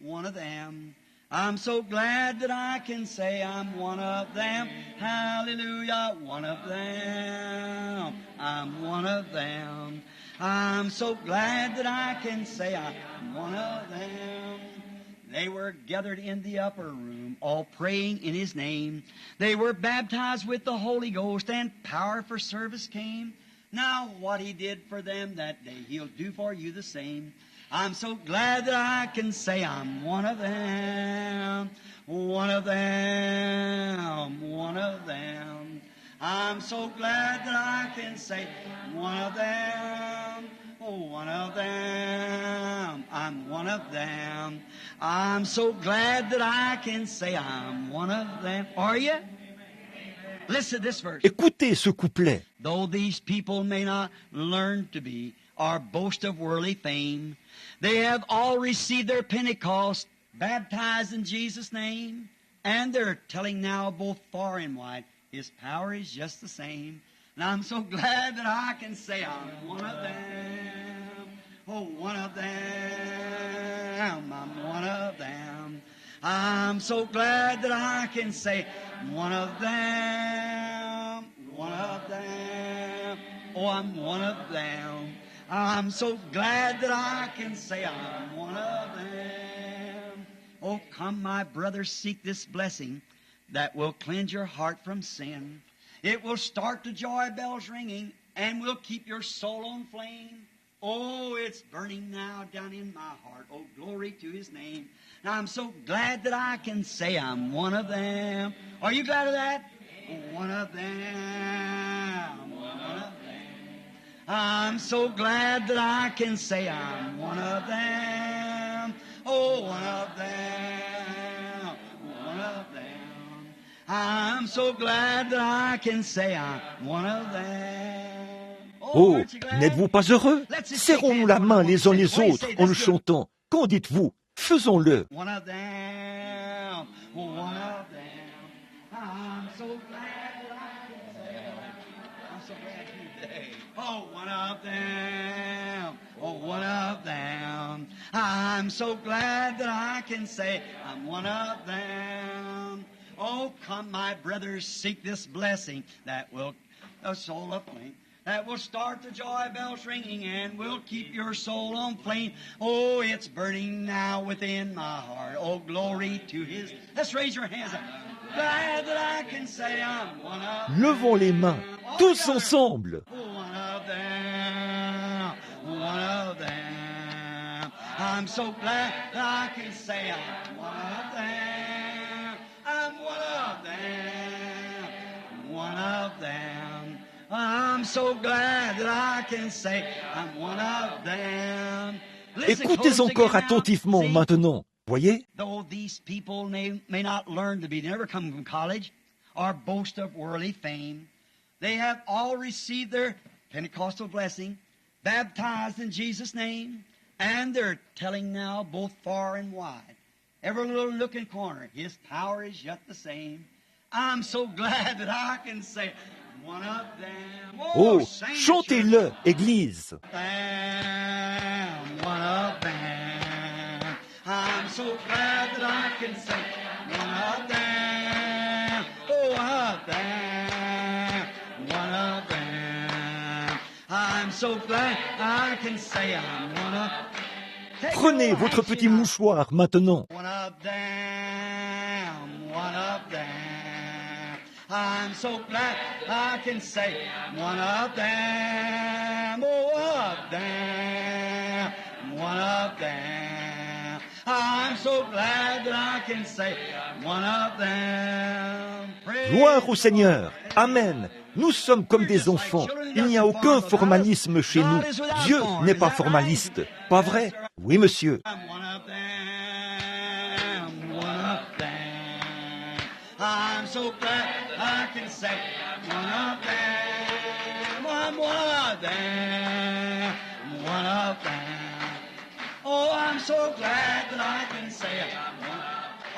one of them. I'm so glad that I can say I'm one of them. Hallelujah, one of them. I'm one of them. I'm so glad that I can say I'm one of them. They were gathered in the upper room, all praying in His name. They were baptized with the Holy Ghost, and power for service came. Now what He did for them that day, He'll do for you the same. I'm so glad that I can say I'm one of them, one of them, one of them. I'm so glad that I can say one of them. Oh, one of them, I'm one of them. I'm so glad that I can say I'm one of them. Are you? Listen to this verse. Écoutez ce couplet. Though these people may not learn to be or boast of worldly fame, they have all received their Pentecost, baptized in Jesus' name, and they're telling now both far and wide, His power is just the same. And I'm so glad that I can say I'm one of them. Oh, one of them. I'm one of them. I'm so glad that I can say one of them. One of them. Oh, I'm one of them. I'm so glad that I can say I'm one of them. Oh, come, my brothers, seek this blessing that will cleanse your heart from sin. It will start the joy bells ringing and will keep your soul on flame. Oh, it's burning now down in my heart. Oh, glory to His name. Now, I'm so glad that I can say I'm one of them. Are you glad of that? One of them. One of them. I'm so glad that I can say I'm one of them. Oh, one of them. One of them. I'm so glad that I can say I'm one of them. Oh, n'êtes-vous pas heureux? Serrons-nous la main les uns les autres en le chantant. Qu'en dites-vous? Faisons-le. One of them. One of them. I'm so glad that I can say I'm so glad today. Oh, one of them. Oh, one of them. I'm so glad that I can say I'm one of them. Oh, come, my brothers, seek this blessing that will a soul aflame, that will start the joy bells ringing and will keep your soul on flame. Oh, it's burning now within my heart. Oh, glory to His. Let's raise your hands up. Glad that I can say I'm one of them. Levons les mains, tous ensemble. One of them. One of them. I'm so glad that I can say I'm one of them. I'm one of them. One of them. I'm so glad that I can say I'm one of them. Listen, Écoutez close encore together now. attentivement See? maintenant. Voyez? Though these people may not learn to be, they never come from college or boast of worldly fame, they have all received their Pentecostal blessing, baptized in Jesus' name, and they're telling now both far and wide, every little nook and corner, His power is yet the same. I'm so glad that I can say one of them. Oh, sing it, chantez-le, Église. one of them. I'm so glad that I can say one of them. Oh, one of them. One of them. I'm so glad I can say I'm one of them. Prenez votre petit mouchoir maintenant. One of them. One of them. I'm so glad I can say one of them. Oh, one of them. One of them. I'm so glad that I can say one of them. Gloire au Seigneur. Amen. Nous sommes comme des enfants. Il n'y a aucun formalisme chez nous. Dieu n'est pas formaliste. Pas vrai? Oui, monsieur. I'm so glad I can say one of them. I'm one of them. I'm one of them. Oh, I'm so glad that I can say it.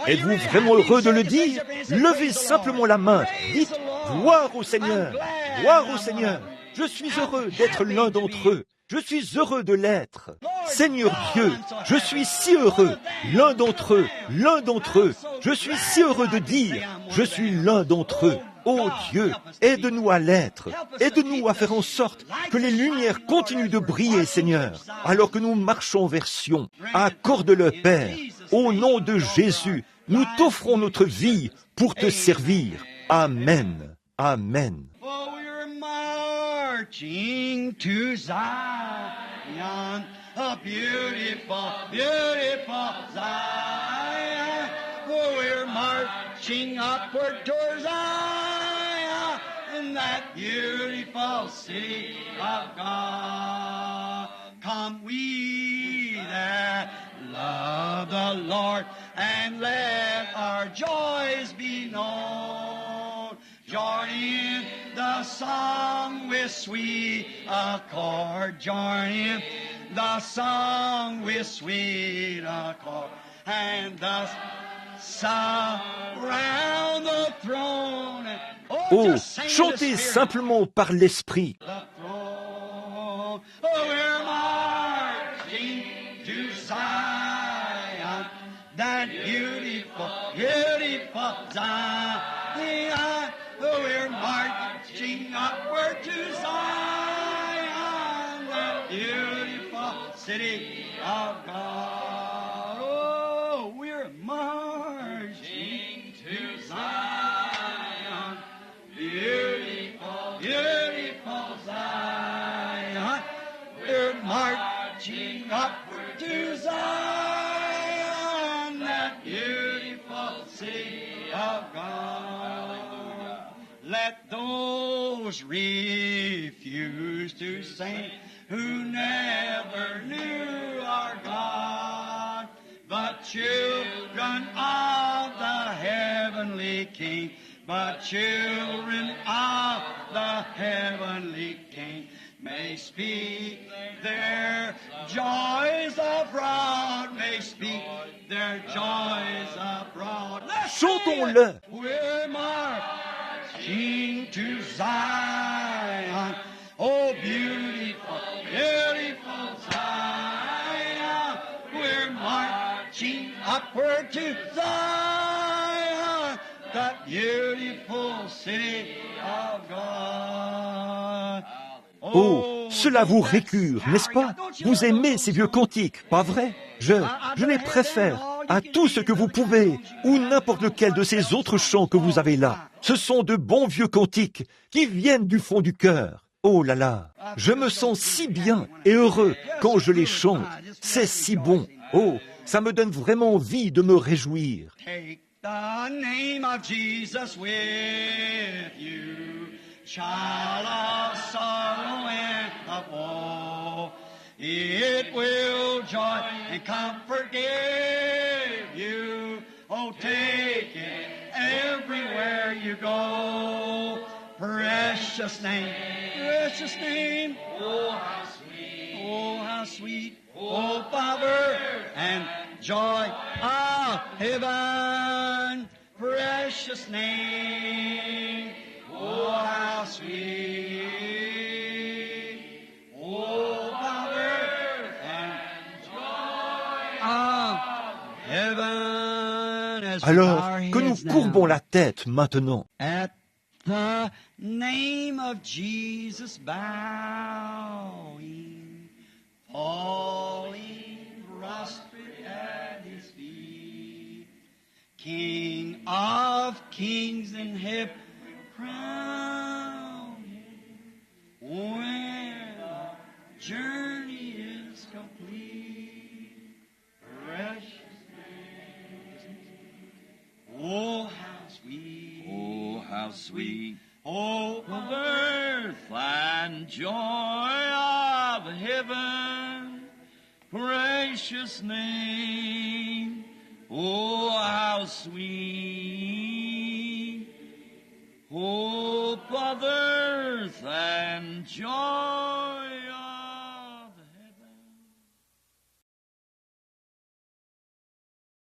Êtes-vous vraiment heureux de le dire? Levez simplement la main. Dites « Gloire au Seigneur! Gloire au Seigneur! Je suis heureux d'être l'un d'entre eux. Je suis heureux de l'être. Seigneur Dieu, je suis si heureux, l'un d'entre eux, l'un d'entre eux. Je suis si heureux de dire, je suis l'un d'entre eux. Ô Dieu, aide-nous à l'être. Aide-nous à faire en sorte que les lumières continuent de briller, Seigneur, alors que nous marchons vers Sion. Accorde-le, Père. Au nom de Jésus, nous t'offrons notre vie pour te servir. Amen. Amen. Marching to Zion, a beautiful, beautiful Zion. Oh, we're marching upward towards Zion, in that beautiful city of God. Come we that love the Lord, and let our joys be known. Join in the song with sweet accord. Join in the song with sweet accord. And thus surround the throne. Oh, chantez simplement par l'Esprit. Oh, we're marching to Zion, that beautiful, beautiful Zion. Oh, we're marching upward to Zion, that beautiful city of God. Oh, we're marching to Zion, beautiful, beautiful Zion. We're marching upward to Zion, that beautiful city of God. Let those refuse to sing who never knew our God, but children of the heavenly King, but children of the heavenly King, may speak their joys abroad, may speak their joys abroad. Chantons-le. We're marching to Zion, oh beautiful, beautiful Zion. We're marching upward to Zion, that beautiful city of God. Oh, cela vous récure, n'est-ce pas? Vous aimez ces vieux cantiques, pas vrai? Je les préfère à tout ce que vous pouvez, ou n'importe lequel de ces autres chants que vous avez là. Ce sont de bons vieux cantiques qui viennent du fond du cœur. Oh là là, je me sens si bien et heureux quand je les chante. C'est si bon. Oh, ça me donne vraiment envie de me réjouir. Take the name of Jesus with you, child of sorrow and of woe. It will joy and comfort give you. Oh, take it everywhere you go. Precious name, precious name. Oh, how sweet, oh, how sweet. Oh, power and joy of heaven. Precious name. Oh, how sweet. Oh, power and joy of heaven. As we Alors bow our que nous heads now. courbons la tête maintenant. At the name of Jesus bowing, falling prostrate at his feet, King of kings in heaven crowned him, when the journey is complete, precious name, oh how sweet, Oh, how sweet. Hope of earth and joy of heaven, precious name, oh how sweet. Hope of earth and joy